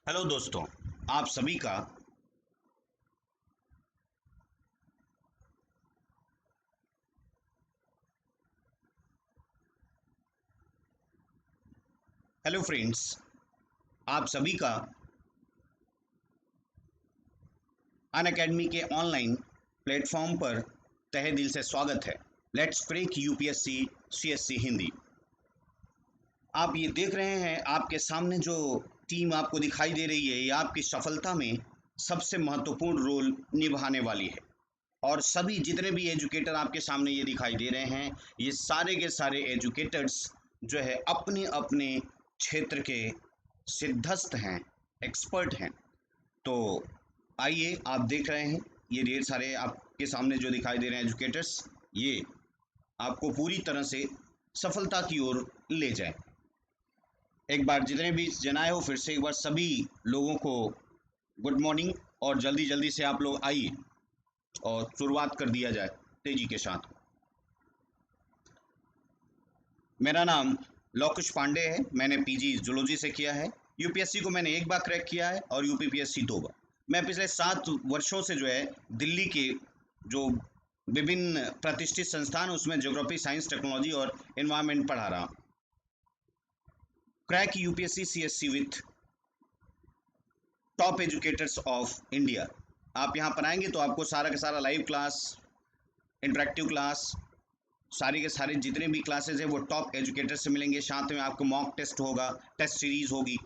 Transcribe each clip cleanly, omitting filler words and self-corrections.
Hello दोस्तों, आप सभी का हेलो फ्रेंड्स, आप सभी का अन अकेडमी के ऑनलाइन प्लेटफॉर्म पर तहे दिल से स्वागत है। Let's crack UPSC CSC Hindi. आप ये देख रहे हैं, आपके सामने जो टीम आपको दिखाई दे रही है, ये आपकी सफलता में सबसे महत्वपूर्ण रोल निभाने वाली है। और सभी जितने भी एजुकेटर आपके सामने ये दिखाई दे रहे हैं, ये सारे के सारे एजुकेटर्स जो है अपने अपने क्षेत्र के सिद्धस्त हैं, एक्सपर्ट हैं। तो आइए, आप देख रहे हैं ये ढेर सारे आपके सामने जो दिखाई दे रहे हैं एजुकेटर्स, ये आपको पूरी तरह से सफलता की ओर ले जाए। एक बार जितने भी जन आए हो, फिर से एक बार सभी लोगों को गुड मॉर्निंग, और जल्दी जल्दी से आप लोग आइए और शुरुआत कर दिया जाए तेजी के साथ। मेरा नाम लोकेश पांडे है। मैंने पीजी जूलॉजी से किया है। यूपीएससी को मैंने एक बार क्रैक किया है और यूपीपीएससी 2 बार। मैं पिछले 7 वर्षों से जो है दिल्ली के जो विभिन्न प्रतिष्ठित संस्थान, उसमें ज्योग्राफी, साइंस, टेक्नोलॉजी और एनवायरनमेंट पढ़ा रहा हूँ। Crack UPSC CSC with top educators of India. आप यहाँ पर आएंगे तो आपको सारा का सारा लाइव क्लास, इंटरेक्टिव क्लास, सारे के सारे जितने भी क्लासेस हैं वो टॉप एजुकेटर से मिलेंगे। साथ में आपको मॉक टेस्ट होगा, टेस्ट सीरीज होगी,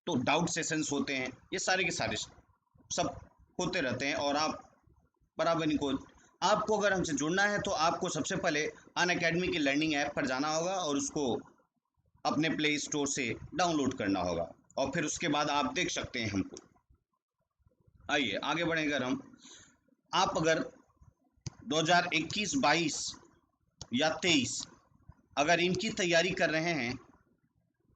तो डाउट सेशंस होते हैं। ये सारे के सारे सब होते रहते हैं। और आप बराबर इनको, आपको अगर हमसे जुड़ना है तो आपको सबसे पहले अन अकेडमी की लर्निंग ऐप पर जाना होगा और उसको अपने प्ले स्टोर से डाउनलोड करना होगा, और फिर उसके बाद आप देख सकते हैं हमको। आइए आगे बढ़ेंगे। अगर हम, आप अगर 2021-22 या 23 अगर इनकी तैयारी कर रहे हैं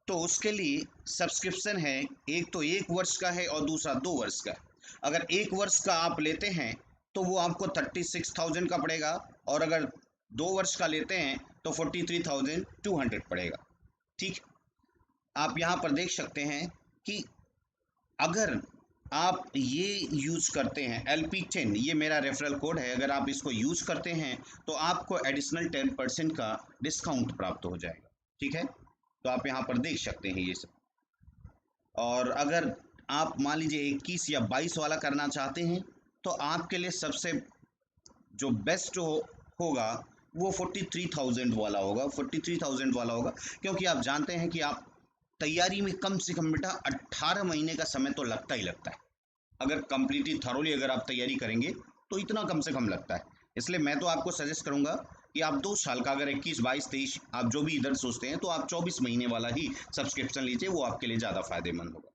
तो उसके लिए सब्सक्रिप्शन है। एक तो 1 वर्ष का है और दूसरा 2 वर्ष का है। अगर 1 वर्ष का आप लेते हैं तो वो आपको 36,000 का पड़ेगा, और अगर 2 वर्ष का लेते हैं तो 43,200 पड़ेगा। ठीक, आप यहाँ पर देख सकते हैं कि अगर आप ये यूज़ करते हैं LP10, ये मेरा रेफरल कोड है, अगर आप इसको यूज़ करते हैं तो आपको एडिशनल 10% का डिस्काउंट प्राप्त हो जाएगा। ठीक है, तो आप यहाँ पर देख सकते हैं ये सब। और अगर आप मान लीजिए 21 या 22 वाला करना चाहते हैं तो आपके लिए सबसे जो बेस्ट होगा वो 43,000 वाला होगा। 43,000 वाला होगा, क्योंकि आप जानते हैं कि आप तैयारी में कम से कम बेटा 18 महीने का समय तो लगता ही लगता है। अगर कंप्लीटली थरोली अगर आप तैयारी करेंगे तो इतना कम से कम लगता है। इसलिए मैं तो आपको सजेस्ट करूंगा कि आप 2 साल का, अगर 21, 22, 23 आप जो भी इधर सोचते हैं, तो आप 24 महीने वाला ही सब्सक्रिप्शन लीजिए, वो आपके लिए ज़्यादा फायदेमंद होगा।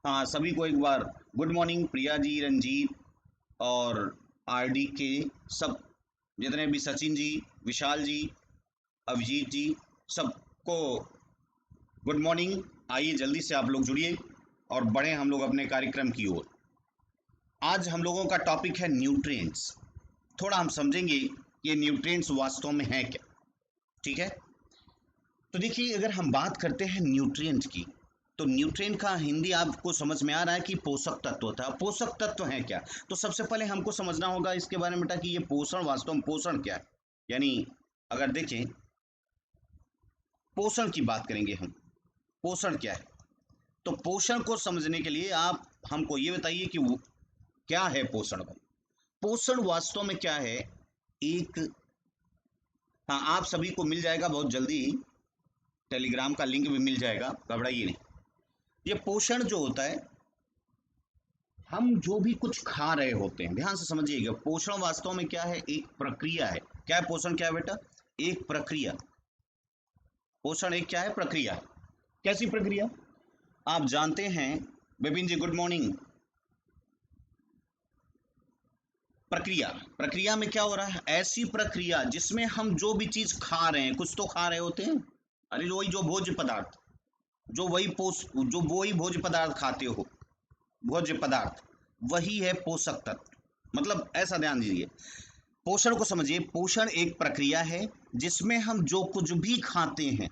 हाँ, सभी को एक बार गुड मॉर्निंग। प्रिया जी, रंजीत और RD के सब जितने भी, सचिन जी, विशाल जी, अभिजीत जी, सबको गुड मॉर्निंग। आइए जल्दी से आप लोग जुड़िए और बढ़े हम लोग अपने कार्यक्रम की ओर। आज हम लोगों का टॉपिक है न्यूट्रिएंट्स। थोड़ा हम समझेंगे ये न्यूट्रिएंट्स वास्तव में है क्या। ठीक है, तो देखिए, अगर हम बात करते हैं न्यूट्रिएंट की, तो न्यूट्रिएंट का हिंदी आपको समझ में आ रहा है कि पोषक तत्व था। पोषक तत्व है क्या, तो सबसे पहले हमको समझना होगा इसके बारे में बेटा कि ये पोषण, वास्तव में पोषण क्या है। यानी अगर देखें, पोषण की बात करेंगे हम, पोषण क्या है, तो पोषण को समझने के लिए आप हमको ये बताइए कि वो क्या है पोषण भाई। पोषण वास्तव में क्या है, एक, हाँ, आप सभी को मिल जाएगा बहुत जल्दी, टेलीग्राम का लिंक भी मिल जाएगा, घबराइए नहीं। ये पोषण जो होता है, हम जो भी कुछ खा रहे होते हैं, ध्यान से समझिएगा, पोषण वास्तव में क्या है, एक प्रक्रिया है। क्या है पोषण, क्या है बेटा, एक प्रक्रिया। पोषण एक क्या है, प्रक्रिया। कैसी प्रक्रिया, आप जानते हैं विपिन जी, गुड मॉर्निंग। प्रक्रिया, प्रक्रिया में क्या हो रहा है, ऐसी प्रक्रिया जिसमें हम जो भी चीज खा रहे हैं, कुछ तो खा रहे होते हैं। अरे वही जो भोज्य पदार्थ, जो वही भोज्य पदार्थ खाते हो, भोज्य पदार्थ, वही है पोषक तत्व। मतलब ऐसा ध्यान दीजिए, पोषण को समझिए। पोषण एक प्रक्रिया है जिसमें हम जो कुछ भी खाते हैं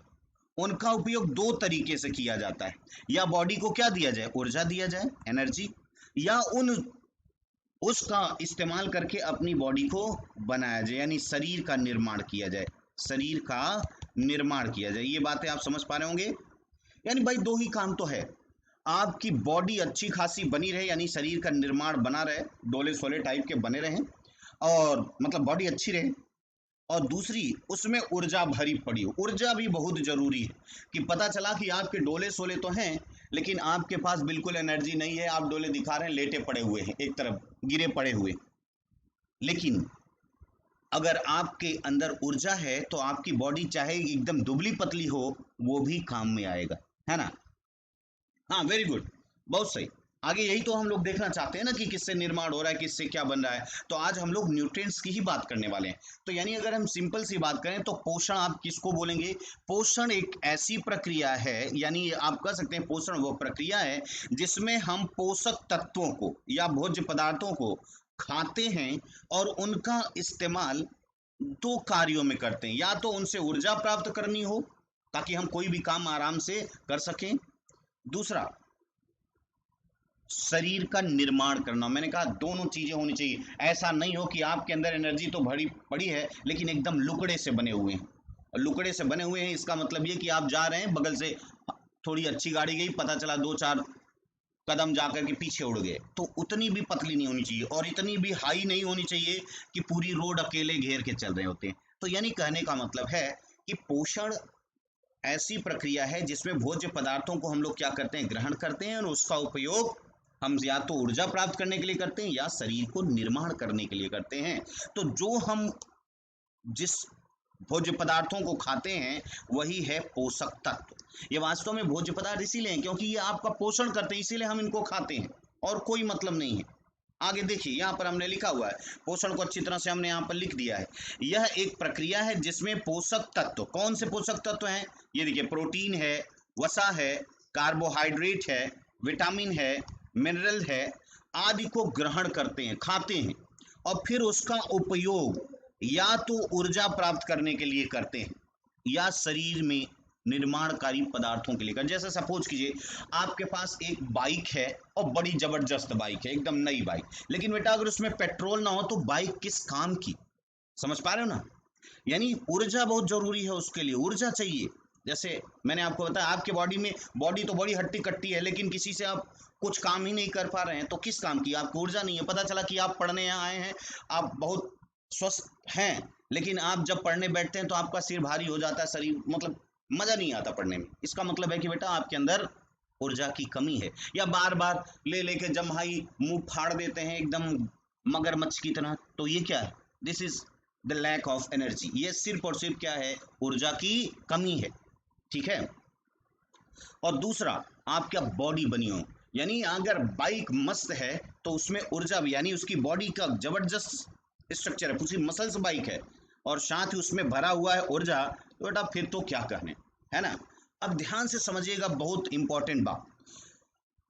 उनका उपयोग दो तरीके से किया जाता है, या बॉडी को क्या दिया जाए, ऊर्जा दिया जाए, एनर्जी, या उसका इस्तेमाल करके अपनी बॉडी को बनाया जाए, यानी शरीर का निर्माण किया जाए, शरीर का निर्माण किया जाए। ये बातें आप समझ पा रहे होंगे। यानी भाई दो ही काम तो है, आपकी बॉडी अच्छी खासी बनी रहे, यानी शरीर का निर्माण बना रहे, डोले सोले टाइप के बने रहें, और मतलब बॉडी अच्छी रहे, और दूसरी उसमें ऊर्जा भरी पड़ी हो। ऊर्जा भी बहुत जरूरी है, कि पता चला कि आपके डोले सोले तो हैं लेकिन आपके पास बिल्कुल एनर्जी नहीं है, आप डोले दिखा रहे हैं, लेटे पड़े हुए हैं, एक तरफ गिरे पड़े हुए। लेकिन अगर आपके अंदर ऊर्जा है तो आपकी बॉडी चाहे एकदम दुबली पतली हो, वो भी काम में आएगा, है ना। हाँ, वेरी गुड, बहुत सही। आगे यही तो हम लोग देखना चाहते हैं ना, कि किससे निर्माण हो रहा है, किससे क्या बन रहा है। तो आज हम लोग न्यूट्रिएंट्स की ही बात करने वाले हैं। तो यानी अगर हम सिंपल सी बात करें तो पोषण आप किसको बोलेंगे? पोषण एक ऐसी प्रक्रिया है, यानी आप कह सकते हैं पोषण वो प्रक्रिया है जिसमें हम पोषक तत्वों को या भोज्य पदार्थों को खाते हैं और उनका इस्तेमाल दो कार्यों में करते हैं। या तो उनसे ऊर्जा प्राप्त करनी हो ताकि हम कोई भी काम आराम से कर सकें, दूसरा शरीर का निर्माण करना। मैंने कहा दोनों चीजें होनी चाहिए। ऐसा नहीं हो कि आपके अंदर एनर्जी तो भरी पड़ी है लेकिन एकदम लुकड़े से बने हुए हैं। और लुकड़े से बने हुए हैं इसका मतलब ये कि आप जा रहे हैं, बगल से थोड़ी अच्छी गाड़ी गई, पता चला दो चार कदम जाकर के पीछे उड़ गए, तो उतनी भी पतली नहीं होनी चाहिए और इतनी भी हाई नहीं होनी चाहिए कि पूरी रोड अकेले घेर के चल रहे होते हैं। तो यानी कहने का मतलब है कि पोषण ऐसी प्रक्रिया है जिसमें भोज्य पदार्थों को हम लोग क्या करते हैं, ग्रहण करते हैं, और उसका उपयोग हम या तो ऊर्जा प्राप्त करने के लिए करते हैं या शरीर को निर्माण करने के लिए करते हैं। तो जो हम जिस भोज्य पदार्थों को खाते हैं वही है पोषक तत्व। ये वास्तव में भोज्य पदार्थ इसीलिए हैं क्योंकि ये आपका पोषण करते हैं, इसीलिए हम इनको खाते हैं, और कोई मतलब नहीं है। आगे देखिए, यहाँ पर हमने लिखा हुआ है, पोषण को अच्छी तरह से हमने यहाँ पर लिख दिया है। यह एक प्रक्रिया है जिसमें पोषक तत्व, कौन से पोषक तत्व हैं, ये देखिए, प्रोटीन है, वसा है, कार्बोहाइड्रेट है, विटामिन है, मिनरल है, आदि को ग्रहण करते हैं, खाते हैं, और फिर उसका उपयोग या तो ऊर्जा प्राप्त करने के लिए करते हैं या शरीर में निर्माणकारी पदार्थों के लिए कर। जैसे सपोज कीजिए आपके पास एक बाइक है और बड़ी जबरदस्त बाइक है, एकदम नई बाइक, लेकिन बेटा अगर उसमें पेट्रोल ना हो तो बाइक किस काम की? समझ पा रहे हो ना। यानी ऊर्जा बहुत जरूरी है, उसके लिए ऊर्जा चाहिए। जैसे मैंने आपको बताया, आपके बॉडी में, बॉडी तो बड़ी हट्टी कट्टी है लेकिन किसी से आप कुछ काम ही नहीं कर पा रहे हैं, तो किस काम की? आपको ऊर्जा नहीं है। पता चला कि आप पढ़ने यहाँ आए हैं, आप बहुत स्वस्थ हैं, लेकिन आप जब पढ़ने बैठते हैं तो आपका सिर भारी हो जाता है, शरीर मतलब मजा नहीं आता पढ़ने में। इसका मतलब है कि बेटा आपके अंदर ऊर्जा की कमी है। या बार बार ले लेके जम्हाई मुंह फाड़ देते हैं एकदम मगरमच्छ की तरह, तो ये क्या है? This is the lack of energy. ये सिर्फ और सिर्फ क्या है? ऊर्जा की कमी है, ठीक है। और दूसरा, आप क्या बॉडी बनी हो, यानी अगर बाइक मस्त है तो उसमें ऊर्जा भी, यानी उसकी बॉडी का जबरदस्त स्ट्रक्चर है, पूरी मसल्स बाइक है, और साथ ही उसमें भरा हुआ है ऊर्जा, तो बेटा फिर तो क्या कहने, है ना। अब ध्यान से समझिएगा, बहुत इंपॉर्टेंट बात।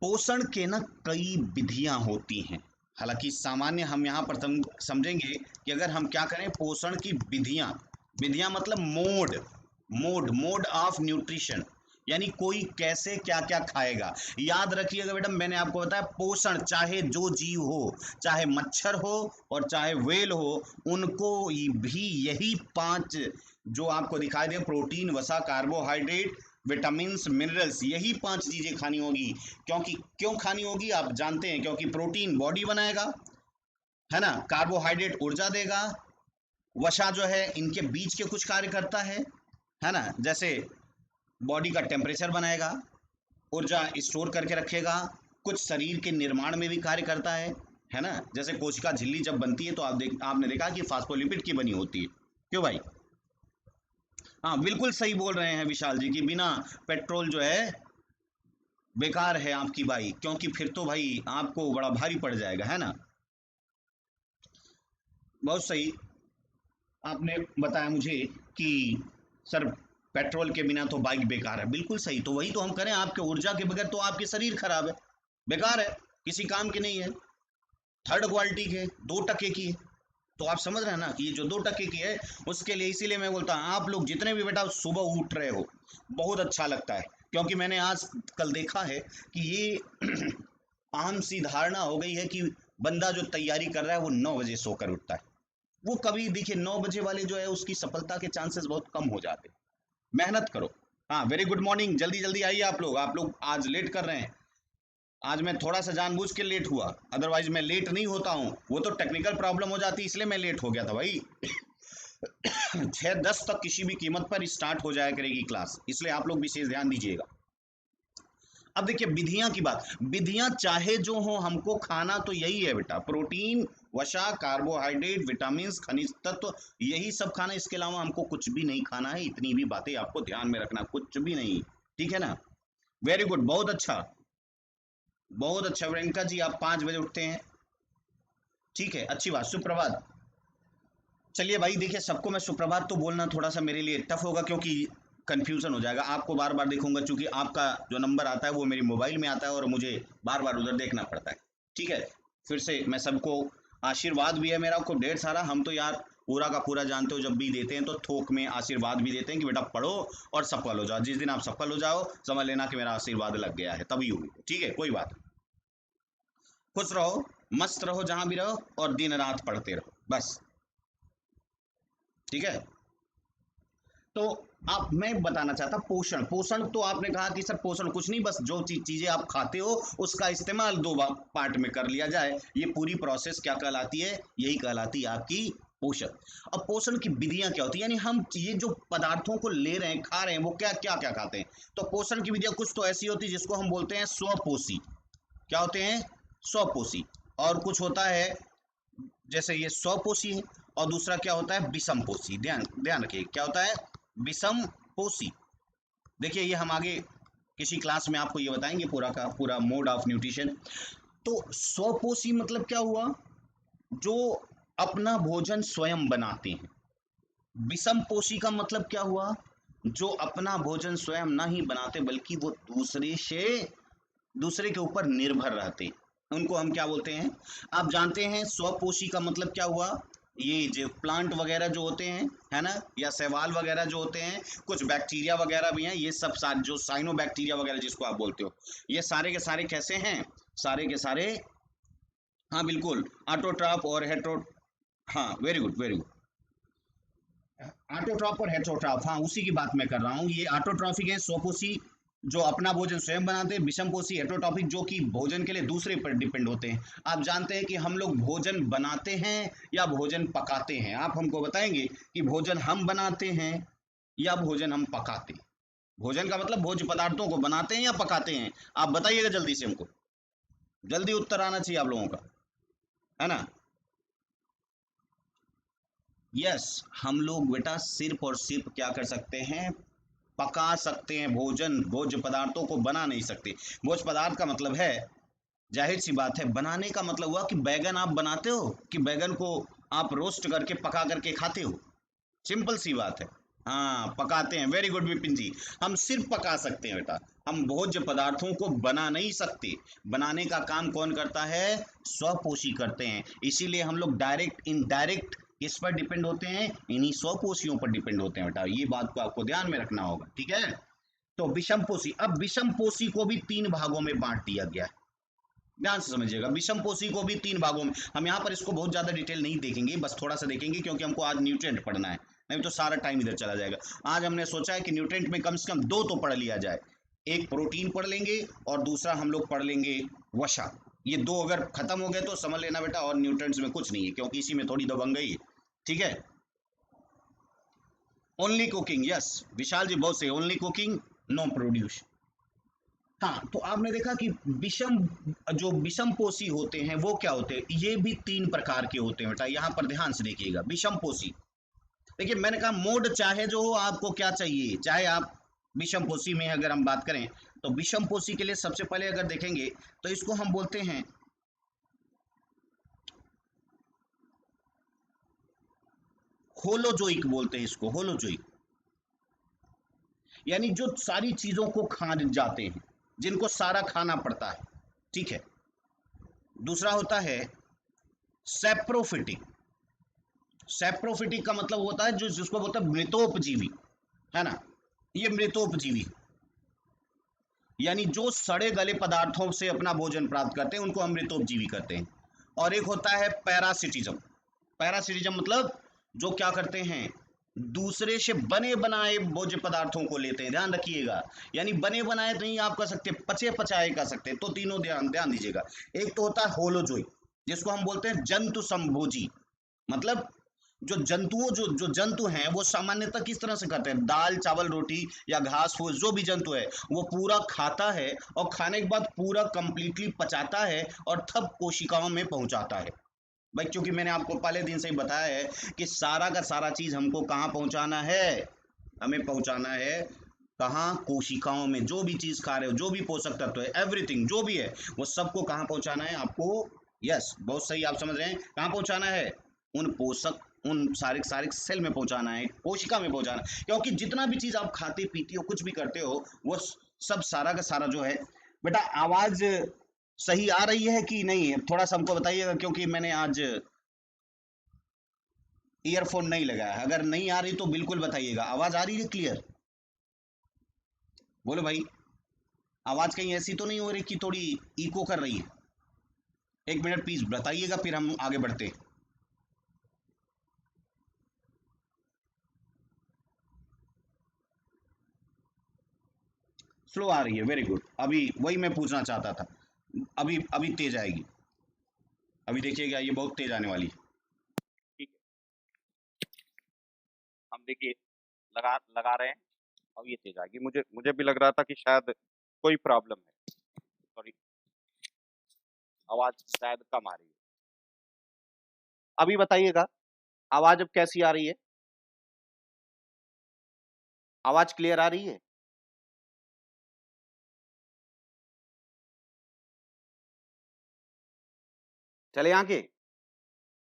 पोषण के ना कई विधियां होती हैं, हालांकि सामान्य हम यहाँ पर समझेंगे कि अगर हम क्या करें, पोषण की विधियां, विधियां मतलब मोड, मोड ऑफ न्यूट्रिशन, यानी कोई कैसे क्या क्या खाएगा। याद रखिएगा बेटा, मैंने आपको बताया पोषण चाहे जो जीव हो, चाहे मच्छर हो और चाहे व्हेल हो, उनको भी यही 5 जो आपको दिखाई दे, प्रोटीन, वसा, कार्बोहाइड्रेट, विटामिन्स, मिनरल्स, यही 5 चीजें खानी होगी। क्योंकि क्यों खानी होगी आप जानते हैं, क्योंकि प्रोटीन बॉडी बनाएगा, है ना, कार्बोहाइड्रेट ऊर्जा देगा, वसा जो है इनके बीच के कुछ कार्य करता है ना, जैसे बॉडी का टेम्परेचर बनाएगा, ऊर्जा स्टोर करके रखेगा, कुछ शरीर के निर्माण में भी कार्य करता है ना। जैसे कोशिका झिल्ली जब बनती है तो आपने देखा कि फास्फोलिपिड की बनी होती है, क्यों भाई? हाँ, बिल्कुल सही बोल रहे हैं विशाल जी, कि बिना पेट्रोल जो है बेकार है आपकी बाइक, क्योंकि फिर तो भाई आपको बड़ा भारी पड़ जाएगा, है ना। बहुत सही आपने बताया मुझे कि सर पेट्रोल के बिना तो बाइक बेकार है। बिल्कुल सही, तो वही तो हम करें, आपके ऊर्जा के बगैर तो आपके शरीर खराब है, बेकार है, किसी काम की नहीं है, थर्ड क्वालिटी के, 2 टके की है। तो आप समझ रहे हैं ना कि ये जो 2% की है उसके लिए, इसीलिए मैं बोलता हूँ आप लोग जितने भी बेटा सुबह उठ रहे हो बहुत अच्छा लगता है, क्योंकि मैंने आज कल देखा है कि ये आम सी धारणा हो गई है कि बंदा जो तैयारी कर रहा है वो 9 बजे सोकर उठता है। वो कभी देखिए 9 बजे वाले जो है उसकी सफलता के चांसेस बहुत कम हो जाते हैं। मेहनत करो। हाँ, वेरी गुड मॉर्निंग, जल्दी जल्दी आइए आप लोग आज लेट कर रहे हैं। आज मैं थोड़ा सा जानबूझ के लेट हुआ, अदरवाइज मैं लेट नहीं होता हूँ, वो तो टेक्निकल प्रॉब्लम हो जाती इसलिए मैं लेट हो गया था भाई। 6:10 तक किसी भी कीमत पर स्टार्ट हो जाया करेगी क्लास, इसलिए आप लोग विशेष ध्यान दीजिएगा। अब देखिए विधियां की बात, विधियां चाहे जो हो हमको खाना तो यही है बेटा, प्रोटीन, वसा, कार्बोहाइड्रेट, विटामिन, खनिज तत्व, यही सब खाना, इसके अलावा हमको कुछ भी नहीं खाना है। इतनी भी बातें आपको ध्यान में रखना, कुछ भी नहीं, ठीक है ना। वेरी गुड, बहुत अच्छा, बहुत अच्छा प्रियंका जी, आप 5 बजे उठते हैं, ठीक है, अच्छी बात, सुप्रभात। चलिए भाई देखिए, सबको मैं सुप्रभात तो बोलना थोड़ा सा मेरे लिए टफ होगा, क्योंकि कंफ्यूजन हो जाएगा, आपको बार बार देखूंगा, क्योंकि आपका जो नंबर आता है वो मेरी मोबाइल में आता है और मुझे बार बार उधर देखना पड़ता है, ठीक है। फिर से मैं सबको, आशीर्वाद भी है मेरा खूब ढेर सारा, हम तो यार पूरा का पूरा जानते हो, जब भी देते हैं तो थोक में आशीर्वाद भी देते हैं कि बेटा पढ़ो और सफल हो जाओ। जिस दिन आप सफल हो जाओ समझ लेना कि मेरा आशीर्वाद लग गया है, तभी हुई, ठीक है, कोई बात नहीं। खुश रहो, मस्त रहो जहां भी रहो, और दिन रात पढ़ते रहो बस, ठीक है। तो आप, मैं बताना चाहता, पोषण, पोषण तो आपने कहा कि सर पोषण कुछ नहीं, बस जो चीजें आप खाते हो उसका इस्तेमाल 2 पार्ट में कर लिया जाए, ये पूरी प्रोसेस क्या कहलाती है, यही कहलाती है आपकी पोषण। अब पोषण की विधियां क्या होती है, यानी हम ये जो पदार्थों को ले रहे हैं, खा रहे हैं, वो क्या क्या क्या खाते हैं। तो पोषण की विधियां कुछ तो ऐसी होती है जिसको हम बोलते हैं स्वपोषी, क्या होते हैं, स्वपोषी। और कुछ होता है जैसे ये स्वपोषी है, और दूसरा क्या होता है, विषम पोषी। ध्यान ध्यान रखिए क्या होता है, विषम पोषी। देखिए ये हम आगे किसी क्लास में आपको ये बताएंगे पूरा का पूरा मोड ऑफ न्यूट्रिशन। तो स्वपोषी मतलब क्या हुआ, जो अपना भोजन स्वयं बनाते हैं। विषम पोषी का मतलब क्या हुआ, जो अपना भोजन स्वयं ना ही बनाते बल्कि वो दूसरे के ऊपर निर्भर रहते, उनको हम क्या बोलते हैं। आप जानते हैं स्वपोषी का मतलब क्या हुआ, ये जो प्लांट वगैरह जो होते हैं, है ना, या शैवाल वगैरह जो होते हैं, कुछ बैक्टीरिया वगैरह भी हैं, ये सब सारे जो साइनो बैक्टीरिया वगैरह जिसको आप बोलते हो, ये सारे के सारे कैसे हैं, सारे के सारे, हाँ बिल्कुल, ऑटोट्रॉफ और हेट्रो, हाँ very good very good, autotroph और हेट्रोट्रॉफ, हाँ उसी की बात मैं कर रहा हूँ। ये ऑटोट्रॉफिक है स्वपोषी, जो अपना भोजन स्वयं बनाते हैं, विषमपोषी हेट्रोट्रॉफिक जो कि भोजन के लिए दूसरे पर डिपेंड होते हैं। आप जानते हैं कि हम लोग भोजन बनाते हैं या भोजन पकाते हैं, आप हमको बताएंगे कि भोजन हम बनाते हैं या भोजन हम पकाते हैं। भोजन का मतलब भोज्य पदार्थों को बनाते हैं या पकाते हैं, आप बताइएगा जल्दी से, हमको जल्दी उत्तर आना चाहिए आप लोगों का, है ना। यस, हम लोग बेटा सिर्फ और सिर्फ क्या कर सकते हैं, पका सकते हैं भोजन, भोज्य पदार्थों को बना नहीं सकते। भोज्य पदार्थ का मतलब है, जाहिर सी बात है, बनाने का मतलब हुआ कि बैगन आप बनाते हो कि बैगन को आप रोस्ट करके पका करके खाते हो, सिंपल सी बात है। हाँ पकाते हैं, वेरी गुड विपिन जी, हम सिर्फ पका सकते हैं बेटा, हम भोज्य पदार्थों को बना नहीं सकते। बनाने का काम कौन करता है, स्वपोषी करते हैं, इसीलिए हम लोग डायरेक्ट इनडायरेक्ट किस पर डिपेंड होते हैं, इन्हीं स्वपोषियों पर डिपेंड होते हैं बेटा, ये बात को आपको ध्यान में रखना होगा, ठीक है। तो विषमपोषी, अब विषमपोषी को भी 3 भागों में बांट दिया गया है, ध्यान से समझिएगा, विषमपोषी को भी 3 भागों में, हम यहाँ पर इसको बहुत ज्यादा डिटेल नहीं देखेंगे, बस थोड़ा सा देखेंगे, क्योंकि हमको आज न्यूट्रिएंट पढ़ना है, नहीं तो सारा टाइम इधर चला जाएगा। आज हमने सोचा है कि न्यूट्रिएंट में कम से कम 2 तो पढ़ लिया जाए, एक प्रोटीन पढ़ लेंगे और दूसरा हम लोग पढ़ लेंगे वसा। ये 2 अगर खत्म हो गए तो समझ लेना बेटा और न्यूट्रिएंट्स में कुछ नहीं है, क्योंकि इसी में थोड़ी दबंगई है, ठीक है। ओनली कुकिंग, यस विशाल जी बहुत सही, ओनली कुकिंग नो प्रोड्यूस। हाँ तो आपने देखा कि विषम, जो विषम पोषी होते हैं वो क्या होते हैं, ये भी 3 प्रकार के होते हैं बेटा, यहाँ पर ध्यान से देखिएगा, विषम पोषी। देखिए मैंने कहा मोड चाहे जो हो, आपको क्या चाहिए, चाहे आप विषम पोषी में अगर हम बात करें, तो विषम पोषी के लिए सबसे पहले अगर देखेंगे तो इसको हम बोलते हैं होलोजोइक, बोलते हैं इसको होलोजोइक, यानी जो सारी चीजों को खा जाते हैं, जिनको सारा खाना पड़ता है, ठीक है। दूसरा होता है सेप्रोफिटिक, सेप्रोफिटिक का मतलब होता है जो जिसको बोलते हैं मृतोपजीवी, है ना। ये मृतोपजीवी यानी जो सड़े गले पदार्थों से अपना भोजन प्राप्त करते हैं उनको हम मृतोपजीवी करते हैं। और एक होता है पैरासिटिज्म। पैरासिटिज्म मतलब जो क्या करते हैं, दूसरे से बने बनाए भोज्य पदार्थों को लेते हैं, ध्यान रखिएगा। यानी बने बनाए नहीं आप कर सकते, पचे पचाए कर सकते हैं, तो तीनों ध्यान ध्यान दीजिएगा। एक तो होता है होलोजोई, जिसको हम बोलते हैं जंतु संभोजी। मतलब जो जंतुओं जो जो जंतु हैं वो सामान्यतः किस तरह से करते हैं, दाल चावल रोटी या घास फूस जो भी जंतु है वो पूरा खाता है और खाने के बाद पूरा कंप्लीटली पचाता है और तब कोशिकाओं में पहुंचाता है। भाई क्योंकि मैंने आपको पहले दिन से ही बताया है कि सारा का सारा चीज हमको कहाँ पहुंचाना है, हमें पहुंचाना है कहाँ, कोशिकाओं में। जो भी चीज खा रहे हो, जो भी पोषक तत्व है, एवरीथिंग जो भी है वो सबको कहाँ पहुंचाना है आपको। यस, बहुत सही आप समझ रहे हैं, कहाँ पहुंचाना है, उन पोषक, उन सारे सारे सेल में पहुंचाना है, कोशिका में पहुंचाना है। क्योंकि जितना भी चीज आप खाते पीते हो कुछ भी करते हो वो सब सारा का सारा जो है। बेटा आवाज सही आ रही है कि नहीं, थोड़ा सा हमको बताइएगा, क्योंकि मैंने आज ईयरफोन नहीं लगाया है। अगर नहीं आ रही तो बिल्कुल बताइएगा। आवाज आ रही है क्लियर, बोलो भाई। आवाज कहीं ऐसी तो नहीं हो रही कि थोड़ी इको कर रही है? एक मिनट प्लीज बताइएगा, फिर हम आगे बढ़ते हैं। स्लो आ रही है, वेरी गुड। अभी वही मैं पूछना चाहता था। अभी अभी तेज आएगी, अभी देखिएगा ये बहुत तेज आने वाली है। ठीक है, हम देखिए लगा लगा रहे हैं। अब ये तेज आ गई। मुझे मुझे भी लग रहा था कि शायद कोई प्रॉब्लम है। सॉरी, आवाज शायद कम आ रही है। अभी बताइएगा आवाज अब कैसी आ रही है? आवाज क्लियर आ रही है? चले आगे।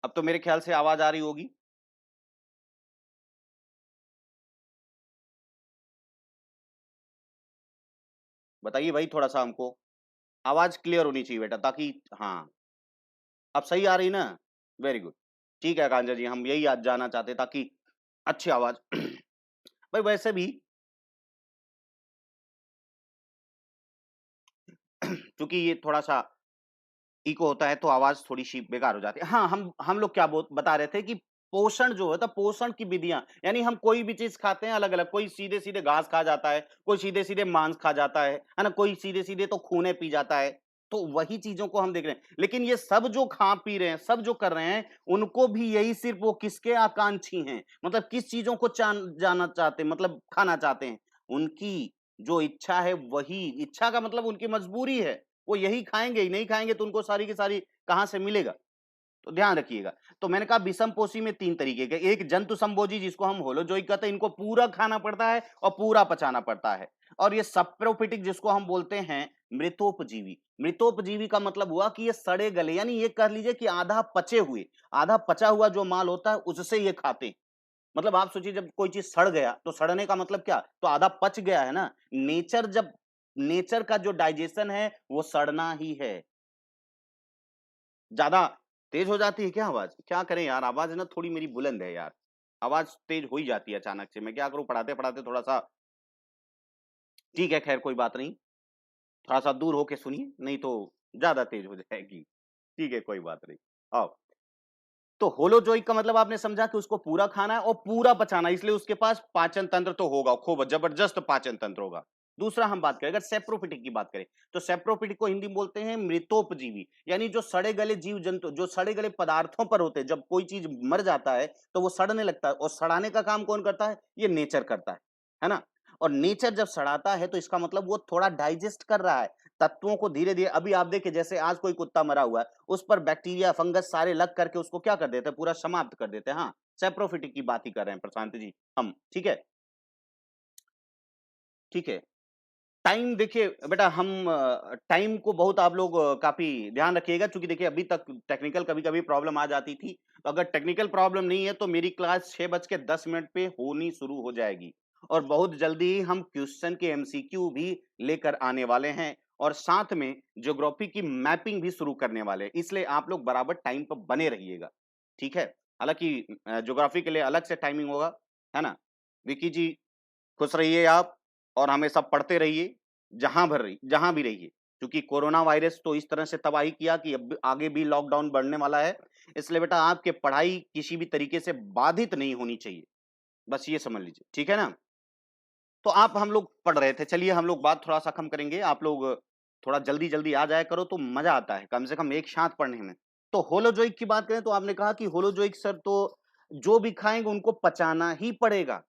अब तो मेरे ख्याल से आवाज आ रही होगी। बताइए भाई, थोड़ा सा हमको आवाज क्लियर होनी चाहिए बेटा, ताकि हाँ, अब सही आ रही ना? Very good. ठीक है कांजा जी, हम यही आज जानना चाहते ताकि अच्छी आवाज भाई वैसे भी क्योंकि ये थोड़ा सा इको होता है तो आवाज थोड़ी सी बेकार हो जाती है। हाँ, हम लोग क्या बता रहे थे कि पोषण जो होता है, पोषण की विधियां, यानी हम कोई भी चीज खाते हैं अलग अलग। कोई सीधे सीधे घास खा जाता है, कोई सीधे सीधे मांस खा जाता है ना, कोई सीधे सीधे तो खूने पी जाता है। तो वही चीजों को हम देख रहे हैं। लेकिन ये सब जो खा पी रहे हैं, सब जो कर रहे हैं, उनको भी यही सिर्फ वो किसके आकांक्षी हैं, मतलब किस चीजों को जाना चाहते हैं, मतलब खाना चाहते हैं। उनकी जो इच्छा है, वही इच्छा का मतलब उनकी मजबूरी है। वो यही खाएंगे ही, नहीं खाएंगे तो उनको सारी की सारी कहां से मिलेगा। तो ध्यान रखिएगा। तो मैंने कहा विषम पोषी में तीन तरीके के, एक जंतु संभोजी जिसको हम होलोजोइक कहते हैं, इनको पूरा खाना पड़ता है और पूरा पचाना पड़ता है। और ये सप्रोफिटिक जिसको हम बोलते हैं मृतोपजीवी। मृतोपजीवी का मतलब हुआ कि ये सड़े गले, यानी ये कह लीजिए कि आधा पचे हुए, आधा पचा हुआ जो माल होता है उससे ये खाते हैं। मतलब आप सोचिए जब कोई चीज सड़ गया तो सड़ने का मतलब क्या, तो आधा पच गया है ना। नेचर जब नेचर का जो डाइजेशन है वो सड़ना ही है। ज्यादा तेज हो जाती है क्या आवाज? क्या करें यार, आवाज ना थोड़ी मेरी बुलंद है यार। आवाज तेज हो ही जाती है अचानक से, मैं क्या करूं, पढ़ाते पढ़ाते थोड़ा सा। ठीक है, खैर कोई बात नहीं। थोड़ा सा दूर होके सुनिए, नहीं तो ज्यादा तेज हो जाएगी। ठीक है, कोई बात नहीं। आओ। तो होलोजोइक का मतलब आपने समझा कि उसको पूरा खाना है और पूरा पचाना है, इसलिए उसके पास पाचन तंत्र तो होगा, खूब जबरदस्त पाचन तंत्र होगा। दूसरा हम बात करें, अगर सेप्रोफिटिक की बात करें, तो सेप्रोफिटिक को हिंदी में बोलते हैं मृतोपजीवी। यानी जो सड़े गले जीव जंतु, जो सड़े गले पदार्थों पर होते हैं, जब कोई चीज मर जाता है तो वो सड़ने लगता है, और सड़ाने का काम कौन करता है, ये नेचर करता है ना। और नेचर जब सड़ाता है तो इसका मतलब वो थोड़ा डाइजेस्ट कर रहा है तत्वों को धीरे धीरे। अभी आप देखिए, जैसे आज कोई कुत्ता मरा हुआ है, उस पर बैक्टीरिया फंगस सारे लग करके उसको क्या कर देते हैं, पूरा समाप्त कर देते हैं। हाँ, सेप्रोफिटिक की बात ही कर रहे हैं प्रशांत जी हम। ठीक है, ठीक है। टाइम देखिए बेटा, हम टाइम को बहुत आप लोग काफी ध्यान रखिएगा, क्योंकि देखिए अभी तक टेक्निकल कभी कभी प्रॉब्लम आ जाती थी। तो अगर टेक्निकल प्रॉब्लम नहीं है तो मेरी क्लास 6:10 पे होनी शुरू हो जाएगी। और बहुत जल्दी ही हम क्वेश्चन के एमसीक्यू भी लेकर आने वाले हैं, और साथ में ज्योग्राफी की मैपिंग भी शुरू करने वाले हैं। इसलिए आप लोग बराबर टाइम पर बने रहिएगा। ठीक है। हालांकि ज्योग्राफी के लिए अलग से टाइमिंग होगा, है ना। विकी जी खुश रहिए आप, और हमेशा पढ़ते रहिए, जहां भी रहिए, क्योंकि कोरोना वायरस तो इस तरह से तबाही किया कि अब आगे भी लॉकडाउन बढ़ने वाला है। इसलिए बेटा आपके पढ़ाई किसी भी तरीके से बाधित नहीं होनी चाहिए, बस ये समझ लीजिए, ठीक है ना। तो आप हम लोग पढ़ रहे थे, चलिए हम लोग बात थोड़ा सा कम करेंगे, आप लोग थोड़ा जल्दी जल्दी आ जाया करो तो मजा आता है कम से कम एक साथ पढ़ने में। तो होलोजोइक की बात करें तो आपने कहा कि होलोजोइक सर तो जो भी खाएंगे उनको पचाना ही पड़ेगा,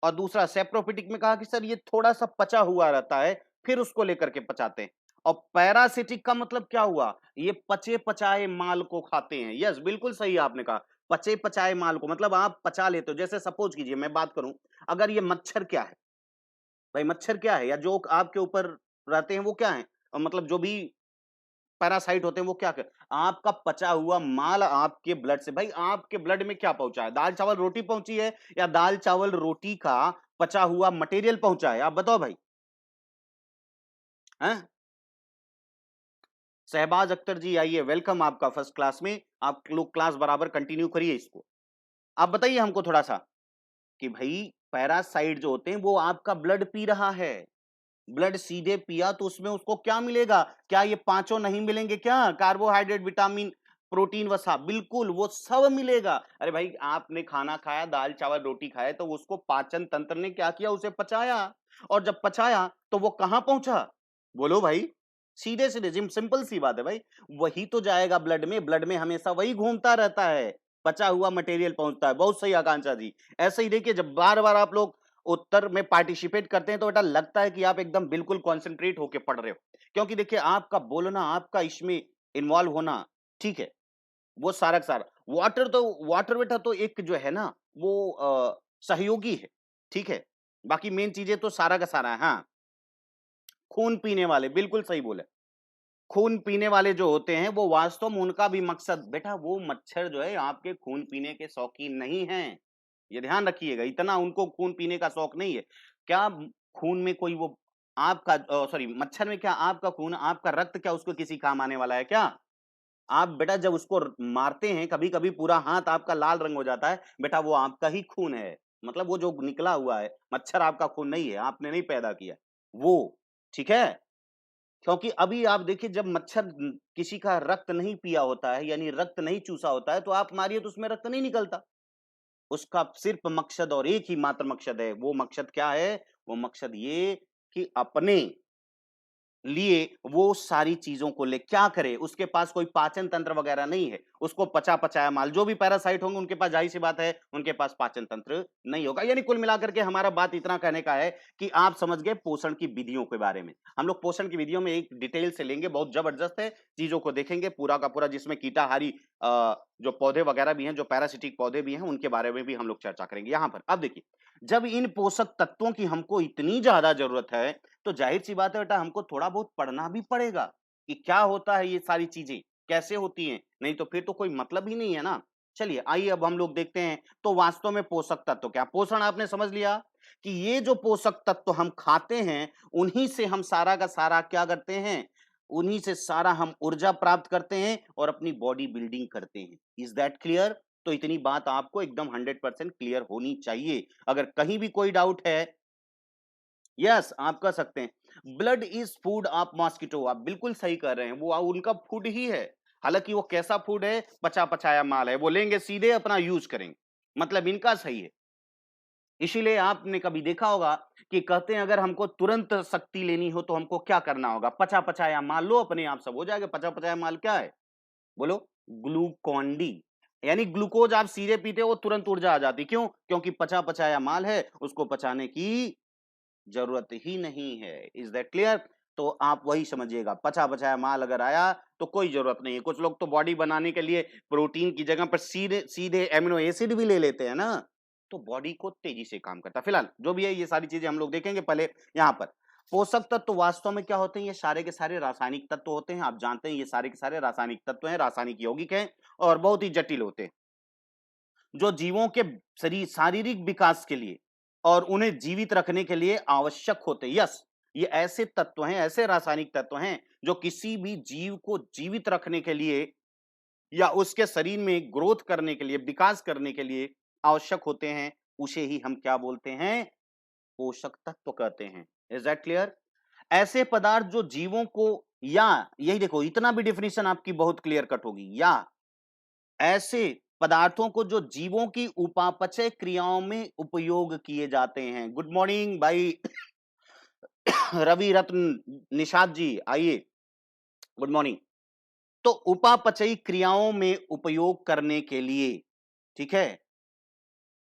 और दूसरा सेप्रोफिटिक में कहा कि सर ये थोड़ा सा पचा हुआ रहता है, फिर उसको लेकर के पचाते हैं। और पैरासिटिक का मतलब क्या हुआ, ये पचे पचाए माल को खाते हैं। यस बिल्कुल सही आपने कहा, पचे पचाए माल को मतलब आप पचा लेते हो। जैसे सपोज कीजिए मैं बात करूं, अगर ये मच्छर क्या है भाई, मच्छर क्या है, या जो आपके ऊपर रहते हैं वो क्या है, मतलब जो भी पैरासाइट होते हैं वो क्या कर, आपका पचा हुआ माल आपके ब्लड से, भाई आपके ब्लड में क्या पहुंचा है, दाल चावल रोटी पहुंची है या दाल चावल रोटी का पचा हुआ मटेरियल पहुंचा है, आप बताओ भाई। हैं? शहबाज अख्तर जी आइए, वेलकम आपका फर्स्ट क्लास में, आप लोग क्लास बराबर कंटिन्यू करिए इसको। आप बताइए हमको थोड़ा सा कि भाई पैरासाइट जो होते हैं वो आपका ब्लड पी रहा है, ब्लड सीधे पिया तो उसमें उसको क्या मिलेगा, क्या ये पांचों नहीं मिलेंगे क्या, कार्बोहाइड्रेट विटामिन प्रोटीन वसा, बिल्कुल वो सब मिलेगा। अरे भाई आपने खाना खाया, दाल चावल रोटी खाए, तो उसको पाचन तंत्र ने क्या किया, उसे पचाया, और जब पचाया तो वो कहां पहुंचा, बोलो भाई, सीधे सीधे जिम, सिंपल सी बात है भाई, वही तो जाएगा ब्लड में, ब्लड में हमेशा वही घूमता रहता है, पचा हुआ मटेरियल पहुंचता है। बहुत सही आकांक्षा जी। ऐसे ही देखिए जब बार बार आप लोग उत्तर में पार्टिसिपेट करते हैं तो बेटा लगता है कि आप एकदम बिल्कुल कॉन्सेंट्रेट होकर पढ़ रहे हो, क्योंकि देखिए आपका बोलना, आपका इसमें इन्वॉल्व होना, ठीक है, वो सारा का सारा वाटर बेटा तो एक जो है ना वो सहयोगी है, ठीक है, बाकी मेन चीजें तो सारा का सारा है। हाँ, खून पीने वाले, बिल्कुल सही बोले, खून पीने वाले जो होते हैं वो वास्तव में उनका भी मकसद, बेटा वो मच्छर जो है आपके खून पीने के शौकीन नहीं हैं, ये ध्यान रखिएगा, इतना उनको खून पीने का शौक नहीं है। क्या खून में कोई वो आपका सॉरी मच्छर में क्या आपका खून, आपका रक्त क्या उसको किसी काम आने वाला है क्या। आप बेटा जब उसको मारते हैं कभी कभी पूरा हाथ आपका लाल रंग हो जाता है, बेटा वो आपका ही खून है, मतलब वो जो निकला हुआ है मच्छर आपका खून नहीं है, आपने नहीं पैदा किया वो, ठीक है। क्योंकि अभी आप देखिए जब मच्छर किसी का रक्त नहीं पिया होता है, यानी रक्त नहीं चूसा होता है, तो आप मारिए तो उसमें रक्त नहीं निकलता, उसका सिर्फ मकसद और एक ही मात्र मकसद है, वो मकसद क्या है, वो मकसद ये कि अपने लिए वो सारी चीजों को ले क्या करे, उसके पास कोई पाचन तंत्र वगैरह नहीं है, उसको पचा पचाया माल, जो भी पैरासाइट होंगे उनके पास जाहिर सी बात है उनके पास पाचन तंत्र नहीं होगा। यानी कुल मिलाकर के हमारा बात इतना कहने का है कि आप समझ गए पोषण की विधियों के बारे में। हम लोग पोषण की विधियों में एक डिटेल से लेंगे, बहुत जबरदस्त है, चीजों को देखेंगे पूरा का पूरा, जिसमें कीटाहारी जो पौधे वगैरह भी हैं, जो पैरासिटिक पौधे भी हैं, उनके बारे में भी हम लोग चर्चा करेंगे। यहाँ पर अब देखिए, जब इन पोषक तत्वों की हमको इतनी ज्यादा जरूरत है तो जाहिर सी बात है बेटा हमको थोड़ा बहुत पढ़ना भी पड़ेगा कि क्या होता है, ये सारी चीजें कैसे होती हैं, नहीं तो फिर तो कोई मतलब ही नहीं है ना। चलिए आइए अब हम लोग देखते हैं तो वास्तव में पोषक तत्व क्या, पोषण आपने समझ लिया कि ये जो पोषक तत्व हम खाते हैं उन्हीं से हम सारा का सारा क्या करते हैं, उन्हीं से सारा हम ऊर्जा प्राप्त करते हैं और अपनी बॉडी बिल्डिंग करते हैं। Is that clear. तो इतनी बात आपको एकदम 100% क्लियर होनी चाहिए। अगर कहीं भी कोई डाउट है, यस आप कर सकते हैं। Blood is food of mosquito, आप बिल्कुल सही कर रहे हैं, वो उनका फूड ही है। हालांकि वो कैसा फूड है, पचा पचाया माल है, वो लेंगे सीधे अपना यूज करेंगे, मतलब इनका सही है। इसीलिए आपने कभी देखा होगा कि कहते हैं अगर हमको तुरंत शक्ति लेनी हो तो हमको क्या करना होगा, पचा पचाया माल लो, अपने आप सब हो जाएगा। पचा पचाया माल क्या है, बोलो, ग्लूकॉन डी, यानी ग्लूकोज आप सीधे पीते हो तुरंत ऊर्जा आ जाती, क्यों, क्योंकि पचा पचाया माल है, उसको पचाने की जरूरत ही नहीं है। Is that clear. तो आप वही समझिएगा, पचा पचाया माल अगर आया तो कोई जरूरत नहीं है। कुछ लोग तो बॉडी बनाने के लिए प्रोटीन की जगह पर सीधे सीधे एमिनो एसिड भी ले लेते हैं ना, तो बॉडी को तेजी से काम करता है। फिलहाल जो भी है ये सारी चीजें हम लोग देखेंगे। पहले यहाँ पर पोषक तत्व वास्तव में क्या होते हैं, ये सारे के सारे रासायनिक तत्व होते हैं। आप जानते हैं ये सारे के सारे रासायनिक तत्व हैं, रासायनिक यौगिक हैं और बहुत ही जटिल होते हैं, जो जीवों के शरीर शारीरिक विकास के लिए और उन्हें जीवित रखने के लिए आवश्यक होते हैं। यस, ये ऐसे तत्व हैं, ऐसे रासायनिक तत्व हैं जो किसी भी जीव को जीवित रखने के लिए या उसके शरीर में ग्रोथ करने के लिए, विकास करने के लिए आवश्यक होते हैं, उसे ही हम क्या बोलते हैं? पोषक तत्व कहते हैं। Is that clear? ऐसे पदार्थ जो जीवों को, या यही देखो, इतना भी डेफिनेशन आपकी बहुत क्लियर कट होगी, या ऐसे पदार्थों को जो जीवों की उपापचय क्रियाओं में उपयोग किए जाते हैं। गुड मॉर्निंग भाई रवि रत्न निषाद जी, आइए, गुड मॉर्निंग। तो उपापचयी क्रियाओं में उपयोग करने के लिए, ठीक है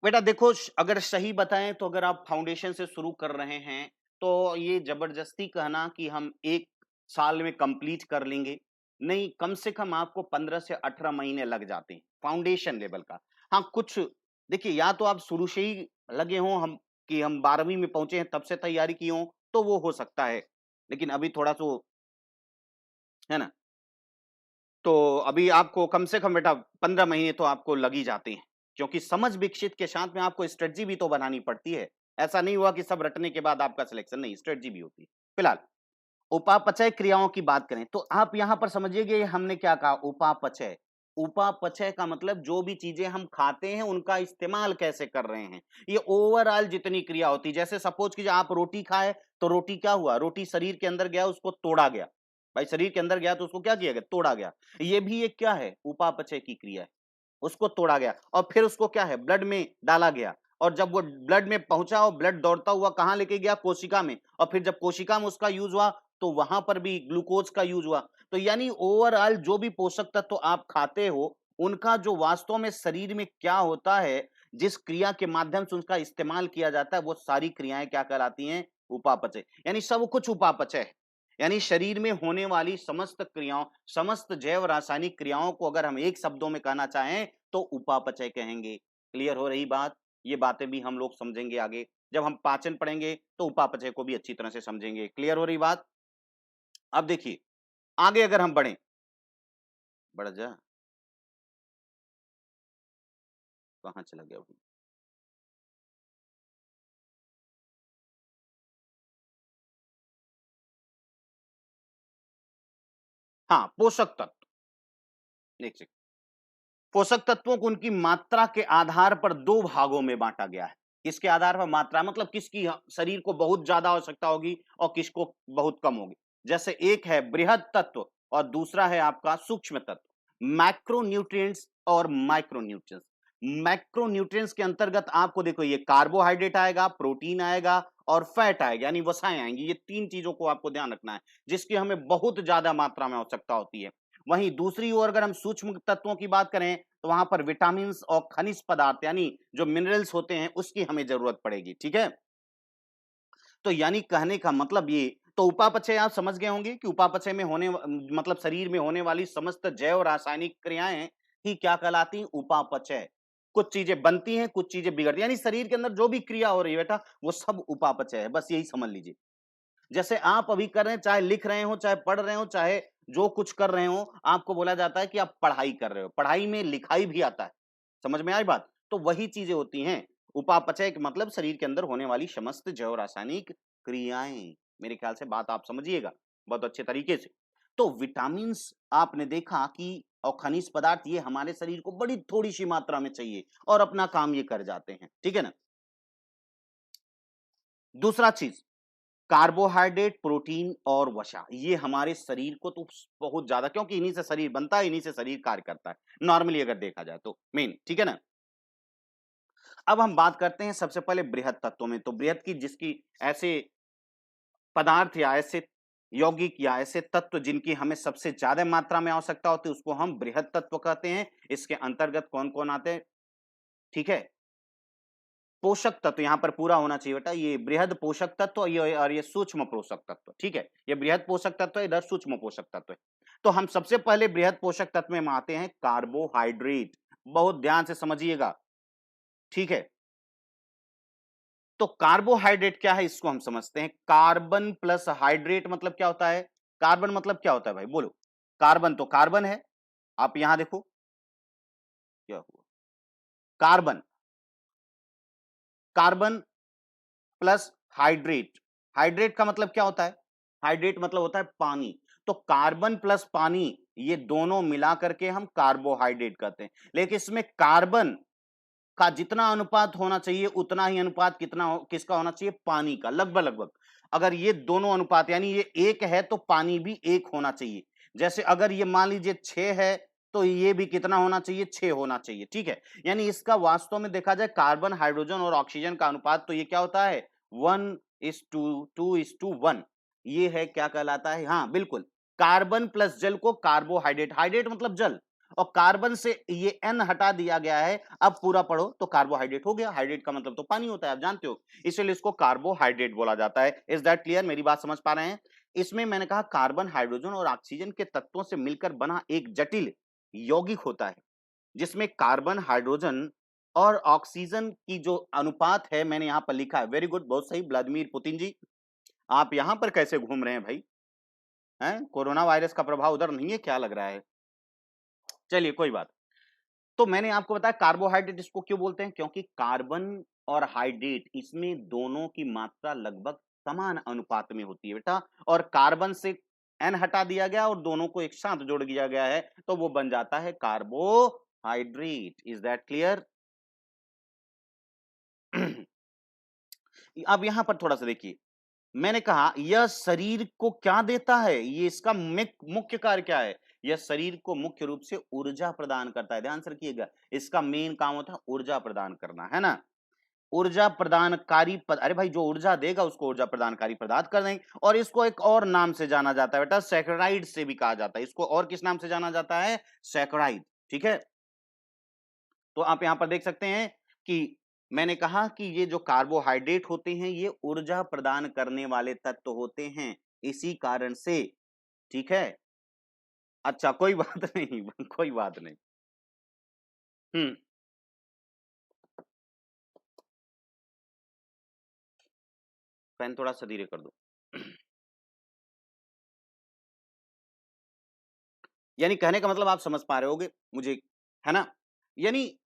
बेटा, देखो अगर सही बताएं तो अगर आप फाउंडेशन से शुरू कर रहे हैं तो ये जबरदस्ती कहना कि हम 1 साल में कंप्लीट कर लेंगे, नहीं, कम से कम आपको 15 से 18 महीने लग जाते हैं फाउंडेशन लेवल का। हाँ, कुछ देखिए, या तो आप शुरू से ही लगे हों, हम कि हम 12वीं में पहुंचे हैं तब से तैयारी की हो, तो वो हो सकता है, लेकिन अभी थोड़ा तो है ना, तो अभी आपको कम से कम बेटा 15 महीने तो आपको लग ही जाते हैं, क्योंकि समझ विकसित के साथ में आपको स्ट्रेटजी भी तो बनानी पड़ती है। ऐसा नहीं हुआ कि सब रटने के बाद आपका सिलेक्शन, नहीं, स्ट्रेटजी भी होती है। फिलहाल उपापचय क्रियाओं की बात करें तो आप यहां पर समझिएगा, हमने क्या कहा? उपापचय। उपापचय का मतलब जो भी चीजें हम खाते हैं उनका इस्तेमाल कैसे कर रहे हैं, ये ओवरऑल जितनी क्रिया होती है। जैसे सपोज कीजिए आप रोटी खाए, तो रोटी क्या हुआ? रोटी शरीर के अंदर गया, उसको तोड़ा गया। भाई शरीर के अंदर गया तो उसको क्या किया गया? तोड़ा गया। ये भी एक क्या है? उपापचय की क्रिया है। उसको तोड़ा गया और फिर उसको क्या है? ब्लड में डाला गया, और जब वो ब्लड में पहुंचा और ब्लड दौड़ता हुआ कहां लेके गया? कोशिका में, और फिर जब कोशिका में उसका यूज हुआ तो वहां पर भी ग्लूकोज का यूज हुआ। तो यानी ओवरऑल जो भी पोषक तत्व आप खाते हो, उनका जो वास्तव में शरीर में क्या होता है, जिस क्रिया के माध्यम से उनका इस्तेमाल किया जाता है, वो सारी क्रियाएं क्या कहलाती हैं? उपापचय। यानी सब कुछ उपापचय है। यानी शरीर में होने वाली समस्त क्रियाओं, समस्त जैव रासायनिक क्रियाओं को अगर हम एक शब्दों में कहना चाहें तो उपापचय कहेंगे। क्लियर हो रही बात? ये बातें भी हम लोग समझेंगे आगे, जब हम पाचन पढ़ेंगे तो उपापचय को भी अच्छी तरह से समझेंगे। क्लियर हो रही बात? अब देखिए आगे अगर हम बढ़े, बढ़ जा, कहां चला गया वो? हाँ, पोषक तत्व। एक सेकंड। पोषक तत्वों को उनकी मात्रा के आधार पर 2 भागों में बांटा गया है। किसके आधार पर? मात्रा, मतलब किसकी शरीर को बहुत ज्यादा आवश्यकता होगी और किसको बहुत कम होगी। जैसे एक है बृहद तत्व और दूसरा है आपका सूक्ष्म तत्व। मैक्रोन्यूट्रिएंट्स और माइक्रोन्यूट्रिएंट्स। मैक्रोन्यूट्रिएंट्स के अंतर्गत आपको देखो, ये कार्बोहाइड्रेट आएगा, प्रोटीन आएगा और फैट आएगा, यानी वसाएं आएंगी। ये 3 चीजों को आपको ध्यान रखना है, जिसकी हमें बहुत ज्यादा मात्रा में आवश्यकता होती है। वहीं दूसरी ओर अगर हम सूक्ष्म तत्वों की बात करें तो वहां पर विटामिन और खनिज पदार्थ, यानी जो मिनरल्स होते हैं, उसकी हमें जरूरत पड़ेगी। ठीक है, तो यानी कहने का मतलब ये, तो उपापचय आप समझ गए होंगे कि उपापचय में होने, मतलब शरीर में होने वाली समस्त जैव रासायनिक क्रियाएं ही क्या कहलाती? उपापचय। कुछ चीजें बनती हैं, कुछ चीजें बिगड़ती हैं, यानी शरीर के अंदर जो भी क्रिया हो रही है बेटा, वो सब उपापचय है। बस यही समझ लीजिए। जैसे आप अभी कर रहे हैं, चाहे लिख रहे हो, चाहे पढ़ रहे हो, चाहे जो कुछ कर रहे हो, आपको बोला जाता है कि आप पढ़ाई कर रहे हो। पढ़ाई में लिखाई भी आता है। समझ में आई बात? तो वही चीजें होती हैं। उपापचय का मतलब शरीर के अंदर होने वाली समस्त जैव रासायनिक क्रियाएं। मेरे ख्याल से बात आप समझिएगा बहुत अच्छे तरीके से। तो विटामिन आपने देखा कि, और खनिज पदार्थ, ये हमारे शरीर को बड़ी थोड़ी सी मात्रा में चाहिए और अपना काम ये कर जाते हैं। ठीक है ना? दूसरा चीज, कार्बोहाइड्रेट, प्रोटीन और वसा, ये हमारे शरीर को तो बहुत ज्यादा, क्योंकि इन्हीं से शरीर बनता है, इन्हीं से शरीर कार्य करता है नॉर्मली अगर देखा जाए तो मेन। ठीक है ना? अब हम बात करते हैं सबसे पहले बृहद तत्वों में। तो बृहद की, जिसकी ऐसे पदार्थ या ऐसे यौगिक या ऐसे तत्व जिनकी हमें सबसे ज्यादा मात्रा में आवश्यकता होती है, उसको हम बृहद तत्व कहते हैं। इसके अंतर्गत कौन कौन आते हैं? ठीक है, पोषक तत्व यहां पर पूरा होना चाहिए बेटा। ये बृहद पोषक तत्व और ये सूक्ष्म पोषक तत्व। ठीक है, ये बृहद पोषक तत्व है, इधर सूक्ष्म पोषक तत्व है। तो हम सबसे पहले बृहद पोषक तत्व में आते हैं कार्बोहाइड्रेट। बहुत ध्यान से समझिएगा। ठीक है, तो कार्बोहाइड्रेट क्या है इसको हम समझते हैं। कार्बन प्लस हाइड्रेट मतलब क्या होता है? कार्बन मतलब क्या होता है भाई, बोलो? कार्बन तो कार्बन है। आप यहां देखो क्या हुआ, carbon, carbon plus hydrate. Hydrate का मतलब क्या होता है? हाइड्रेट मतलब होता है पानी। तो कार्बन प्लस पानी ये दोनों मिला करके हम कार्बोहाइड्रेट कहते हैं। लेकिन इसमें कार्बन का जितना अनुपात होना चाहिए उतना ही अनुपात किसका होना चाहिए? पानी का, लगभग लगभग। अगर ये दोनों अनुपात यानी ये 1 है तो पानी भी 1 होना चाहिए। जैसे अगर ये मान लीजिए 6 है तो ये भी कितना होना चाहिए? 6 होना चाहिए, ठीक है। यानी इसका वास्तव में देखा जाए कार्बन, हाइड्रोजन और ऑक्सीजन का अनुपात तो ये क्या होता है? 1:2:1 ये है, क्या कहलाता है? हाँ बिल्कुल, कार्बन प्लस जल को कार्बोहाइड्रेट, हाइड्रेट मतलब जल, और कार्बन से ये N हटा दिया गया है। अब पूरा पढ़ो तो कार्बोहाइड्रेट हो गया। हाइड्रेट का मतलब तो पानी होता है, आप जानते हो, इसलिए इसको कार्बोहाइड्रेट बोला जाता है। Is that clear? मेरी बात समझ पा रहे हैं? इसमें मैंने कहा कार्बन, हाइड्रोजन और ऑक्सीजन के तत्वों से मिलकर बना एक जटिल यौगिक होता है, जिसमें कार्बन, हाइड्रोजन और ऑक्सीजन की जो अनुपात है मैंने यहां पर लिखा है। वेरी गुड, बहुत सही व्लादिमीर पुतिन जी। आप यहां पर कैसे घूम रहे हैं भाई? हैं? कोरोना वायरस का प्रभाव उधर नहीं है क्या, लग रहा है? चलिए कोई बात। तो मैंने आपको बताया कार्बोहाइड्रेट इसको क्यों बोलते हैं, क्योंकि कार्बन और हाइड्रेट इसमें दोनों की मात्रा लगभग समान अनुपात में होती है बेटा, और कार्बन से एन हटा दिया गया और दोनों को एक साथ जोड़ दिया गया है तो वो बन जाता है कार्बोहाइड्रेट। Is that clear? अब यहां पर थोड़ा सा देखिए, मैंने कहा यह शरीर को क्या देता है, ये इसका मुख्य कार्य क्या है? यह शरीर को मुख्य रूप से ऊर्जा प्रदान करता है। ध्यान से रखिएगा, इसका मेन काम होता है ऊर्जा प्रदान करना, है ना? ऊर्जा प्रदानकारी अरे भाई, जो ऊर्जा देगा उसको ऊर्जा प्रदानकारी पदार्थ कर देंगे। और इसको एक और नाम से जाना जाता है बेटा, सैकराइड से भी कहा जाता है इसको। और किस नाम से जाना जाता है? सैकराइड, ठीक है। तो आप यहां पर देख सकते हैं कि मैंने कहा कि ये जो कार्बोहाइड्रेट होते हैं ये ऊर्जा प्रदान करने वाले तत्व होते हैं, इसी कारण से, ठीक है। अच्छा कोई बात नहीं, कोई बात नहीं। फैन थोड़ा सा धीरे कर दो। यानी कहने का मतलब आप समझ पा रहे होगे मुझे, है ना? यानी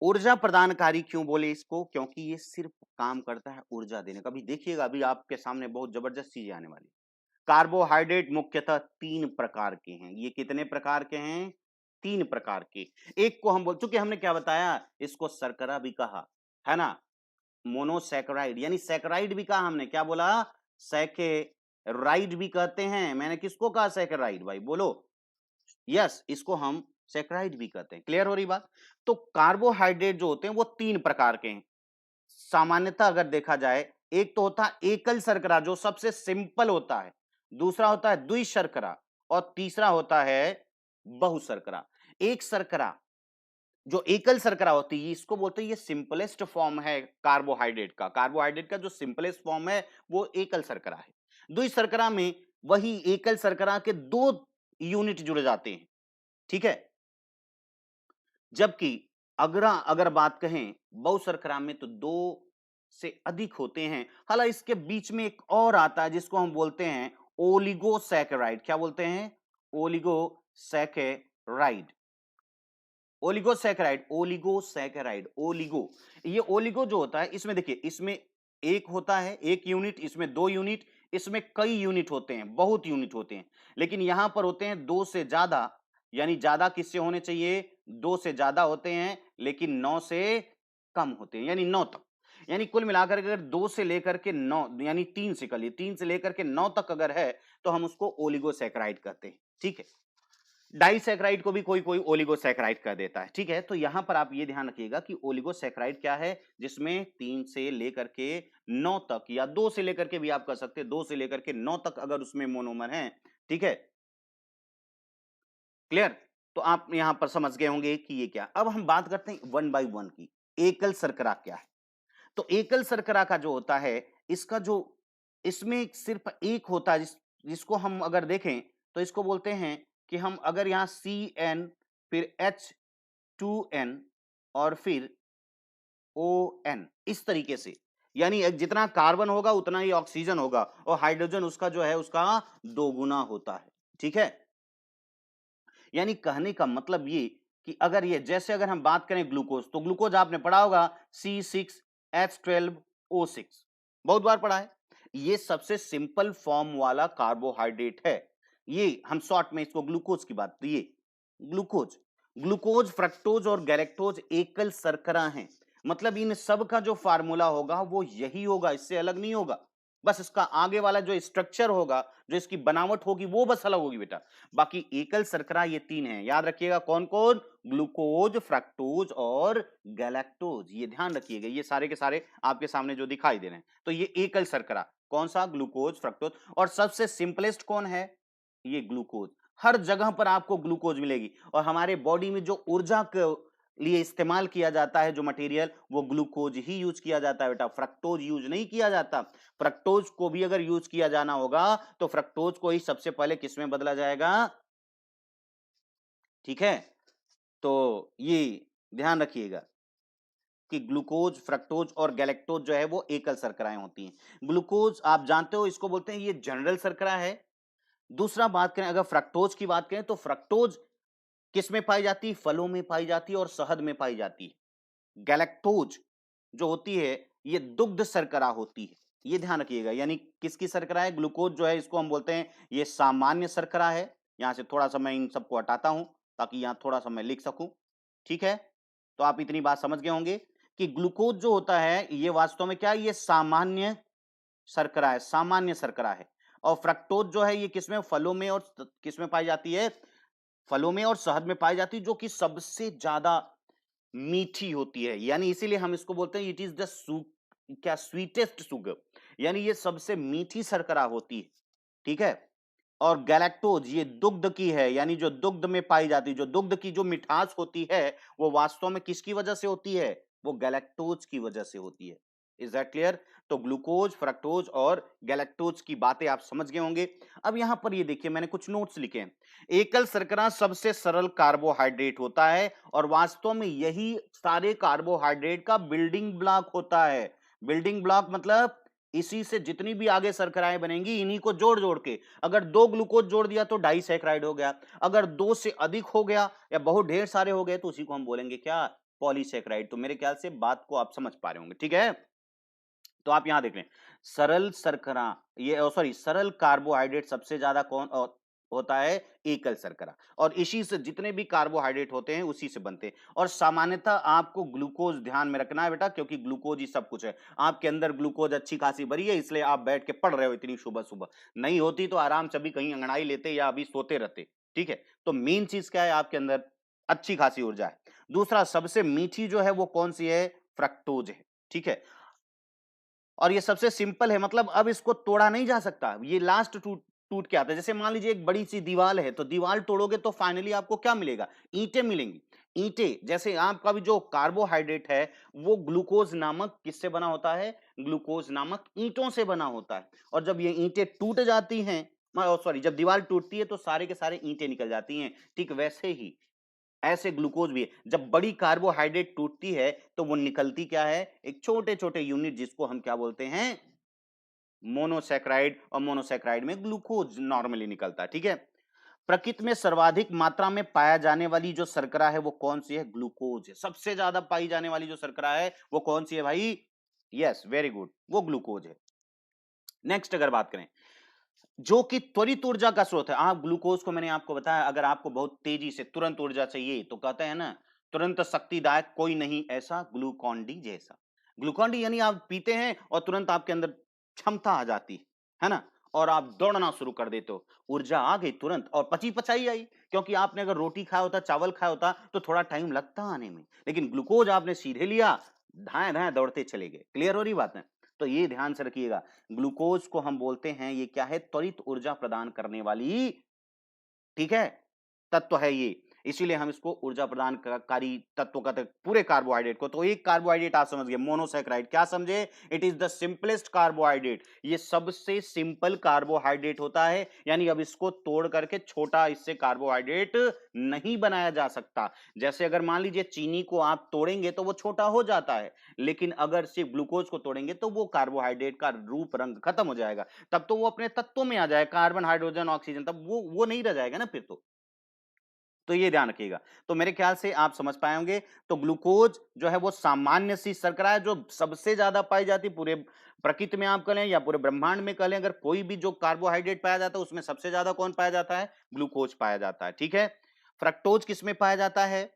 ऊर्जा प्रदानकारी क्यों बोले इसको? क्योंकि ये सिर्फ काम करता है ऊर्जा देने का। अभी देखिएगा, अभी आपके सामने बहुत जबरदस्त चीजें आने वाली। कार्बोहाइड्रेट मुख्यतः 3 प्रकार के हैं। ये कितने प्रकार के हैं? 3 प्रकार के। एक को हम बोल चुके, हमने क्या बताया, इसको शर्करा भी कहा, है ना? मोनोसैकेराइड, यानी सैकेराइड भी कहा हमने। क्या बोला? सैकेराइड भी कहते हैं। मैंने किसको कहा? सैकेराइड, भाई बोलो। यस, इसको हम सैकेराइड भी कहते हैं। क्लियर हो रही बात? तो कार्बोहाइड्रेट जो होते हैं वो 3 प्रकार के हैं। सामान्यतः अगर देखा जाए, एक तो होता है एकल शर्करा जो सबसे सिंपल होता है, दूसरा होता है द्विशर्करा और तीसरा होता है बहुशर्करा। एक शर्करा जो एकल शर्करा होती है इसको बोलते हैं, ये सिंपलेस्ट फॉर्म है कार्बोहाइड्रेट का। कार्बोहाइड्रेट का जो सिंपलेस्ट फॉर्म है वो एकल शर्करा है। द्विशर्करा में वही एकल शर्करा के 2 यूनिट जुड़ जाते हैं, ठीक है। जबकि अगर बात कहें बहुशर्करा में तो 2 से अधिक होते हैं। हालांकि इसके बीच में एक और आता है जिसको हम बोलते हैं ओलिगोसैकेराइड। क्या बोलते हैं? ओलिगोसैकेराइड। Oligosaccharide, oligo. ये ओलिगो जो होता है इसमें देखिए, इसमें एक होता है, एक यूनिट, इसमें 2 यूनिट, इसमें कई यूनिट होते हैं, बहुत यूनिट होते हैं। लेकिन यहां पर होते हैं 2 से ज्यादा, यानी ज्यादा किससे होने चाहिए? 2 से ज्यादा होते हैं, लेकिन 9 से कम होते हैं, यानी 9 तक। यानी कुल मिलाकर अगर 2 से लेकर के 9, यानी 3 से करिए, 3 से लेकर के 9 तक अगर है तो हम उसको ओलिगोसैकेराइड कहते हैं, ठीक है। डाइसैकेराइड को भी कोई कोई ओलिगोसैकेराइड कह देता है, ठीक है। तो यहां पर आप ये ध्यान रखिएगा कि ओलिगोसैकेराइड क्या है, जिसमें 3 से लेकर के 9 तक, या 2 से लेकर के भी आप कह सकते हैं, 2 से लेकर के 9 तक अगर उसमें मोनोमर है, ठीक है। क्लियर? तो आप यहां पर समझ गए होंगे कि ये क्या। अब हम बात करते हैं 1 बाई 1 की। एकल शर्करा क्या है? तो एकल शर्करा का जो होता है, इसका जो, इसमें सिर्फ एक होता है जिसको हम अगर देखें तो इसको बोलते हैं कि हम अगर यहां CN फिर H2N और फिर ON, इस तरीके से, यानी जितना कार्बन होगा उतना ही ऑक्सीजन होगा और हाइड्रोजन उसका जो है उसका 2 गुना होता है, ठीक है। यानी कहने का मतलब ये कि अगर ये, जैसे अगर हम बात करें ग्लूकोज, तो ग्लूकोज आपने पढ़ा होगा C6H12O6, बहुत बार पढ़ा है। ये सबसे सिंपल फॉर्म वाला कार्बोहाइड्रेट है। ये हम शॉर्ट में इसको ग्लूकोज की बात, तो ये ग्लूकोज, ग्लूकोज, फ्रक्टोज और गैलेक्टोज एकल शर्करा हैं। मतलब इन सब का जो फार्मूला होगा वो यही होगा, इससे अलग नहीं होगा। बस इसका आगे वाला जो स्ट्रक्चर होगा, जो इसकी बनावट होगी वो बस अलग होगी बेटा। बाकी एकल शर्करा ये तीन हैं, याद रखिएगा कौन कौन, ग्लूकोज, फ्रक्टोज और गैलेक्टोज। ये ध्यान रखिएगा, ये सारे के सारे आपके सामने जो दिखाई दे रहे हैं, तो ये एकल शर्करा कौन सा, ग्लूकोज, फ्रक्टोज। और सबसे सिंपलेस्ट कौन है, ये ग्लूकोज। हर जगह पर आपको ग्लूकोज मिलेगी और हमारे बॉडी में जो ऊर्जा के लिए इस्तेमाल किया जाता है जो मटेरियल, वो ग्लूकोज ही यूज किया जाता है बेटा, फ्रक्टोज यूज नहीं किया जाता। फ्रक्टोज को भी अगर यूज किया जाना होगा तो फ्रक्टोज को ही सबसे पहले किसमें बदला जाएगा, ठीक है। तो ये ध्यान रखिएगा कि ग्लूकोज, फ्रक्टोज और गैलेक्टोज जो है वो एकल शर्कराएं होती हैं। ग्लूकोज आप जानते हो इसको बोलते हैं, ये जनरल शर्करा है। दूसरा बात करें, अगर फ्रक्टोज की बात करें तो फ्रक्टोज किस में पाई जाती है, फलों में पाई जाती है और शहद में पाई जाती है। गैलेक्टोज जो होती है ये दुग्ध शर्करा होती है, ये ध्यान रखिएगा। यानी किसकी शर्करा है, ग्लूकोज जो है इसको हम बोलते हैं ये सामान्य शर्करा है। यहां से थोड़ा सा मैं इन सबको हटाता हूं ताकि यहां थोड़ा सा मैं लिख सकूं, ठीक है। तो आप इतनी बात समझ गए होंगे कि ग्लूकोज जो होता है ये वास्तव में क्या है, ये सामान्य शर्करा है, सामान्य शर्करा है। और फ्रक्टोज जो है ये किसमें, फलों में और किसमें पाई जाती है, फलों में और शहद में पाई जाती है, जो कि सबसे ज्यादा मीठी होती है। यानी इसीलिए हम इसको बोलते हैं इट इज द क्या, स्वीटेस्ट शुगर, यानी ये सबसे मीठी शर्करा होती है, ठीक है। और गैलेक्टोज ये दुग्ध की है, यानी जो दुग्ध में पाई जाती है, जो दुग्ध की जो मिठास होती है वो वास्तव में किसकी वजह से होती है, वो गैलेक्टोज की वजह से होती है। Is that clear. तो ग्लूकोज, फ्रक्टोज और गैलेक्टोज की बातें आप समझ गए होंगे। अब यहां पर ये देखिए मैंने कुछ नोट्स लिखे हैं। एकल शर्करा सबसे सरल कार्बोहाइड्रेट होता है और वास्तव में यही सारे कार्बोहाइड्रेट का बिल्डिंग ब्लॉक होता है। बिल्डिंग ब्लॉक मतलब इसी से जितनी भी आगे शर्कराएं बनेंगी इन्हीं को जोड़ जोड़ के, अगर 2 ग्लूकोज जोड़ दिया तो डाइसैकराइड हो गया, अगर 2 से अधिक हो गया या बहुत ढेर सारे हो गए तो उसी को हम बोलेंगे क्या, पॉलीसैकराइड। तो मेरे ख्याल से बात को आप समझ पा रहे होंगे, ठीक है। तो आप यहां देख लें, सरल शर्करा, ये सॉरी सरल कार्बोहाइड्रेट सबसे ज्यादा कौन होता है, एकल शर्करा। और इसी से जितने भी कार्बोहाइड्रेट होते हैं उसी से बनते हैं। और सामान्यतः आपको ग्लूकोज ध्यान में रखना है बेटा, क्योंकि ग्लूकोज ही सब कुछ है। आपके अंदर ग्लूकोज अच्छी खासी भरी है, इसलिए आप बैठ के पढ़ रहे हो इतनी सुबह सुबह। नहीं होती तो आराम से अभी कहीं अंगड़ाई लेते या अभी सोते रहते, ठीक है। तो मेन चीज क्या है, आपके अंदर अच्छी खासी ऊर्जा है। दूसरा सबसे मीठी जो है वो कौन सी है, फ्रक्टोज है, ठीक है। और ये सबसे सिंपल है, मतलब अब इसको तोड़ा नहीं जा सकता, ये लास्ट टूट टूट के आता है। जैसे मान लीजिए एक बड़ी सी दीवार है, तो दीवार तोड़ोगे तो फाइनली आपको क्या मिलेगा, ईंटें मिलेंगी। ईंटें, जैसे आपका भी जो कार्बोहाइड्रेट है वो ग्लूकोज नामक किससे बना होता है, ग्लूकोज नामक ईंटों से बना होता है। और जब ये ईंटें टूट जाती हैं, सॉरी जब दीवार टूटती है तो सारे के सारे ईंटें निकल जाती हैं। ठीक वैसे ही ऐसे ग्लूकोज भी है, जब बड़ी कार्बोहाइड्रेट टूटती है तो वो निकलती क्या है, एक छोटे छोटे यूनिट, जिसको हम क्या बोलते हैं, मोनोसैकराइड। और मोनोसैकराइड में ग्लूकोज नॉर्मली निकलता है, ठीक है। प्रकृति में सर्वाधिक मात्रा में पाया जाने वाली जो शर्करा है वो कौन सी है, ग्लूकोज है। सबसे ज्यादा पाई जाने वाली जो शर्करा है वो कौन सी है भाई, यस वेरी गुड, वो ग्लूकोज है। नेक्स्ट अगर बात करें, जो कि त्वरित ऊर्जा का स्रोत है, आप ग्लूकोज को मैंने आपको बताया, अगर आपको बहुत तेजी से तुरंत ऊर्जा चाहिए तो कहते हैं ना, तुरंत शक्तिदायक कोई नहीं ऐसा ग्लूकॉन डी जैसा। ग्लूकॉन डी यानी आप पीते हैं और तुरंत आपके अंदर क्षमता आ जाती है ना, और आप दौड़ना शुरू कर देते हो, ऊर्जा आ गई तुरंत और पची पचाई आई। क्योंकि आपने अगर रोटी खाया होता, चावल खाया होता तो थोड़ा टाइम लगता आने में, लेकिन ग्लूकोज आपने सीधे लिया, धाए धाए दौड़ते चले गए। क्लियर हो रही बात है। तो ये ध्यान से रखिएगा, ग्लूकोज को हम बोलते हैं ये क्या है, त्वरित ऊर्जा प्रदान करने वाली, ठीक है, तत्व है ये। इसीलिए हम इसको ऊर्जा प्रदान कारी तत्व कहते हैं पूरे कार्बोहाइड्रेट को। तो एक कार्बोहाइड्रेट आप समझ गए, मोनोसैकराइड, क्या समझे, it is the simplest carbohydrate, ये सबसे सिंपल कार्बोहाइड्रेट होता है। यानी अब इसको तोड़ करके छोटा इससे कार्बोहाइड्रेट नहीं बनाया जा सकता। जैसे अगर मान लीजिए चीनी को आप तोड़ेंगे तो वो छोटा हो जाता है, लेकिन अगर सिर्फ ग्लूकोज को तोड़ेंगे तो वो कार्बोहाइड्रेट का रूप रंग खत्म हो जाएगा, तब तो वो अपने तत्वों में आ जाएगा, कार्बन, हाइड्रोजन, ऑक्सीजन, तब वो नहीं रह जाएगा ना फिर तो। तो ये ध्यान रखिएगा। तो मेरे ख्याल से आप समझ पाए होंगे। तो ग्लूकोज जो है वो सामान्य सी शर्करा है जो सबसे ज्यादा पाई जाती है पूरे प्रकृति में, आप कह लें या पूरे ब्रह्मांड में कह लें। अगर कोई भी जो कार्बोहाइड्रेट पाया जाता है उसमें सबसे ज्यादा कौन पाया जाता है? ग्लूकोज पाया जाता है। ठीक है। फ्रक्टोज किसमें पाया जाता है?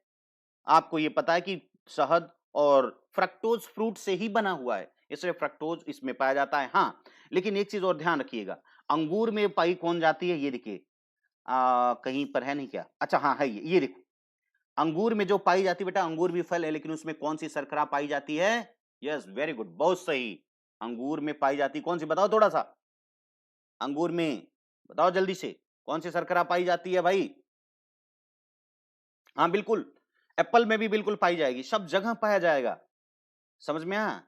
आपको ये पता है कि शहद और फ्रक्टोज फ्रूट से ही बना हुआ है, इसलिए फ्रक्टोज इसमें पाया जाता है। हाँ, लेकिन एक चीज और ध्यान रखिएगा, अंगूर में पाई कौन जाती है? ये देखिए, कहीं पर है नहीं क्या? अच्छा हाँ है, ये देखो, अंगूर में जो पाई जाती है बेटा, अंगूर भी फल है लेकिन उसमें कौन सी शर्करा पाई जाती है? यस, वेरी गुड, बहुत सही। अंगूर में पाई जाती कौन सी? बताओ थोड़ा सा। अंगूर में बताओ जल्दी से, कौन सी शर्करा पाई जाती है भाई? हाँ बिल्कुल, एप्पल में भी बिल्कुल पाई जाएगी, सब जगह पाया जाएगा। समझ में आया?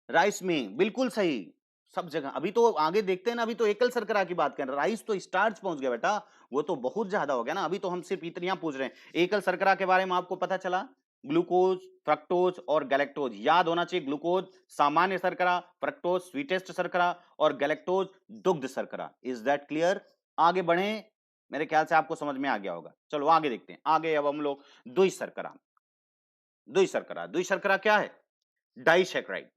राइस में बिल्कुल सही, सब जगह। अभी तो आगे देखते हैं ना, अभी तो एकल शर्करा की बात कर रहे हैं, राइस तो स्टार्च पहुंच गया बेटा, वो तो बहुत ज्यादा हो गया ना। अभी तो हम सिर्फ इतनियां पूछ रहे हैं। एकल शर्करा के बारे में आपको पता चला, ग्लूकोज, फ्रक्टोज और गैलेक्टोज याद होना चाहिए। ग्लूकोज सामान्य शर्करा, फ्रक्टोज स्वीटेस्ट शर्करा और गैलेक्टोज दुग्ध शर्करा। Is that clear? आगे बढ़े, मेरे ख्याल से आपको समझ में आ गया होगा। चलो आगे देखते हैं। आगे अब हम लोग द्वि शर्करा, द्वि शर्करा, द्वि शर्करा क्या है? डाइसैकराइड।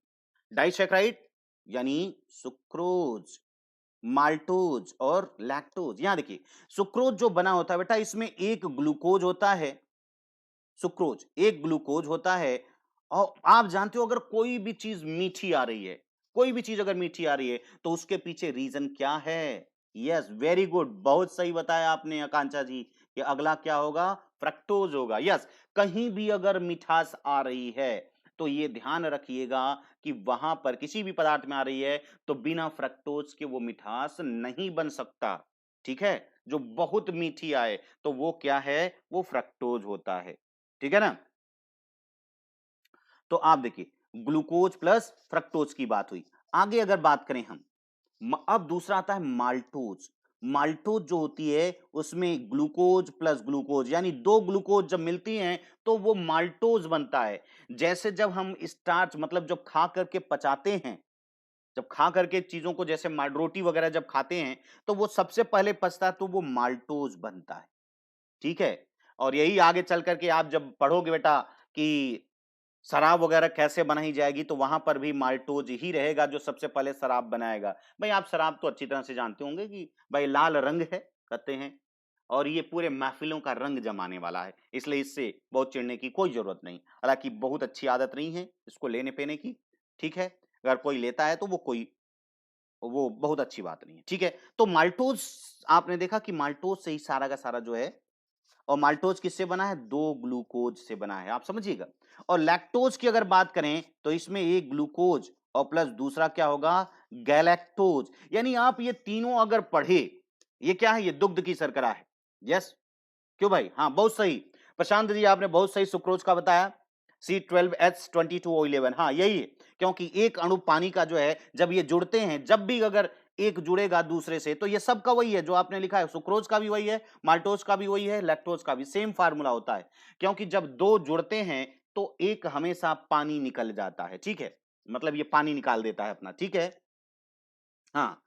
डाइसैकराइड यानी सुक्रोज, माल्टोज और लैक्टोज। यहां देखिए, सुक्रोज जो बना होता है बेटा, इसमें एक ग्लूकोज होता है, सुक्रोज एक ग्लूकोज होता है। और आप जानते हो, अगर कोई भी चीज मीठी आ रही है, कोई भी चीज अगर मीठी आ रही है तो उसके पीछे रीजन क्या है? यस, वेरी गुड, बहुत सही बताया आपने आकांक्षा जी, कि अगला क्या होगा? फ्रक्टोज होगा। यस, कहीं भी अगर मिठास आ रही है तो ये ध्यान रखिएगा कि वहां पर किसी भी पदार्थ में आ रही है तो बिना फ्रक्टोज के वो मिठास नहीं बन सकता। ठीक है, जो बहुत मीठी आए तो वो क्या है? वो फ्रक्टोज होता है। ठीक है ना? तो आप देखिए, ग्लूकोज प्लस फ्रक्टोज की बात हुई। आगे अगर बात करें हम, अब दूसरा आता है माल्टोज। माल्टोज जो होती है उसमें ग्लूकोज प्लस ग्लूकोज यानी दो ग्लूकोज जब मिलती हैं तो वो माल्टोज बनता है। जैसे जब हम स्टार्च मतलब जब खा करके पचाते हैं, जब खा करके चीजों को जैसे रोटी वगैरह जब खाते हैं तो वो सबसे पहले पचता है तो वो माल्टोज बनता है। ठीक है। और यही आगे चल करके आप जब पढ़ोगे बेटा कि शराब वगैरह कैसे बनाई जाएगी तो वहां पर भी माल्टोज ही रहेगा जो सबसे पहले शराब बनाएगा। भाई आप शराब तो अच्छी तरह से जानते होंगे कि भाई लाल रंग है कहते हैं, और ये पूरे महफिलों का रंग जमाने वाला है, इसलिए इससे बहुत चिढ़ने की कोई जरूरत नहीं। हालांकि बहुत अच्छी आदत नहीं है इसको लेने पीने की। ठीक है, अगर कोई लेता है तो वो बहुत अच्छी बात नहीं है। ठीक है, तो माल्टोज, आपने देखा कि माल्टोज से ही सारा का सारा जो है, और माल्टोज किससे बना है? दो ग्लूकोज से बना है, आप समझिएगा। और लैक्टोज की अगर बात करें तो इसमें एक ग्लूकोज और प्लस दूसरा क्या होगा? गैलेक्टोज। यानी आप ये तीनों अगर पढ़े, ये क्या है? ये दुग्ध की शर्करा है। यस, क्यों भाई? हाँ बहुत सही, प्रशांत जी आपने बहुत सही सुक्रोज का बताया, C12H22O11। हाँ यही है, क्योंकि एक अणु पानी का जो है जब ये जुड़ते हैं, जब भी अगर एक जुड़ेगा दूसरे से तो ये सब का वही है जो आपने लिखा है। सुक्रोज का भी वही है, माल्टोज का भी वही है, लैक्टोज का भी सेम फार्मूला होता है। क्योंकि जब दो जुड़ते हैं तो एक हमेशा पानी निकल जाता है। ठीक है, मतलब ये पानी निकाल देता है अपना। ठीक है। हाँ,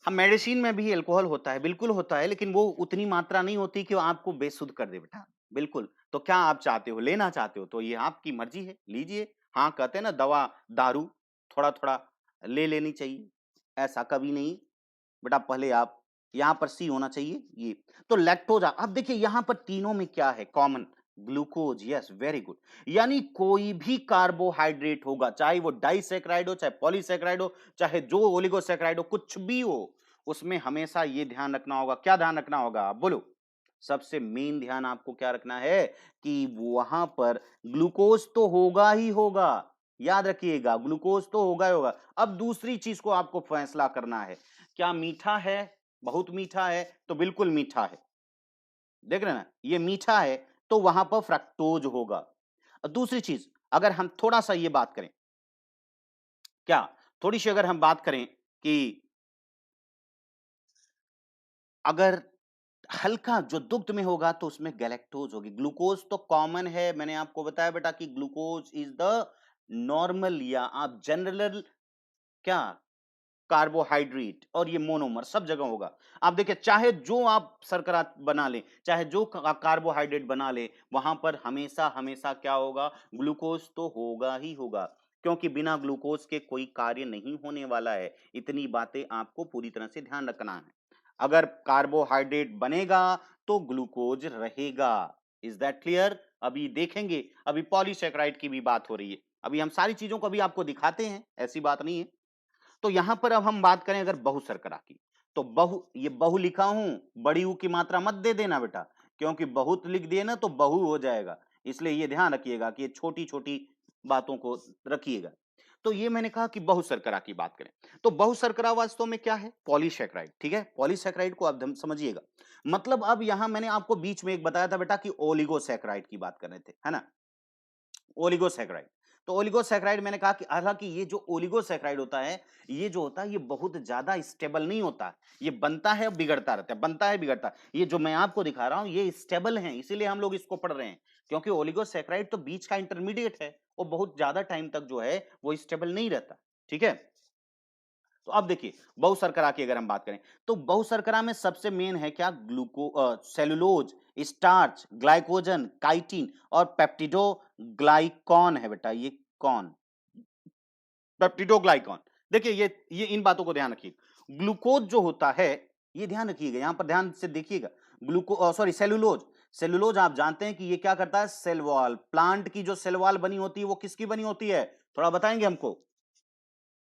हम मेडिसिन में भी अल्कोहल होता है, बिल्कुल होता है, लेकिन वो उतनी मात्रा नहीं होती कि वो आपको बेसुध कर दे बेटा। बिल्कुल। तो क्या आप चाहते हो, लेना चाहते हो तो ये आपकी मर्जी है, लीजिए। हाँ, कहते हैं ना दवा दारू थोड़ा थोड़ा ले लेनी चाहिए, ऐसा कभी नहीं बेटा। पहले आप यहाँ पर सी होना चाहिए ये। तो लैक्टोज, अब देखिए यहाँ पर तीनों में क्या है common? Glucose. Yes, very good. यानी कोई भी कार्बोहाइड्रेट होगा, चाहे वो डाइसैकराइड हो, चाहे पॉलीसैकराइड हो, चाहे जो ओलिगोसैकराइड हो, कुछ भी हो, उसमें हमेशा ये ध्यान रखना होगा। क्या ध्यान रखना होगा? आप बोलो। सबसे मेन ध्यान आपको क्या रखना है कि वहां पर ग्लूकोज तो होगा ही होगा। याद रखिएगा, ग्लूकोज तो होगा ही होगा। अब दूसरी चीज को आपको फैसला करना है, क्या मीठा है? बहुत मीठा है तो बिल्कुल मीठा है, देख रहे हैं ना, ये मीठा है तो वहां पर फ्रक्टोज होगा। और दूसरी चीज, अगर हम थोड़ा सा ये बात करें, क्या थोड़ी सी अगर हम बात करें कि अगर हल्का जो दुग्ध में होगा तो उसमें गैलेक्टोज होगी। ग्लूकोज तो कॉमन है, मैंने आपको बताया बेटा कि ग्लूकोज इज द नॉर्मल या आप जनरल क्या कार्बोहाइड्रेट और ये मोनोमर सब जगह होगा। आप देखिए चाहे जो आप शर्करा बना लें, चाहे जो कार्बोहाइड्रेट बना ले, वहां पर हमेशा हमेशा क्या होगा, ग्लूकोज तो होगा ही होगा, क्योंकि बिना ग्लूकोज के कोई कार्य नहीं होने वाला है। इतनी बातें आपको पूरी तरह से ध्यान रखना है। अगर कार्बोहाइड्रेट बनेगा तो ग्लूकोज रहेगा। Is that clear? अभी देखेंगे, अभी पॉलीसेकेराइड की भी बात हो रही है, अभी हम सारी चीजों को अभी आपको दिखाते हैं, ऐसी बात नहीं है। तो यहां पर अब हम बात करें अगर बहु शर्करा की, तो ये बहु लिखा हूं, बड़ी ऊ की मात्रा मत दे देना बेटा, क्योंकि बहुत लिख दिए ना तो बहु हो जाएगा। इसलिए ये ध्यान रखिएगा कि ये छोटी छोटी बातों को रखिएगा। तो ये मैंने कहा कि बहु शर्करा की बात करें, तो बहु शर्करा वास्तव में क्या है? पॉलीसेकेराइड। ठीक है, पॉलीसेकेराइड को अब हम समझिएगा। मतलब अब यहां मैंने आपको बीच में एक बताया था बेटा कि ओलिगोसेकेराइड की बात कर रहे थे, है ना, ओलिगोसेकेराइड। तो ओलिगोसेकेराइड मैंने कहा कि हालांकि ये जो ओलिगोसेकेराइड होता है, ये जो होता है ये बहुत ज्यादा स्टेबल नहीं होता, ये बनता है बिगड़ता रहता है, बनता है बिगड़ता है। ये जो मैं आपको दिखा रहा हूं ये स्टेबल है, इसीलिए हम लोग इसको पढ़ रहे हैं, क्योंकि ओलिगोसेकेराइड तो बीच का इंटरमीडिएट है, वो बहुत ज्यादा टाइम तक जो है वो स्टेबल नहीं रहता। ठीक है, तो अब देखिए बहुशर्करा की अगर हम बात करें, तो बहुशर्करा में सबसे मेन है क्या? सेलुलोज, स्टार्च, ग्लाइकोजन, काइटिन और पेप्टिडोग्लाइकॉन है बेटा, ये कौन? पेप्टिडोग्लाइकॉन। देखिए ये इन बातों को ध्यान रखिए। ग्लूकोज जो होता है, ये ध्यान रखिएगा, यहां पर ध्यान से देखिएगा। सेलुलोज, सेलुलोज आप जानते हैं कि ये क्या करता है? सेल वॉल, प्लांट की जो सेल वॉल बनी होती है वो किसकी बनी होती है? थोड़ा बताएंगे हमको,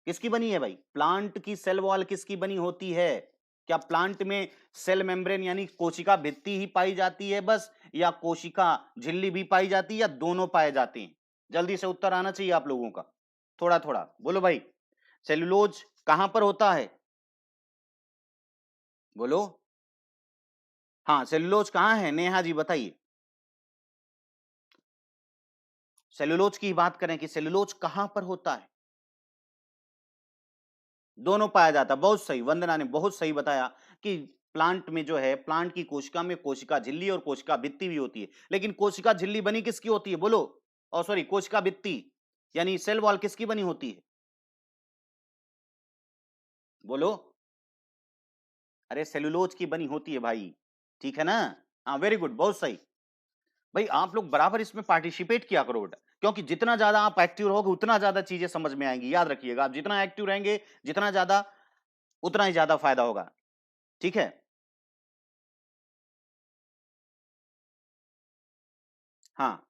किसकी बनी है भाई? प्लांट की सेल वॉल किसकी बनी होती है? क्या प्लांट में सेल मेम्ब्रेन यानी कोशिका भित्ति ही पाई जाती है बस, या कोशिका झिल्ली भी पाई जाती है, या दोनों पाए जाते हैं? जल्दी से उत्तर आना चाहिए आप लोगों का, थोड़ा थोड़ा बोलो भाई। सेलुलोज कहां पर होता है? बोलो। हाँ, सेलुलोज कहां है? नेहा जी बताइए। सेलुलोज की बात करें कि सेलुलोज कहां पर होता है? दोनों पाया जाता है। बहुत सही, वंदना ने बहुत सही बताया कि प्लांट में जो है, प्लांट की कोशिका में कोशिका झिल्ली और कोशिका भित्ति भी होती है, लेकिन कोशिका झिल्ली बनी किसकी होती है? बोलो। और सॉरी, कोशिका भित्ति यानी सेल वॉल किसकी बनी होती है? बोलो। अरे सेलुलोज की बनी होती है भाई, ठीक है ना? हाँ, वेरी गुड, बहुत सही। भाई आप लोग बराबर इसमें पार्टिसिपेट किया करो बेटा, क्योंकि जितना ज्यादा आप एक्टिव रहोगे उतना ज्यादा चीजें समझ में आएंगी। याद रखिएगा, आप जितना एक्टिव रहेंगे, जितना ज्यादा, उतना ही ज्यादा फायदा होगा। ठीक है, हाँ,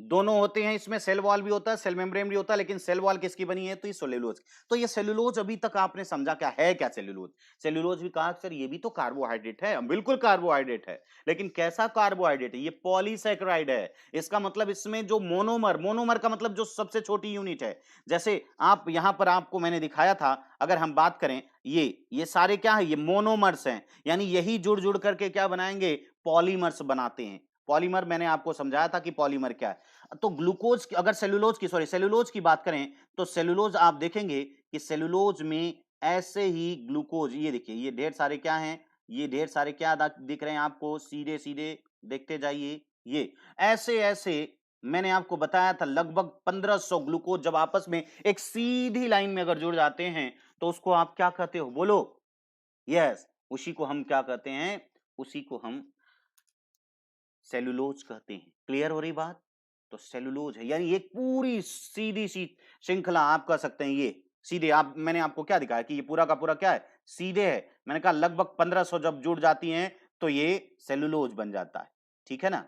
दोनों होते हैं इसमें, सेल वॉल भी होता है, सेल मेम्ब्रेन भी होता है, लेकिन सेल वॉल किसकी बनी है? तो ये सेलुलोज। तो ये सेलुलोज अभी तक आपने समझा क्या है? क्या सेलुलोज? सेलुलोज भी कहा सर ये भी तो कार्बोहाइड्रेट है, बिल्कुल कार्बोहाइड्रेट है, लेकिन कैसा कार्बोहाइड्रेट है? ये पॉलीसैकेराइड है। इसका मतलब इसमें जो मोनोमर, मोनोमर का मतलब जो सबसे छोटी यूनिट है, जैसे आप यहां पर आपको मैंने दिखाया था, अगर हम बात करें ये सारे क्या है? ये मोनोमर्स हैं, यानी यही जुड़ जुड़ करके क्या बनाएंगे? पॉलीमर्स बनाते हैं। पॉलीमर मैंने आपको समझाया था कि पॉलीमर क्या है। तो ग्लूकोज अगर सेलुलोज की बात करें, तो सेलुलोज आप देखेंगे कि सेलुलोज में ऐसे ही ग्लूकोज, ये देखिए ये ढेर सारे क्या हैं? ये ढेर सारे क्या दिख रहे हैं आपको? सीधे सीधे देखते जाइए, ये ऐसे ऐसे मैंने आपको बताया था, लगभग 1500 ग्लूकोज जब आपस में एक सीधी लाइन में अगर जुड़ जाते हैं तो उसको आप क्या कहते हो? बोलो। यस, उसी को हम क्या कहते हैं? उसी को हम सेलुलोज कहते हैं। क्लियर हो रही बात? तो सेलुलोज है, यानी एक पूरी सीधी सी श्रृंखला आप कह सकते हैं। ये सीधे आप, मैंने आपको क्या दिखाया कि ये पूरा का पूरा क्या है? सीधे है। मैंने कहा लगभग 1500 जब जुड़ जाती हैं तो ये सेलुलोज बन जाता है। ठीक है ना?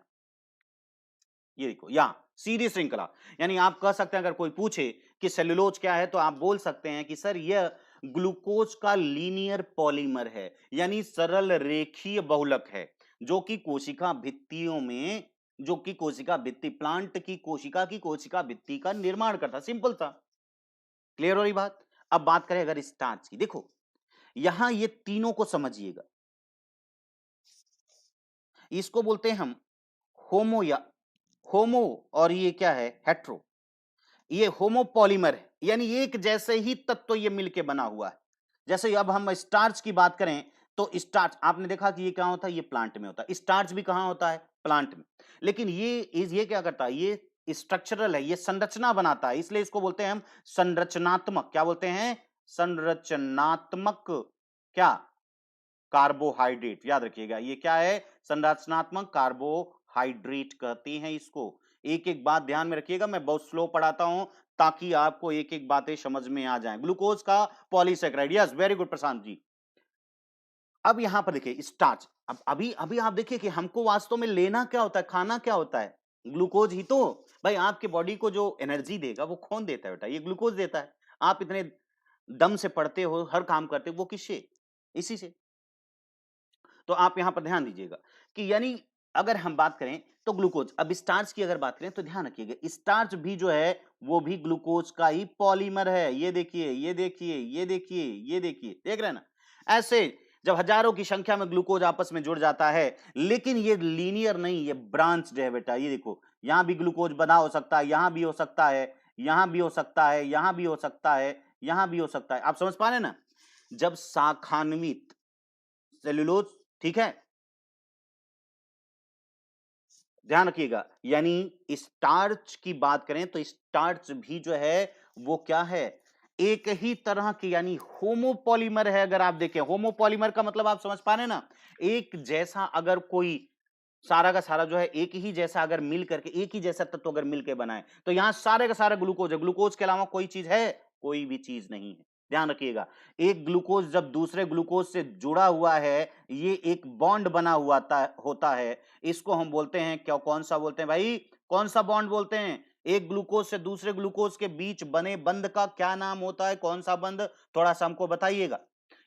ये देखो यहां सीधी श्रृंखला, यानी आप कह सकते हैं अगर कोई पूछे कि सेलुलोज क्या है, तो आप बोल सकते हैं कि सर यह ग्लूकोज का लीनियर पॉलीमर है, यानी सरल रेखीय बहुलक है, जो कि कोशिका भित्तियों में, जो कि कोशिका भित्ति, प्लांट की कोशिका भित्ति का निर्माण करता। सिंपल था। क्लियर हो रही बात? अब बात करें अगर स्टार्च की, देखो यहां ये तीनों को समझिएगा, इसको बोलते हैं हम होमो, या होमो, और ये क्या है? हेट्रो। ये होमोपॉलीमर है, यानी एक जैसे ही तत्व ये मिलके बना हुआ है। जैसे अब हम स्टार्च की बात करें, तो स्टार्च आपने देखा कि ये क्या होता है? ये प्लांट में होता है। स्टार्च भी कहां होता है? प्लांट में। लेकिन ये क्या करता है? ये स्ट्रक्चरल है, ये संरचना बनाता है, इसलिए इसको बोलते हैं हम संरचनात्मक। क्या बोलते हैं? संरचनात्मक क्या कार्बोहाइड्रेट, याद रखिएगा ये क्या है, संरचनात्मक कार्बोहाइड्रेट कहते हैं इसको। एक एक बात ध्यान में रखिएगा, मैं बहुत स्लो पढ़ाता हूं ताकि आपको एक एक बातें समझ में आ जाएं। ग्लूकोज का polysaccharide, yes very good Prashant ji. अब यहां पर देखिए स्टार्च, अब अभी अभी आप देखिए कि हमको वास्तव में लेना क्या होता है, खाना क्या होता है, ग्लूकोज ही तो। भाई आपके बॉडी को जो एनर्जी देगा वो कौन देता है बेटा, ये ग्लूकोज देता है। आप इतने दम से पढ़ते हो, हर काम करते हो, वो किससे, इसी से। तो आप यहां पर ध्यान दीजिएगा कि यानी अगर हम बात करें तो ग्लूकोज, अब स्टार्च की अगर बात करें तो ध्यान रखिएगा स्टार्च भी जो है वो भी ग्लूकोज का ही पॉलीमर है। ये देखिए, ये देखिए, ये देखिए, ये देखिए, देख रहे हैं ना, ऐसे जब हजारों की संख्या में ग्लूकोज आपस में जुड़ जाता है, लेकिन ये लीनियर नहीं, ये ब्रांच है बेटा। ये देखो यहां भी ग्लूकोज बना हो सकता है, यहां भी हो सकता है, यहां भी हो सकता है, यहां भी हो सकता है, यहां भी हो सकता है। आप समझ पा रहे हैं ना, जब शाखान्वित सेल्यूलोज, ठीक है, ध्यान रखिएगा, यानी स्टार्च की बात करें तो स्टार्च भी जो है वो क्या है, एक ही तरह की यानी होमोपॉलीमर है। अगर आप देखें होमोपॉलीमर का मतलब आप समझ पा रहे हैं ना, एक जैसा अगर कोई सारा का सारा जो है एक ही जैसा अगर मिल करके एक ही जैसा तत्व अगर मिलकर बनाए तो यहां सारे का सारा ग्लूकोज है। ग्लूकोज के अलावा कोई चीज है, कोई भी चीज नहीं है। ध्यान रखिएगा, एक ग्लूकोज जब दूसरे ग्लूकोज से जुड़ा हुआ है, ये एक बॉन्ड बना हुआ होता है। इसको हम बोलते हैं क्या, कौन सा बोलते हैं भाई, कौन सा बॉन्ड बोलते हैं, एक ग्लूकोज से दूसरे ग्लूकोज के बीच बने बंध का क्या नाम होता है, कौन सा बंध, थोड़ा सा हमको बताइएगा।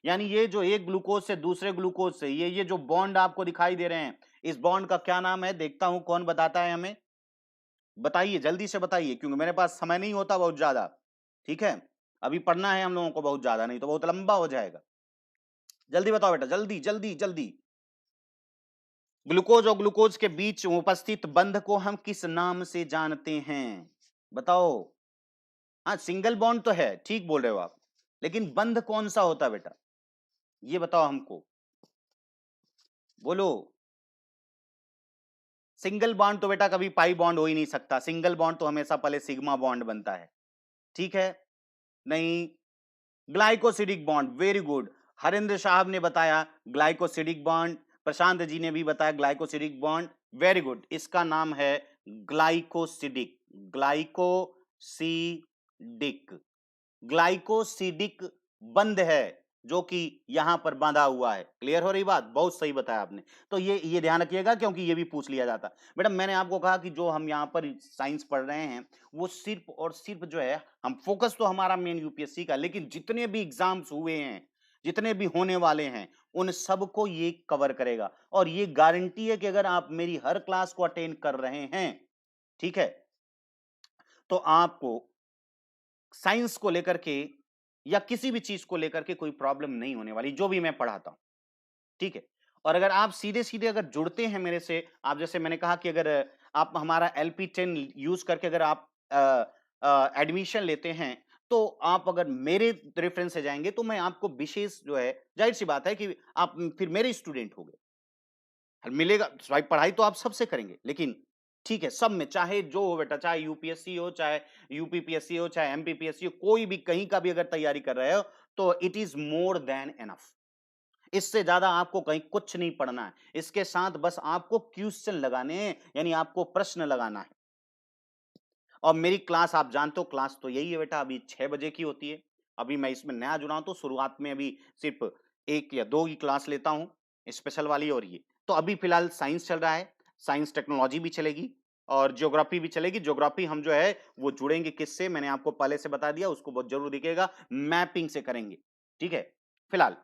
यानी ये जो एक ग्लूकोज से दूसरे ग्लूकोज से ये जो बॉन्ड आपको दिखाई दे रहे हैं, इस बॉन्ड का क्या नाम है, देखता हूं कौन बताता है हमें, बताइए जल्दी से बताइए, क्योंकि मेरे पास समय नहीं होता बहुत ज्यादा। ठीक है, अभी पढ़ना है हम लोगों को बहुत ज्यादा, नहीं तो बहुत लंबा हो जाएगा। जल्दी बताओ बेटा, जल्दी जल्दी जल्दी। ग्लूकोज और ग्लूकोज के बीच उपस्थित बंध को हम किस नाम से जानते हैं, बताओ। हाँ सिंगल बॉन्ड तो है, ठीक बोल रहे हो आप, लेकिन बंध कौन सा होता है बेटा, ये बताओ हमको, बोलो। सिंगल बॉन्ड तो बेटा कभी पाई बॉन्ड हो ही नहीं सकता, सिंगल बॉन्ड तो हमेशा पहले सिग्मा बॉन्ड बनता है, ठीक है। नहीं, glycosidic bond, very good, Harendra साहब ने बताया ग्लाइकोसिडिक बॉन्ड, प्रशांत जी ने भी बताया ग्लाइकोसिडिक बॉन्ड, वेरी गुड, इसका नाम है ग्लाइकोसिडिक, ग्लाइकोसिडिक, ग्लाइकोसिडिक बंध है जो कि यहां पर बांधा हुआ है। क्लियर हो रही बात, बहुत सही बताया आपने। तो ये ध्यान रखिएगा क्योंकि ये भी पूछ लिया जाता। बेटा मैंने आपको कहा कि जो हम यहाँ पर साइंस पढ़ रहे हैं वो सिर्फ और सिर्फ जो है, हम फोकस तो हमारा मेन यूपीएससी का, लेकिन जितने भी एग्जाम्स हुए हैं, जितने भी होने वाले हैं, उन सबको ये कवर करेगा। और ये गारंटी है कि अगर आप मेरी हर क्लास को अटेंड कर रहे हैं, ठीक है, तो आपको साइंस को लेकर के या किसी भी चीज को लेकर के कोई प्रॉब्लम नहीं होने वाली, जो भी मैं पढ़ाता हूं, ठीक है। और अगर आप सीधे सीधे अगर जुड़ते हैं मेरे से, आप जैसे मैंने कहा कि अगर आप हमारा LP10 यूज करके अगर आप एडमिशन लेते हैं, तो आप अगर मेरे रेफरेंस से जाएंगे तो मैं आपको विशेष जो है, जाहिर सी बात है कि आप फिर मेरे स्टूडेंट हो गए, मिलेगा भाई, पढ़ाई तो आप सबसे करेंगे, लेकिन ठीक है सब में, चाहे जो हो बेटा, चाहे यूपीएससी हो, चाहे यूपीपीएससी हो, चाहे एमपीपीएससी हो, कोई भी कहीं का भी अगर तैयारी कर रहे हो तो it is more than enough. इससे ज्यादा आपको कहीं कुछ नहीं पढ़ना है, इसके साथ बस आपको क्वेश्चन लगाने हैं, यानी आपको प्रश्न लगाना है। और मेरी क्लास आप जानते हो, क्लास तो यही है बेटा, अभी 6 बजे की होती है। अभी मैं इसमें नया जुड़ा हूं तो शुरुआत में अभी सिर्फ 1 या 2 की क्लास लेता हूं, स्पेशल वाली। और ये तो अभी फिलहाल साइंस चल रहा है, साइंस टेक्नोलॉजी भी चलेगी और ज्योग्राफी भी चलेगी। ज्योग्राफी हम जो है वो जुड़ेंगे किससे, मैंने आपको पहले से बता दिया, उसको बहुत जरूर दिखेगा, मैपिंग से करेंगे, ठीक है। फिलहाल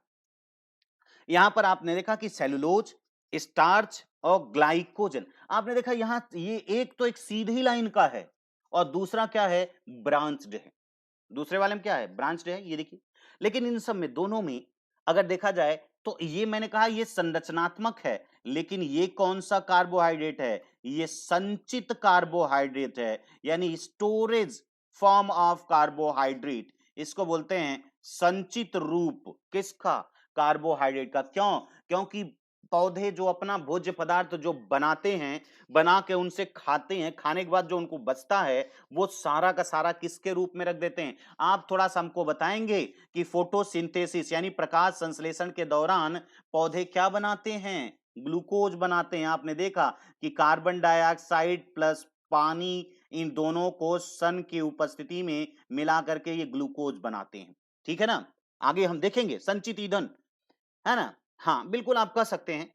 यहां पर आपने देखा कि सेलुलोज, स्टार्च और ग्लाइकोजन, आपने देखा यहां ये एक तो एक सीधी लाइन का है और दूसरा क्या है, ब्रांच्ड है। दूसरे वाले में क्या है, ब्रांच्ड है, ये देखिए। लेकिन इन सब में दोनों में अगर देखा जाए तो ये मैंने कहा ये संरचनात्मक है, लेकिन ये कौन सा कार्बोहाइड्रेट है, ये संचित कार्बोहाइड्रेट है, यानी स्टोरेज फॉर्म ऑफ कार्बोहाइड्रेट। इसको बोलते हैं संचित रूप, किसका, कार्बोहाइड्रेट का। क्यों, क्योंकि पौधे जो अपना भोज्य पदार्थ जो बनाते हैं, बना के उनसे खाते हैं, खाने के बाद जो उनको बचता है, वो सारा का सारा किसके रूप में रख देते हैं? आप थोड़ा-सा हमको बताएँगे कि फोटोसिंथेसिस यानी प्रकाश संश्लेषण के दौरान पौधे क्या बनाते हैं? ग्लूकोज बनाते हैं। आपने देखा कि कार्बन डाइऑक्साइड प्लस पानी इन दोनों को सन की उपस्थिति में मिला करके ये ग्लूकोज बनाते हैं। ठीक है ना? आगे हम देखेंगे संचित ईंधन, है ना? हाँ, बिल्कुल आप कह सकते हैं।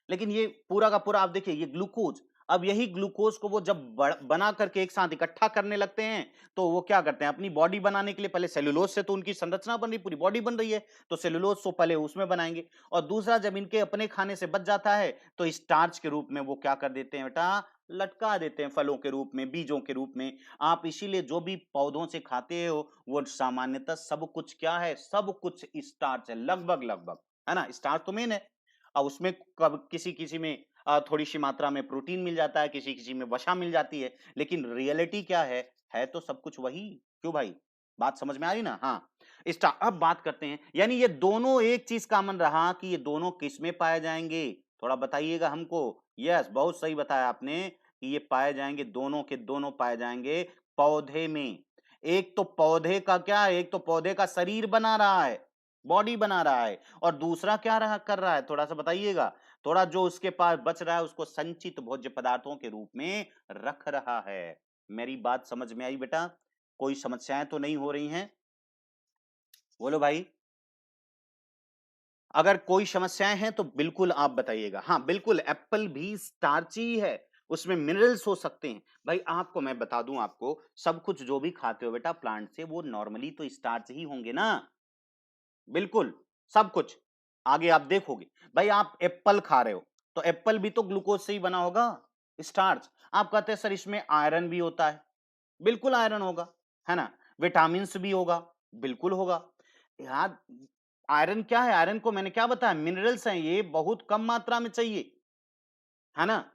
लेकिन ये पूरा का पूरा आप देखिए ये ग्लूकोज, अब यही ग्लूकोज को वो जब बना करके एक साथ इकट्ठा करने लगते हैं, तो वो क्या करते हैं अपनी बॉडी बनाने के लिए पहले सेलुलोज से तो उनकी संरचना बन रही, पूरी बॉडी बन रही है, तो सेलुलोज तो पहले उसमें बनाएंगे और दूसरा जब इनके अपने खाने से बच जाता है तो स्टार्च के रूप में वो क्या कर देते हैं बेटा, लटका देते हैं फलों के रूप में, बीजों के रूप में। आप इसीलिए जो भी पौधों से खाते हो वो सामान्यतः सब कुछ क्या है, सब कुछ स्टार्च है, लगभग लगभग, है ना? स्टार्च तो मेन है। अब उसमें कब किसी-किसी में थोड़ी-सी मात्रा में प्रोटीन मिल जाता है, किसी-किसी में वसा मिल जाती है, लेकिन रियलिटी क्या है तो सब कुछ वही। क्यों भाई? बात समझ में आ रही ना? हाँ। अब बात करते हैं, यानी ये दोनों एक चीज़ कॉमन रहा कि ये दोनों किसमें पाए जाएँगे? थोड़ा बताइएगा हमको। यस, बहुत सही बताया आपने कि ये पाए जाएँगे, दोनों के दोनों पाए जाएँगे पौधे में। एक तो पौधे का क्या है, एक तो पौधे का शरीर बना रहा है, बॉडी बना रहा है और दूसरा क्या रहा कर रहा है थोड़ा-सा बताइएगा? थोड़ा जो उसके पास बच रहा है उसको संचित भोज्य पदार्थों के रूप में रख रहा है। मेरी बात समझ में आई बेटा? कोई समस्याएँ तो नहीं हो रही हैं? बोलो भाई। अगर कोई समस्याएँ हैं तो बिल्कुल आप बताइएगा। हाँ, बिल्कुल एप्पल भी स्टार्ची है, उसमें मिनरल्स हो सकते हैं। भाई आपको मैं बता दूँ आपको, सब कुछ जो भी खाते हो बेटा प्लांट से वो नॉर्मली तो स्टार्च ही होंगे ना? बिल्कुल, सब कुछ। आगे आप देखोगे। भाई आप एप्पल खा रहे हो, तो एप्पल भी तो ग्लूकोज से ही बना होगा, स्टार्च। आप कहते हैं सर इसमें आयरन भी होता है। बिल्कुल आयरन होगा, है ना? विटामिन्स भी होगा, बिल्कुल होगा। यार आयरन क्या है? आयरन को मैंने क्या बताया? मिनरल्स हैं ये, बहुत कम मात्रा में चाहिए, है ना?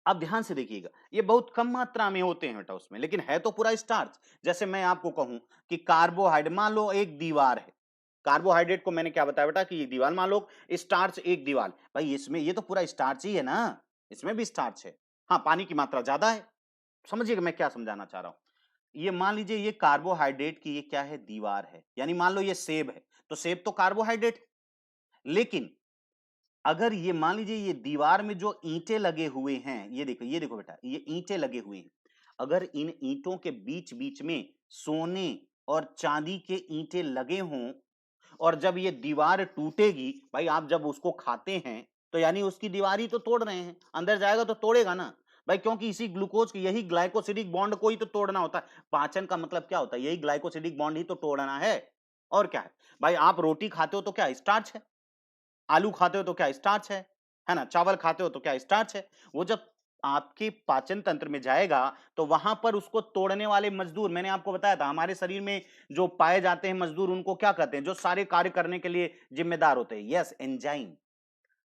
आप ध्यान से देखिएगा, ये बहुत कम मात्रा में होते हैं बेटा उसमें, लेकिन है तो पूरा स्टार्च। जैसे मैं आपको कहूं कि कार्बोहाइड्रेट मान लो एक दीवार है, कार्बोहाइड्रेट को मैंने क्या बताया बेटा कि ये दीवार मान लो, स्टार्च एक दीवार, भाई इसमें ये तो पूरा स्टार्च ही है ना, इसमें भी स्टार्च है। हाँ, पानी की मात्रा ज्यादा है। समझिएगा मैं क्या समझाना चाह रहा हूं। ये मान लीजिए ये कार्बोहाइड्रेट की ये क्या है, दीवार है, यानी मान लो ये सेब है, तो सेब तो कार्बोहाइड्रेट है। लेकिन अगर ये मान लीजिए ये दीवार में जो ईंटें लगे हुए हैं, ये देखो बेटा, ये ईंटें लगे हुए हैं। अगर इन ईंटों के बीच-बीच में सोने और चांदी के ईंटें लगे हों और जब ये दीवार टूटेगी, भाई आप जब उसको खाते हैं, तो यानी उसकी दीवार ही तो तोड़ रहे हैं। अंदर जाएगा तो तोड़ेगा ना। भाई क्योंकि इसी ग्लूकोज की यही ग्लाइकोसिडिक बॉन्ड को ही तो तोड़ना होता है। पाचन का मतलब क्या होता है? यही ग्लाइकोसिडिक बॉन्ड ही तो तोड़ना है। और क्या है? भाई आप रोटी खाते हो तो क्या स्टार्च है? आलू खाते हो तो क्या स्टार्च है ना? चावल खाते हो तो क्या स्टार्च है? वो जब आपके पाचन तंत्र में जाएगा, तो वहाँ पर उसको तोड़ने वाले मज़दूर मैंने आपको बताया था, हमारे शरीर में जो पाए जाते हैं मज़दूर उनको क्या कहते हैं? जो सारे कार्य करने के लिए ज़िम्मेदार होते हैं। Yes, enzyme.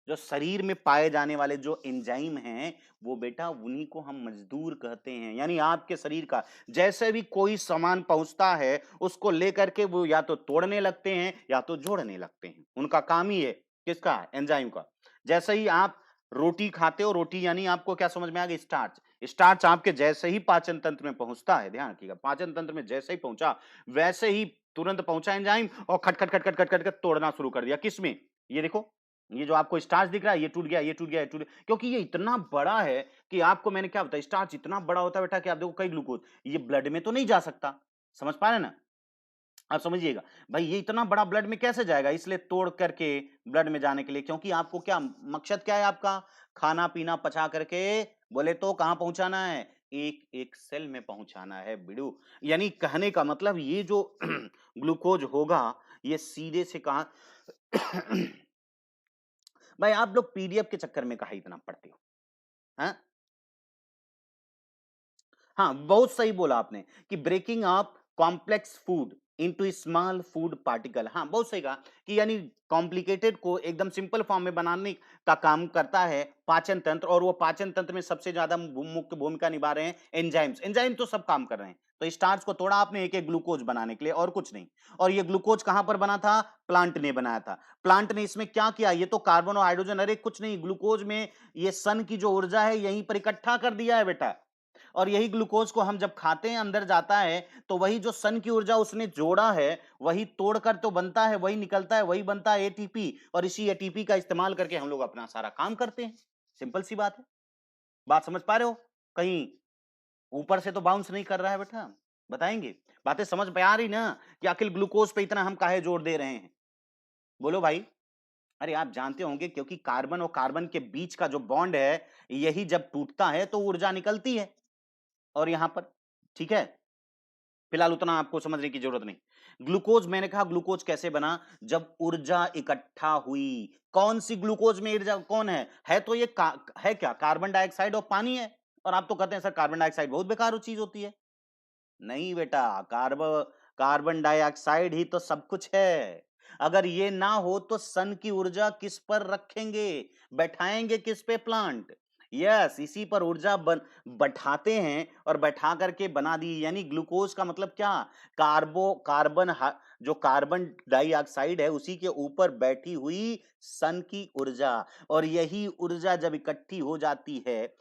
जो शरीर में पाए जाने वाले जो एंजाइम हैं, वो बेटा उन्हीं को हम मज़दूर कहते हैं। यानी आपके शरीर का जैसे भी कोई सामान पहुँचता है, उसको लेकर के वो या तो तोड़ने लगते हैं या तो जोड़ने लगते हैं। उनका काम ही है, किसका? एंजाइम का। जैसे ही आप रोटी खाते हो, रोटी यानी आपको क्या समझ में आ गई? स्टार्च। स्टार्च आपके जैसे ही पाचन तंत्र में पहुँचता है, ध्यान रखिएगा, पाचन तंत्र में जैसे ही पहुँचा, वैसे ही तुरंत पहुँचा एंजाइम और खट, खट, खट, खट, खट, खट, खट तोड़ना शुरू कर दिया। किसमें? ये देखो, ये जो आपको स्टार्च दिख रहा है, ये टूट गया, ये टूट गया, ये टूट गया। क्योंकि ये इतना बड़ा है कि आपको मैंने क्या बताया, स्टार्च इतना बड़ा होता है बेटा कि आप देखो कई ग्लूकोज, ये ब्लड में तो नहीं जा सकता। समझ पा रहे हैं ना? आप समझिएगा, भाई ये इतना बड़ा ब्लड में कैसे जाएगा? इसलिए तोड़ करके ब्लड में जाने के लिए, क्योंकि आपको क्या मकसद क्या है आपका? खाना-पीना पचा करके बोले तो कहाँ पहुँचाना है? एक-एक सेल में पहुँचाना है बिडू। यानी कहने का मतलब ये जो ग्लूकोज होगा, ये सीधे से कहाँ भाई आप लोग पीडीएफ के चक्कर में काहे इतना पढ़ते हो? हैं? हाँ, बहुत सही बोला आपने कि breaking up complex food into small food particle. हाँ, बहुत सही कहा कि यानी कॉम्प्लिकेटेड को एकदम सिंपल फॉर्म में बनाने का काम करता है पाचन तंत्र और वो पाचन तंत्र में सबसे ज्यादा मुख्य भूमिका निभा रहे हैं एंजाइम्स। एंजाइम तो सब काम कर रहे हैं। तो स्टार्च को तोड़ा आपने एक एक ग्लूकोज बनाने के लिए, और कुछ नहीं। और ये ग्लूकोज कहां पर बना था? प्लांट ने बनाया था। प्लांट ने इसमें क्या किया? ये तो कार्बन और हाइड्रोजन, अरे कुछ नहीं, ग्लूकोज में ये सन की जो ऊर्जा है यहीं पर इकट्ठा कर दिया है बेटा। और यही ग्लूकोज को हम जब खाते हैं अंदर जाता है तो वही जो सन की ऊर्जा उसने जोड़ा है वही तोड़कर तो बनता है, वही निकलता है, वही बनता है एटीपी, और इसी एटीपी का इस्तेमाल करके हम लोग अपना सारा काम करते हैं। सिंपल सी बात है। बात समझ पा रहे हो? कहीं ऊपर से तो बाउंस नहीं कर रहा है बेटा। बताएंगे? बातें समझ में आ रही ना कि आखिर ग्लूकोज पे इतना हम काहे जोर दे रहे हैं? बोलो भाई। अरे आप जानते होंगे क्योंकि कार्बन और कार्बन के बीच का जो बॉन्ड है यही जब टूटता है तो ऊर्जा निकलती है। और यहां पर ठीक है, फिलहाल उतना आपको समझने की जरूरत नहीं। ग्लूकोज, मैंने कहा ग्लूकोज कैसे बना? जब ऊर्जा इकट्ठा हुई। कौन सी ग्लूकोज में ऊर्जा कौन है तो ये है क्या? कार्बन डाइऑक्साइड और पानी है। और आप तो कहते हैं सर कार्बन डाइऑक्साइड बहुत बेकार चीज होती है। नहीं बेटा, कार्बन डाइऑक्साइड ही तो सब कुछ है। अगर ये ना हो तो सन की ऊर्जा किस पर रखेंगे? बैठाएंगे किस पे? प्लांट। यस, इसी पर ऊर्जा बैठाते हैं और बैठा करके बना दी। यानी ग्लूकोज का मतलब क्या? जो कार्बन डाइऑक्साइड है उसी के ऊपर बैठी हुई सन की ऊर्जा। और यही ऊर्जा जब इकट्ठी हो जाती है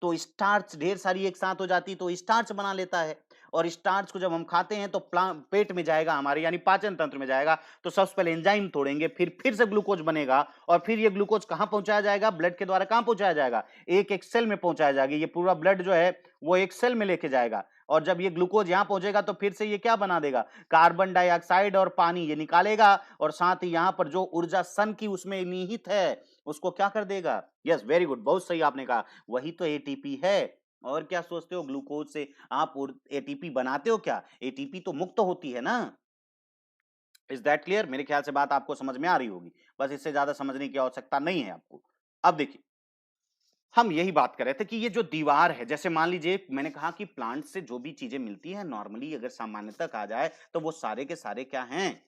तो स्टार्च ढेर सारी एक साथ हो जाती तो स्टार्च बना लेता है। और स्टार्च को जब हम खाते हैं तो पेट में जाएगा हमारे, यानी पाचन तंत्र में जाएगा, तो सबसे पहले एंजाइम तोड़ेंगे, फिर से ग्लूकोज बनेगा, और फिर ये ग्लूकोज कहां पहुंचाया जाएगा? ब्लड के द्वारा कहां पहुंचाया जाएगा? एक एक सेल में पहुंचाया जाएगा। ये पूरा ब्लड जो है वो एक सेल में लेके जाएगा, और जब ये ग्लूकोज यहां पहुंचेगा तो फिर से ये क्या बना देगा? कार्बन डाइऑक्साइड और पानी ये निकालेगा, और साथ ही यहां पर जो ऊर्जा सन की उसमें निहित है उसको क्या कर देगा? यस, वेरी गुड, बहुत सही आपने कहा, वही तो एटीपी है। और क्या सोचते हो ग्लूकोज से आप एटीपी बनाते हो क्या? एटीपी तो मुक्त होती है ना। Is that clear? मेरे ख्याल से बात आपको समझ में आ रही होगी, बस इससे ज्यादा समझने की आवश्यकता नहीं है आपको। अब देखिए, हम यही बात कर रहे थे कि ये जो दीवार है, जैसे मान लीजिए मैंने कहा कि प्लांट से जो भी चीजें मिलती है नॉर्मली अगर सामान्यतः कहा जाए तो वो सारे के सारे क्या हैं?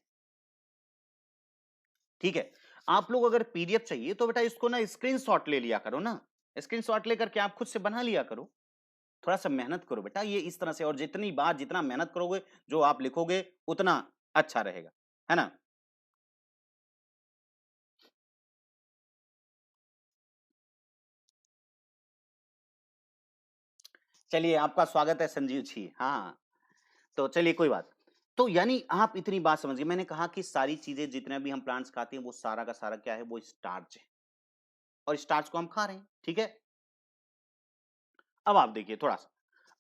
ठीक है। आप लोग अगर पीडीएफ चाहिए तो बेटा इसको ना स्क्रीनशॉट ले लिया करो ना। स्क्रीनशॉट लेकर के आप खुद से बना लिया करो। थोड़ा सा मेहनत करो बेटा, ये इस तरह से, और जितनी बार जितना मेहनत करोगे जो आप लिखोगे उतना अच्छा रहेगा, है ना? चलिए, आपका स्वागत है संजीव जी। हाँ, तो चलिए कोई बात। तो यानी आप इतनी बात समझिए, मैंने कहा कि सारी चीजें जितने भी हम प्लांट्स खाते हैं वो सारा का सारा क्या है? वो स्टार्च है, और स्टार्च को हम खा रहे हैं। ठीक है। अब आप देखिए थोड़ा सा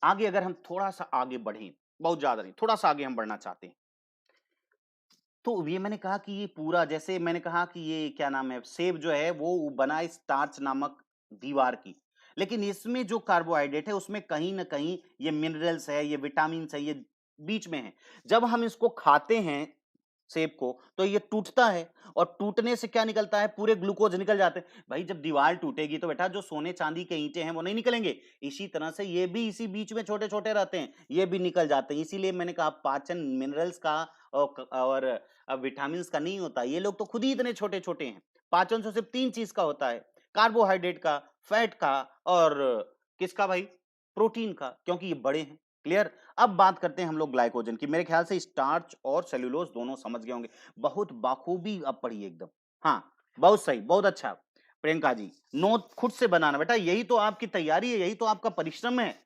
आगे, अगर हम थोड़ा सा आगे बढ़ें, बहुत ज्यादा नहीं, थोड़ा सा आगे हम बढ़ना चाहते हैं, तो ये मैंने कहा कि ये पूरा, जैसे मैंने कहा कि ये क्या नाम है, सेब जो है वो बना स्टार्च नामक दीवार की। लेकिन इसमें जो कार्बोहाइड्रेट है उसमें कहीं ना कहीं ये मिनरल्स है, ये विटामिन है, ये बीच में है। जब हम इसको खाते हैं सेब को तो ये टूटता है, और टूटने से क्या निकलता है? पूरे ग्लूकोज निकल जाते हैं। भाई जब दीवार टूटेगी तो बेटा जो सोने चांदी के ईंटें हैं वो नहीं निकलेंगे? इसी तरह से ये भी इसी बीच में छोटे छोटे रहते हैं, ये भी निकल जाते हैं। इसीलिए मैंने कहा पाचन मिनरल्स का और विटामिन का नहीं होता, ये लोग तो खुद ही इतने छोटे छोटे हैं। पाचन तो सिर्फ तीन चीज का होता है, कार्बोहाइड्रेट का, फैट का, और किसका भाई? प्रोटीन का, क्योंकि ये बड़े हैं। क्लियर? अब बात करते हैं हम लोग ग्लाइकोजन की। मेरे ख्याल से स्टार्च और सेल्यूलोज दोनों समझ गए होंगे। बहुत बाखूबी अब पढ़िए एकदम। हाँ, बहुत सही, बहुत अच्छा। प्रियंका जी, नोट खुद से बनाना बेटा, यही तो आपकी तैयारी है, यही तो आपका परिश्रम है।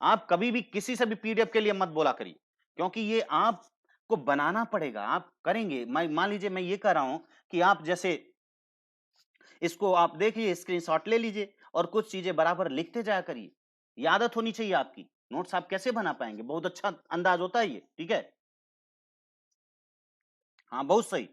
आप कभी भी किसी से भी पीडीएफ के लिए मत बोला करिए, क्योंकि ये आपको बनाना पड़ेगा, आप करेंगे। मान लीजिए मैं ये कह रहा हूं कि आप जैसे इसको आप देखिए, स्क्रीनशॉट ले लीजिए और कुछ चीजें बराबर लिखते जाया करिए। ये आदत होनी चाहिए आपकी। नोट्स आप कैसे बना पाएंगे? बहुत अच्छा अंदाज होता है ये। ठीक है। हाँ, बहुत सही।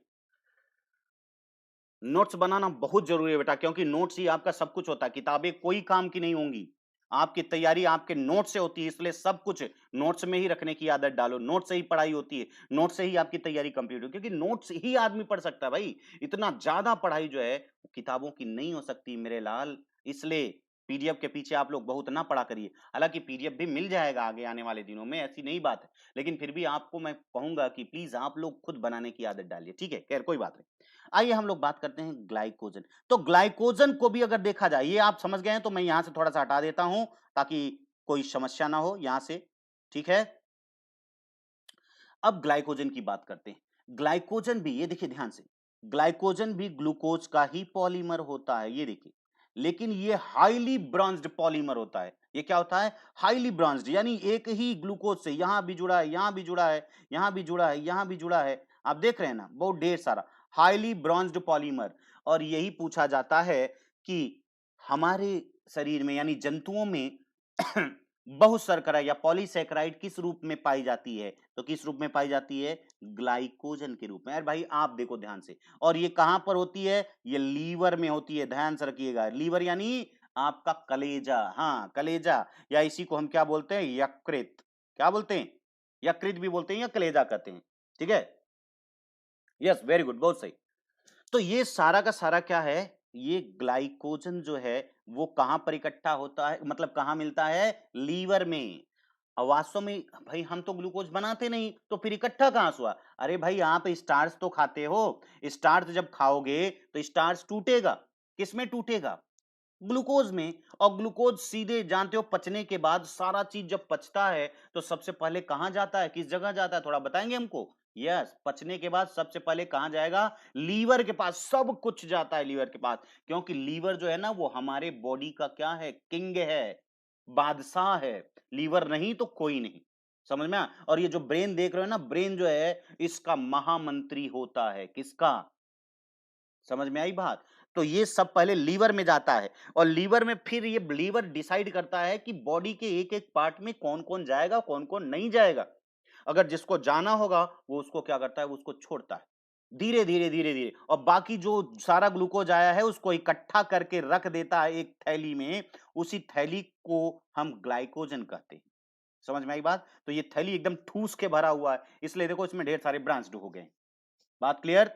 नोट्स बनाना बहुत जरूरी है बेटा, क्योंकि नोट्स ही आपका सब कुछ होता है। किताबें कोई काम की नहीं होंगी, आपकी तैयारी आपके नोट से होती है। इसलिए सब कुछ नोट्स में ही रखने की आदत डालो। नोट से ही पढ़ाई होती है, नोट से ही आपकी तैयारी कंप्लीट होती है, क्योंकि नोट्स ही आदमी पढ़ सकता है भाई। इतना ज्यादा पढ़ाई जो है वो किताबों की नहीं हो सकती मेरे लाल। इसलिए पीडीएफ के पीछे आप लोग बहुत ना पढ़ा करिए। हालांकि पीडीएफ भी मिल जाएगा आगे आने वाले दिनों में, ऐसी नहीं बात है, लेकिन फिर भी आपको मैं कहूंगा कि प्लीज आप लोग खुद बनाने की आदत डालिए। ठीक है, खैर कोई बात नहीं। आइए हम लोग बात करते हैं ग्लाइकोजन। तो ग्लाइकोजन को भी अगर देखा जाए, ये आप समझ गए हैं तो मैं यहां से थोड़ा सा हटा देता हूं ताकि कोई समस्या ना हो यहां से। ठीक है। अब ग्लाइकोजन की बात करते हैं। ग्लाइकोजन भी, ये देखिए ध्यान से, ग्लाइकोजन भी ग्लूकोज का ही पॉलीमर होता है, ये देखिए, लेकिन ये हाईली ब्रॉन्ज्ड पॉलीमर होता है। ये क्या होता है? हाईली ब्रॉन्ज्ड, यानी एक ही ग्लूकोज से यहां भी जुड़ा है, यहां भी जुड़ा है, यहां भी जुड़ा है, यहां भी जुड़ा है। आप देख रहे हैं ना, बहुत ढेर सारा हाईली ब्रॉन्ज्ड पॉलीमर। और यही पूछा जाता है कि हमारे शरीर में यानी जंतुओं में बहुशर्करा या पॉलीसैकेराइड किस रूप में पाई जाती है? तो किस रूप में पाई जाती है? ग्लाइकोजन के रूप में। यार भाई आप देखो ध्यान से, और ये कहां पर होती है? ये लीवर में होती है, ध्यान से रखिएगा। लीवर यानी आपका कलेजा, हाँ कलेजा, या इसी को हम क्या बोलते हैं? यकृत। क्या बोलते हैं? यकृत भी बोलते हैं या कलेजा कहते हैं। ठीक है, यस वेरी गुड, बहुत सही। तो ये सारा का सारा क्या है? ये ग्लाइकोजन जो है वो कहां पर इकट्ठा होता है, मतलब कहां मिलता है? लीवर में। अब वास्तव में भाई हम तो ग्लूकोज बनाते नहीं, तो फिर इकट्ठा कहां से हुआ? अरे भाई आप स्टार्च तो खाते हो, स्टार्च जब खाओगे तो स्टार्च टूटेगा, किसमें टूटेगा? ग्लूकोज में। और ग्लूकोज सीधे जानते हो पचने के बाद सारा चीज जब पचता है तो सबसे पहले कहां जाता है, किस जगह जाता है, थोड़ा बताएंगे हमको? यस, पचने के बाद सबसे पहले कहां जाएगा? लीवर के पास, सब कुछ जाता है लीवर के पास। क्योंकि लीवर जो है ना वो हमारे बॉडी का क्या है? किंग है, बादशाह है। लीवर नहीं तो कोई नहीं, समझ में आया? और ये जो ब्रेन देख रहे हो ना, ब्रेन जो है इसका महामंत्री होता है, किसका? समझ में आई बात? तो ये सब पहले लीवर में जाता है, और लीवर में फिर ये लीवर डिसाइड करता है कि बॉडी के एक-एक पार्ट में कौन-कौन जाएगा, कौन-कौन नहीं जाएगा। अगर जिसको जाना होगा, वो उसको क्या करता है? वो उसको छोड़ता है। धीरे-धीरे, धीरे-धीरे, और बाकी जो सारा ग्लूकोज आया है उसको इकट्ठा करके रख देता है एक थैली में, उसी थैली को हम ग्लाइकोजन कहते हैं। समझ में आई बात? तो ये थैली एकदम ठूस के भरा हुआ है, इसलिए देखो इसमें ढेर सारे ब्रांच्ड हो गए। बात क्लियर?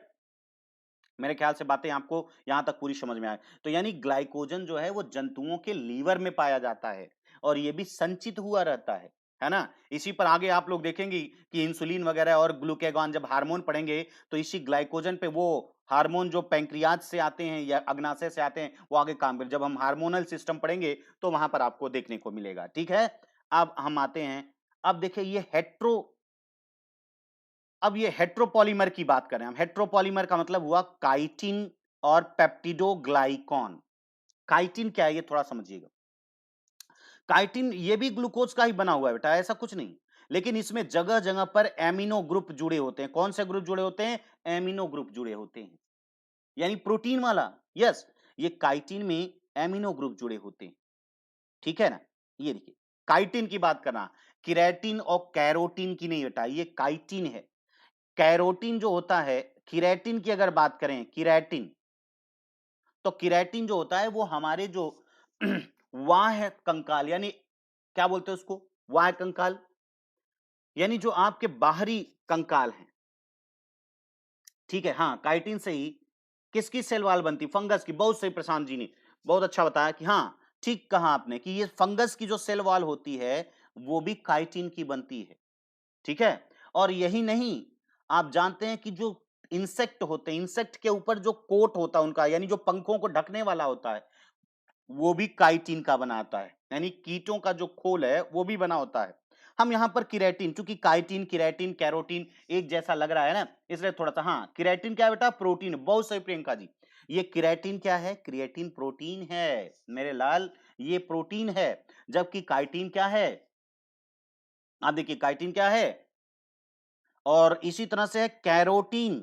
मेरे ख्याल से बातें आपको यहां तक पूरी समझ में आए। तो यानी ग्लाइकोजन जो है वो जंतुओं के लीवर में पाया जाता है, और ये भी संचित हुआ रहता है ना? इसी पर आगे आप लोग देखेंगे कि इंसुलिन वगैरह और ग्लूकागॉन जब हार्मोन पढ़ेंगे तो इसी ग्लाइकोजन पे वो हार्मोन जो पैंक्रियाज से आते हैं या अग्नाशय से आते हैं वो आगे काम कर, जब हम हार्मोनल सिस्टम पढ़ेंगे तो वहां पर आपको देखने को मिलेगा। ठीक है, अब हम आते हैं। अब देखिए ये अब ये हेट्रोपॉलीमर की बात करें हम। हेट्रोपॉलीमर का मतलब हुआ काइटिन और पेप्टिडोग्लाइकॉन। काइटिन क्या है ये थोड़ा समझिएगा। काइटिन ये भी ग्लूकोज का ही बना हुआ है बेटा, ऐसा कुछ नहीं, लेकिन इसमें जगह जगह पर एमिनो ग्रुप जुड़े होते हैं। कौन से ग्रुप जुड़े होते हैं? एमिनो ग्रुप जुड़े होते हैं, यानी प्रोटीन वाला। यस, ये काइटिन में एमिनो ग्रुप जुड़े होते हैं। ठीक है ना? ये देखिए, काइटिन की बात करना, किरेटिन और कैरोटीन की नहीं बेटा, ये काइटिन है। कैरोटीन जो होता है, किरेटिन की अगर बात करें, किरेटिन, तो किरेटिन जो होता है वो हमारे जो वाह्य कंकाल, यानी क्या बोलते हैं उसको? वाह्य कंकाल, यानी जो आपके बाहरी कंकाल हैं। ठीक है, हाँ, काइटिन से ही किसकी सेल वॉल बनती? फंगस की। बहुत सही प्रशांत जी ने, बहुत अच्छा बताया कि हाँ, ठीक कहा आपने कि ये फंगस की जो सेल वॉल होती है वो भी काइटिन की बनती है। ठीक है, और यही नहीं, आप जानते हैं कि जो इंसेक्ट होते हैं, इंसेक्ट के ऊपर जो कोट होता है उनका, यानी जो पंखों को ढकने वाला होता है, वो भी काइटिन का बना होता है, यानी कीटों का जो खोल है वो भी बना होता है। हम यहां पर किरेटिन, चूंकि काइटिन, किरेटिन, कैरोटीन एक जैसा लग रहा है ना, इसलिए थोड़ा सा, हाँ, किरेटिन क्या है बेटा? प्रोटीन। बहुत सही प्रियंका जी, ये किरेटिन क्या है? क्रिएटिन प्रोटीन है मेरे लाल, ये प्रोटीन है। जबकि काइटिन क्या है? आप देखिए काइटिन क्या है, और इसी तरह से है कैरोटीन।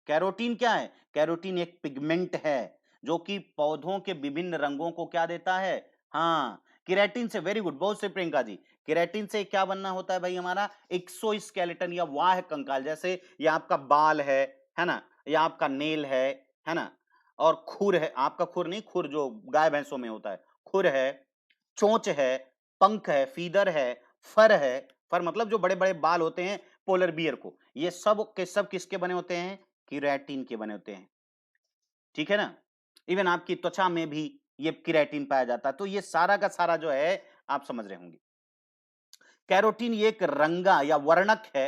कैरोटीन क्या है? कैरोटीन एक पिगमेंट है जो कि पौधों के विभिन्न रंगों को क्या देता है? हाँ, केराटिन से, वेरी गुड, बहुत से प्रियंका जी, केराटिन से क्या बनना होता है भाई? हमारा एक्सोस्केलेटन या वाह्य कंकाल। जैसे ये आपका बाल है ना, या आपका नेल है ना, और खुर है, आपका खुर नहीं, खुर जो गाय भैंसों में होता है, खुर है, चोंच है, पंख है, फीदर है, फर है। फर मतलब जो बड़े बड़े बाल होते हैं पोलर बियर को, ये सब के सब किसके बने होते हैं? केराटिन के बने होते हैं। ठीक है ना? इवन आपकी त्वचा में भी ये केराटिन पाया जाता है। तो ये सारा का सारा जो है आप समझ रहे होंगे। कैरोटीन ये एक रंगा या वर्णक है,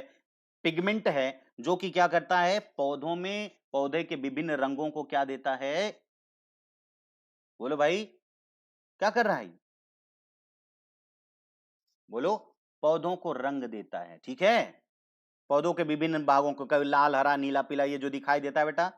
पिगमेंट है, जो कि क्या करता है? पौधों में पौधे के विभिन्न रंगों को क्या देता है? बोलो भाई, क्या कर रहा है? बोलो। पौधों को रंग देता है, ठीक है। पौधों के विभिन्न भागों को, कभी लाल, हरा, नीला, पीला, ये जो दिखाई देता है बेटा,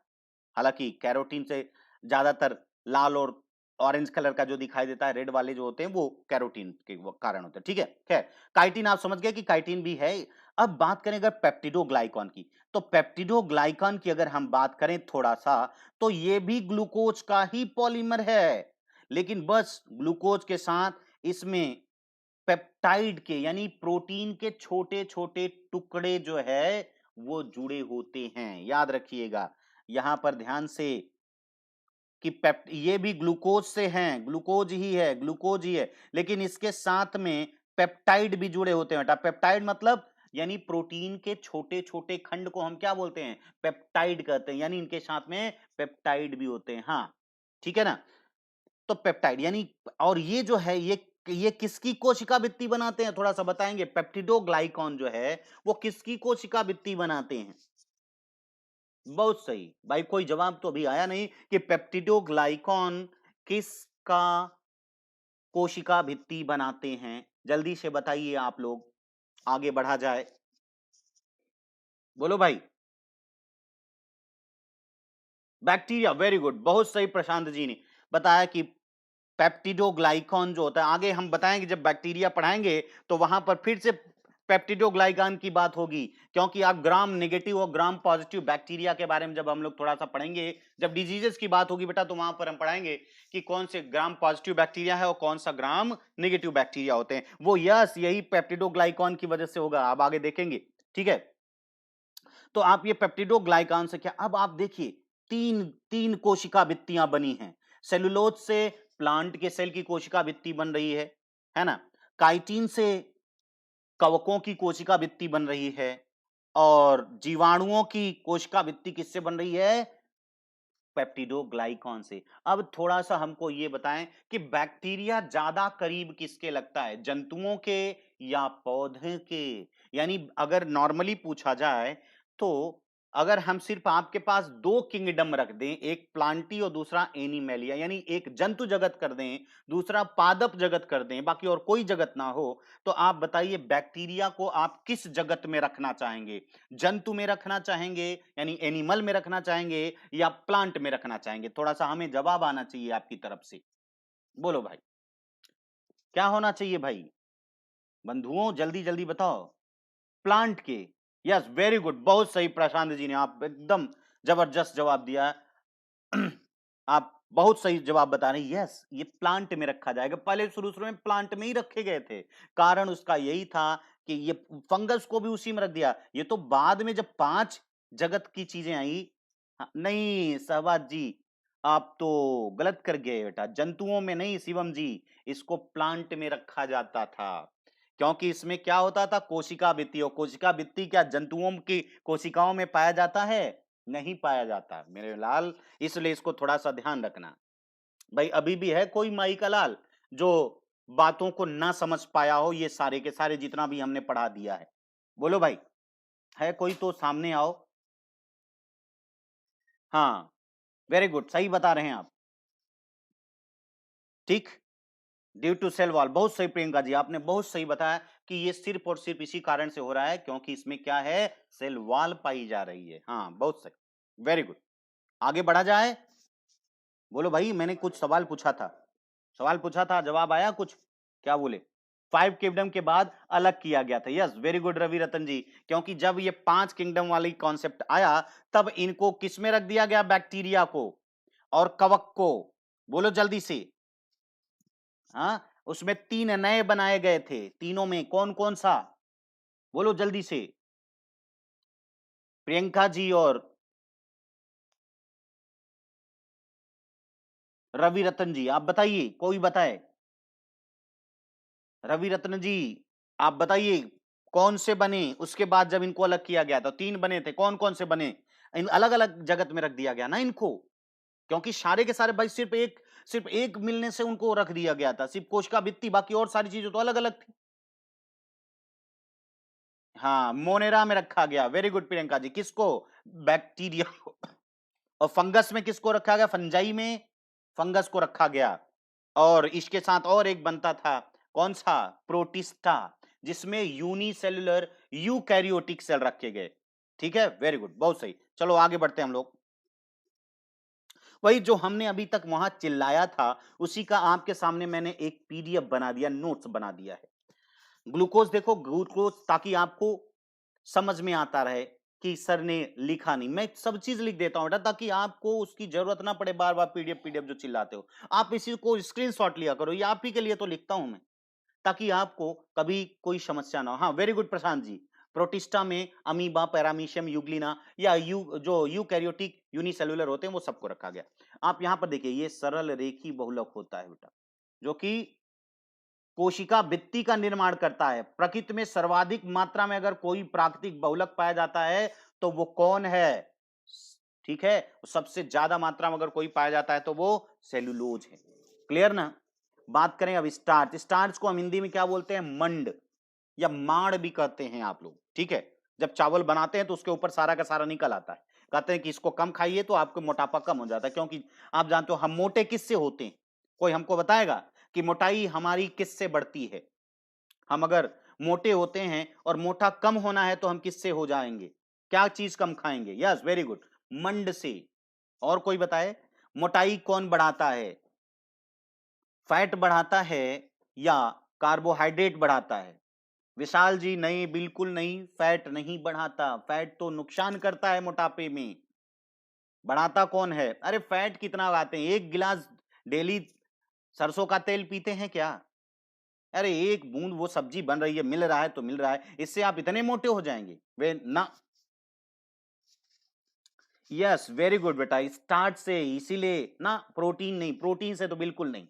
हालांकि कैरोटीन से ज्यादातर लाल और ऑरेंज कलर का जो दिखाई देता है, रेड वाले जो होते हैं वो कैरोटीन के कारण होते हैं, ठीक है। खैर, काइटिन आप समझ गए कि काइटिन भी है। अब बात करें अगर पेप्टिडोग्लाइकॉन की, तो पेप्टिडोग्लाइकॉन की अगर हम बात करें थोड़ा सा, तो ये भी ग्लूकोज का ही पॉलीमर है, लेकिन बस ग्लूकोज के साथ इसमें पेप्टाइड के यानी प्रोटीन के छोटे छोटे टुकड़े जो है वो जुड़े होते हैं। याद रखिएगा यहां पर ध्यान से कि ये भी ग्लूकोज से हैं, ग्लूकोज ही है, ग्लूकोज ही है, लेकिन इसके साथ में पेप्टाइड भी जुड़े होते हैं बेटा। पेप्टाइड मतलब यानी प्रोटीन के छोटे छोटे खंड को हम क्या बोलते हैं, पेप्टाइड कहते हैं, यानी इनके साथ में पेप्टाइड भी होते हैं। हाँ ठीक है ना, तो पेप्टाइड यानी, और ये जो है ये किसकी कोशिका भित्ति बनाते हैं, थोड़ा सा बताएंगे। पेप्टिडोग्लाइकॉन जो है वो किसकी कोशिका भित्ति बनाते हैं। बहुत सही भाई, कोई जवाब तो अभी आया नहीं कि पेप्टिडोग्लाइकॉन किसका कोशिका भित्ति बनाते हैं। जल्दी से बताइए आप लोग, आगे बढ़ा जाए, बोलो भाई। बैक्टीरिया, वेरी गुड, बहुत सही, प्रशांत जी ने बताया कि पेप्टिडोग्लाइकॉन जो होता है, आगे हम बताएंगे जब बैक्टीरिया पढ़ाएंगे तो वहां पर फिर से पेप्टिडोग्लाइकॉन की बात होगी, क्योंकि आप ग्राम नेगेटिव और ग्राम पॉजिटिव बैक्टीरिया के बारे में जब हम लोग थोड़ा सा पढ़ेंगे, जब डिजीजेस की बात होगी बेटा, तो वहां पर हम पढ़ाएंगे कि कौन से ग्राम पॉजिटिव बैक्टीरिया है और कौन सा ग्राम नेगेटिव बैक्टीरिया होते हैं। वो यस यही पेप्टिडोग्लाइकॉन की वजह से होगा, आप आगे देखेंगे, ठीक है। तो आप ये पेप्टिडोग्लाइकॉन से क्या, अब आप देखिए तीन तीन कोशिका भित्तियां बनी हैं। सेलुलोज से प्लांट के सेल की कोशिका भित्ति बन रही है ना। काइटिन से कवकों की कोशिका भित्ति बन रही है, और जीवाणुओं की कोशिका भित्ति किससे बन रही है, पेप्टिडोग्लाइकॉन से। अब थोड़ा सा हमको ये बताएं कि बैक्टीरिया ज्यादा करीब किसके लगता है, जंतुओं के या पौधे के। यानी अगर नॉर्मली पूछा जाए तो अगर हम सिर्फ आपके पास दो किंगडम रख दें, एक प्लांटी और दूसरा एनिमेलिया, यानी एक जंतु जगत कर दें, दूसरा पादप जगत कर दें, बाकी और कोई जगत ना हो, तो आप बताइए बैक्टीरिया को आप किस जगत में रखना चाहेंगे, जंतु में रखना चाहेंगे यानी एनिमल में रखना चाहेंगे या प्लांट में रखना चाहेंगे। थोड़ा सा हमें जवाब आना चाहिए आपकी तरफ से, बोलो भाई क्या होना चाहिए भाई, बंधुओं जल्दी जल्दी बताओ। प्लांट के, यस वेरी गुड, बहुत सही प्रशांत जी ने, आप एकदम जबरदस्त जवाब दिया। आप बहुत सही जवाब बता रहे हैं, यस ये प्लांट में रखा जाएगा। पहले शुरू शुरू में प्लांट में ही रखे गए थे, कारण उसका यही था कि ये फंगस को भी उसी में रख दिया। ये तो बाद में जब 5 जगत की चीजें आई, नहीं सहवाज जी आप तो गलत कर गए बेटा, जंतुओं में नहीं शिवम जी, इसको प्लांट में रखा जाता था, क्योंकि इसमें क्या होता था, कोशिका भित्ति। और कोशिका भित्ति क्या जंतुओं की कोशिकाओं में पाया जाता है, नहीं पाया जाता मेरे लाल, इसलिए इसको थोड़ा सा ध्यान रखना। भाई अभी भी है कोई माई का लाल जो बातों को ना समझ पाया हो, ये सारे के सारे जितना भी हमने पढ़ा दिया है, बोलो भाई, है कोई तो सामने आओ। हाँ वेरी गुड, सही बता रहे हैं आप, ठीक, ड्यू टू सेल वॉल, बहुत सही प्रियंका जी, आपने बहुत सही बताया कि ये सिर्फ और सिर्फ इसी कारण से हो रहा है क्योंकि इसमें क्या है, सेल वॉल पाई जा रही है। हाँ बहुत सही, वेरी गुड, आगे बढ़ा जाए। बोलो भाई, मैंने कुछ सवाल पूछा था, सवाल पूछा था, जवाब आया कुछ, क्या बोले, 5 किंगडम के बाद अलग किया गया था। यस वेरी गुड रवि रतन जी, क्योंकि जब ये 5 किंगडम वाली कॉन्सेप्ट आया तब इनको किस में रख दिया गया, बैक्टीरिया को और कवक को, बोलो जल्दी से। हाँ उसमें 3 नए बनाए गए थे, तीनों में कौन कौन सा, बोलो जल्दी से, प्रियंका जी और रवि रतन जी, आप बताइए, कोई बताए, रवि रत्न जी आप बताइए कौन से बने उसके बाद जब इनको अलग किया गया, तो 3 बने थे, कौन कौन से बने, इन अलग अलग जगत में रख दिया गया ना इनको, क्योंकि सारे के सारे भाई सिर्फ एक मिलने से उनको रख दिया गया था, सिर्फ कोशिका भित्ति, बाकी और सारी चीजें तो अलग अलग थी। हाँ मोनेरा में रखा गया, वेरी गुड प्रियंका जी, किसको, बैक्टीरिया को। और फंगस में किसको रखा गया, फंजाई में फंगस को रखा गया, और इसके साथ और एक बनता था, कौन सा, प्रोटिस्टा, जिसमें यूनिसेलुलर यूकैरियोटिक सेल रखे गए। ठीक है, वेरी गुड, बहुत सही। चलो आगे बढ़ते हैं हम लोग। वही जो हमने अभी तक वहां चिल्लाया था, उसी का आपके सामने मैंने एक पीडीएफ बना दिया, नोट्स बना दिया है। ग्लूकोज देखो, ग्लूकोज, ताकि आपको समझ में आता रहे कि सर ने लिखा नहीं, मैं सब चीज लिख देता हूं बेटा, ताकि आपको उसकी जरूरत ना पड़े बार बार पीडीएफ पीडीएफ जो चिल्लाते हो। आप इसी को स्क्रीनशॉट लिया करो, ये आप ही के लिए तो लिखता हूं मैं, ताकि आपको कभी कोई समस्या ना हो। हाँ, very good Prashant ji. Protista में अमीबा, पैरामीशियम, यूग्लिना या जो यूकैरियोटिक यूनिसेलुलर होते हैं वो सबको रखा गया। आप यहां पर देखिए, ये सरल रेखी बहुलक होता है बेटा, जो कि कोशिका भित्ति का निर्माण करता है। प्रकृति में सर्वाधिक मात्रा में अगर कोई प्राकृतिक बहुलक पाया जाता है तो वो कौन है? ठीक है, सबसे ज्यादा मात्रा में अगर कोई पाया जाता है तो वो सेलुलोज है। क्लियर ना? बात करें अब स्टार्च। स्टार्च को हम हिंदी में क्या बोलते हैं? मंड या माड़ भी कहते हैं आप लोग। ठीक है, जब चावल बनाते हैं तो उसके ऊपर सारा का सारा निकल आता है। कहते हैं कि इसको कम खाइए तो आपको मोटापा कम हो जाता है, क्योंकि आप जानते हो हम मोटे किससे होते हैं? कोई हमको बताएगा कि मोटाई हमारी किससे बढ़ती है? हम अगर मोटे होते हैं और मोटा कम होना है तो हम किससे हो जाएंगे? क्या चीज कम खाएंगे? यस, वेरी गुड, मंड से। और कोई बताए, मोटाई कौन बढ़ाता है? फैट बढ़ाता है या कार्बोहाइड्रेट बढ़ाता है? विशाल जी, नहीं, बिल्कुल नहीं, फैट नहीं बढ़ाता। फैट तो नुकसान करता है मोटापे में। बढ़ाता कौन है? अरे फैट कितना खाते हैं? 1 गिलास डेली सरसों का तेल पीते हैं क्या? अरे एक बूंद वो सब्जी बन रही है, मिल रहा है तो मिल रहा है, इससे आप इतने मोटे हो जाएंगे? वे ना। यस, वेरी गुड बेटा, स्टार्च से, इसीलिए ना, प्रोटीन नहीं, प्रोटीन से तो बिल्कुल नहीं।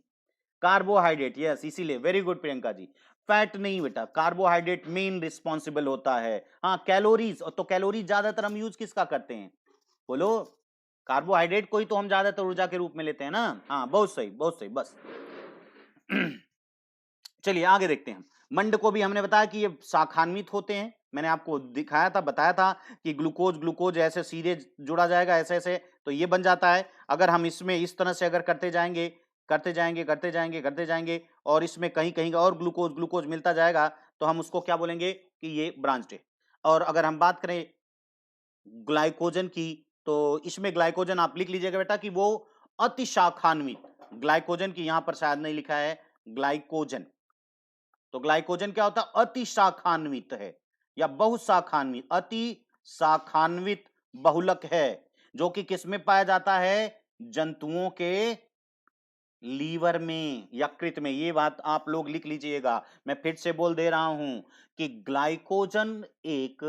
कार्बोहाइड्रेट, यस, इसीलिए, very good Priyanka ji. Fat नहीं बेटा, कार्बोहाइड्रेट मेन रिस्पॉन्सिबल होता है। हाँ, कैलोरीज, तो कैलोरीज ज्यादातर हम यूज किसका करते हैं? बोलो। कार्बोहाइड्रेट को ही तो हम ज्यादातर ऊर्जा के रूप में लेते हैं ना। हाँ, बहुत सही, बहुत सही, बस। चलिए आगे देखते हैं। मंड को भी हमने बताया कि ये शाखान्वित होते हैं। मैंने आपको दिखाया था, बताया था कि ग्लूकोज ग्लूकोज ऐसे सीधे जुड़ा जाएगा, ऐसे ऐसे, तो ये बन जाता है। अगर हम इसमें इस तरह से अगर करते जाएंगे, करते जाएंगे, करते जाएंगे, करते जाएंगे, और इसमें कहीं कहीं और ग्लूकोज ग्लूकोज मिलता जाएगा, तो हम उसको क्या बोलेंगे कि ये ब्रांच्ड है। और अगर हम बात करें ग्लाइकोजन की, तो इसमें ग्लाइकोजन आप लिख लीजिएगा बेटा कि वो अतिशाखान्वित। ग्लाइकोजन की यहां पर शायद नहीं लिखा है ग्लाइकोजन, तो ग्लाइकोजन क्या होता है? अति शाखान्वित है या बहुशाखान्वित। अति शाखान्वित बहुलक है, जो कि किसमें पाया जाता है? जंतुओं के लीवर में, यकृत में। ये बात आप लोग लिख लीजिएगा। मैं फिर से बोल दे रहा हूं कि ग्लाइकोजन एक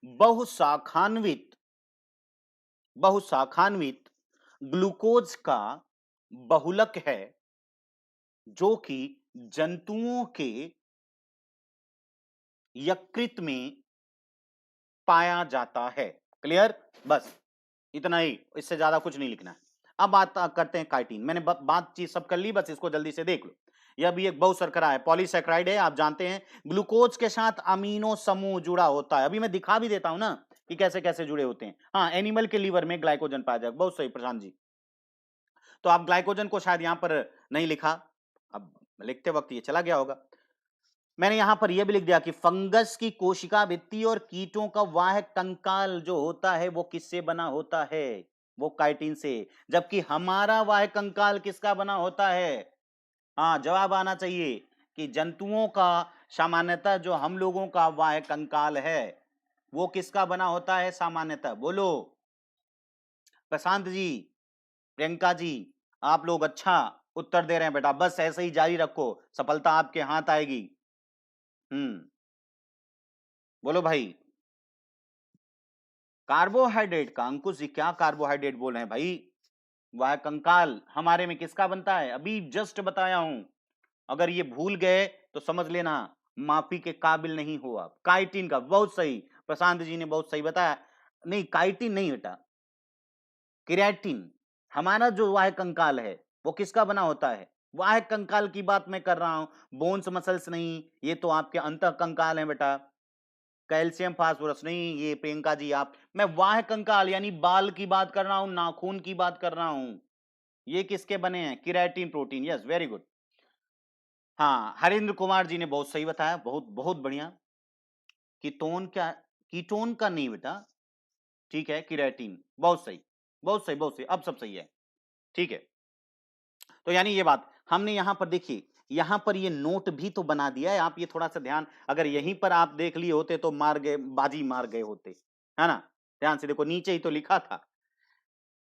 बहुशाखान्वित बहुशाखान्वित ग्लूकोज का बहुलक है, जो कि जंतुओं के यकृत में पाया जाता है। क्लियर? बस इतना ही, इससे ज्यादा कुछ नहीं लिखना है। अब बात करते हैं काइटिन। मैंने बात चीज सब कर ली, बस इसको जल्दी से देख लो। यह भी एक बहुशर्करा है, पॉलीसैकेराइड है। आप जानते हैं ग्लूकोज के साथ अमीनो समूह जुड़ा होता है। अभी मैं दिखा भी देता हूं ना कि कैसे कैसे जुड़े होते हैं। हाँ, एनिमल के लीवर में ग्लाइकोजन पाया जाएगा। बहुत सही प्रशांत जी। तो आप ग्लाइकोजन को शायद यहां पर नहीं लिखा, अब लिखते वक्त ये चला गया होगा। मैंने यहां पर यह भी लिख दिया कि फंगस की कोशिका भित्ति और कीटों का वाह कंकाल जो होता है वो किससे बना होता है? वो काइटिन से। जबकि हमारा वाह कंकाल किसका बना होता है? हाँ, जवाब आना चाहिए कि जंतुओं का, सामान्यतः जो हम लोगों का वाह कंकाल है वो किसका बना होता है सामान्यतः? बोलो। प्रशांत जी, प्रियंका जी, आप लोग अच्छा उत्तर दे रहे हैं बेटा, बस ऐसे ही जारी रखो, सफलता आपके हाथ आएगी। बोलो भाई। कार्बोहाइड्रेट का? अंकुश जी, क्या कार्बोहाइड्रेट बोल रहे हैं भाई? वह कंकाल हमारे में किसका बनता है? अभी जस्ट बताया हूं। अगर ये भूल गए तो समझ लेना माफी के काबिल नहीं हो आप। काइटिन का, बहुत सही, प्रशांत जी ने बहुत सही बताया। नहीं, काइटिन नहीं बेटा, केराटिन। हमारा जो वाह कंकाल है वो किसका बना होता है? वाह कंकाल की बात मैं कर रहा हूं, बोन्स मसल्स नहीं। ये तो आपके अंत कंकाल है बेटा। कैल्शियम फास्फोरस नहीं। ये प्रियंका जी, आप, मैं वाह कंकाल यानी बाल की बात कर रहा हूं, नाखून की बात कर रहा हूं। ये किसके बने हैं? Keratin protein. Yes, very good. हाँ, हरेंद्र कुमार जी ने बहुत सही बताया, बहुत बहुत बढ़िया। कीटोन का नहीं बेटा, ठीक है, केराटिन, बहुत सही, बहुत सही, बहुत सही, अब सब सही है, ठीक है। तो यानी ये बात हमने यहां पर देखिए, यहां पर ये नोट भी तो बना दिया है, आप ये थोड़ा सा ध्यान, अगर यहीं पर आप देख लिए होते तो मार गए, बाजी मार गए होते, है ना? ध्यान से देखो, नीचे ही तो लिखा था।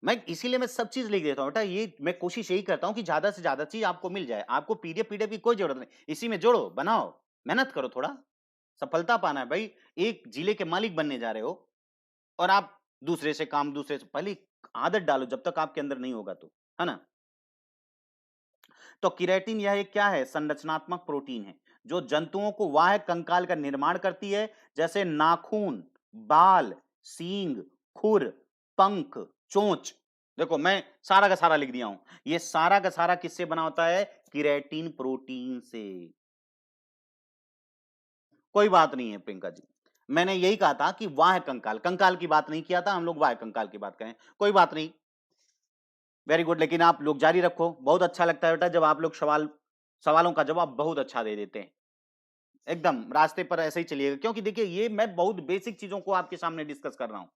मैं इसीलिए मैं सब चीज लिख देता हूं बेटा, ये मैं कोशिश यही करता हूं कि ज्यादा से ज्यादा चीज आपको मिल जाए। आपको पीडीएफ पीडीएफ की कोई जरूरत नहीं, इसी में जोड़ो, बनाओ, मेहनत करो थोड़ा, सफलता पाना है भाई। एक जिले के मालिक बनने जा रहे हो और आप दूसरे से पहले आदत डालो, जब तक आपके अंदर नहीं होगा तो, है ना? तो केराटिन यह एक क्या है? संरचनात्मक प्रोटीन है जो जंतुओं को बाह्य कंकाल का निर्माण करती है, जैसे नाखून, बाल, सींग, खुर, पंख, चोंच। देखो मैं सारा का सारा लिख दिया हूं, ये सारा का सारा किससे बना होता है? केराटिन प्रोटीन से। कोई बात नहीं है प्रियंका जी, मैंने यही कहा था कि बाह्य कंकाल, कंकाल की बात नहीं किया था, हम लोग बाह्य कंकाल की बात करें, कोई बात नहीं। वेरी गुड, लेकिन आप लोग जारी रखो, बहुत अच्छा लगता है बेटा जब आप लोग सवालों का जवाब बहुत अच्छा दे देते हैं। एकदम रास्ते पर ऐसे ही चलिएगा, क्योंकि देखिए ये मैं बहुत बेसिक चीजों को आपके सामने डिस्कस कर रहा हूं।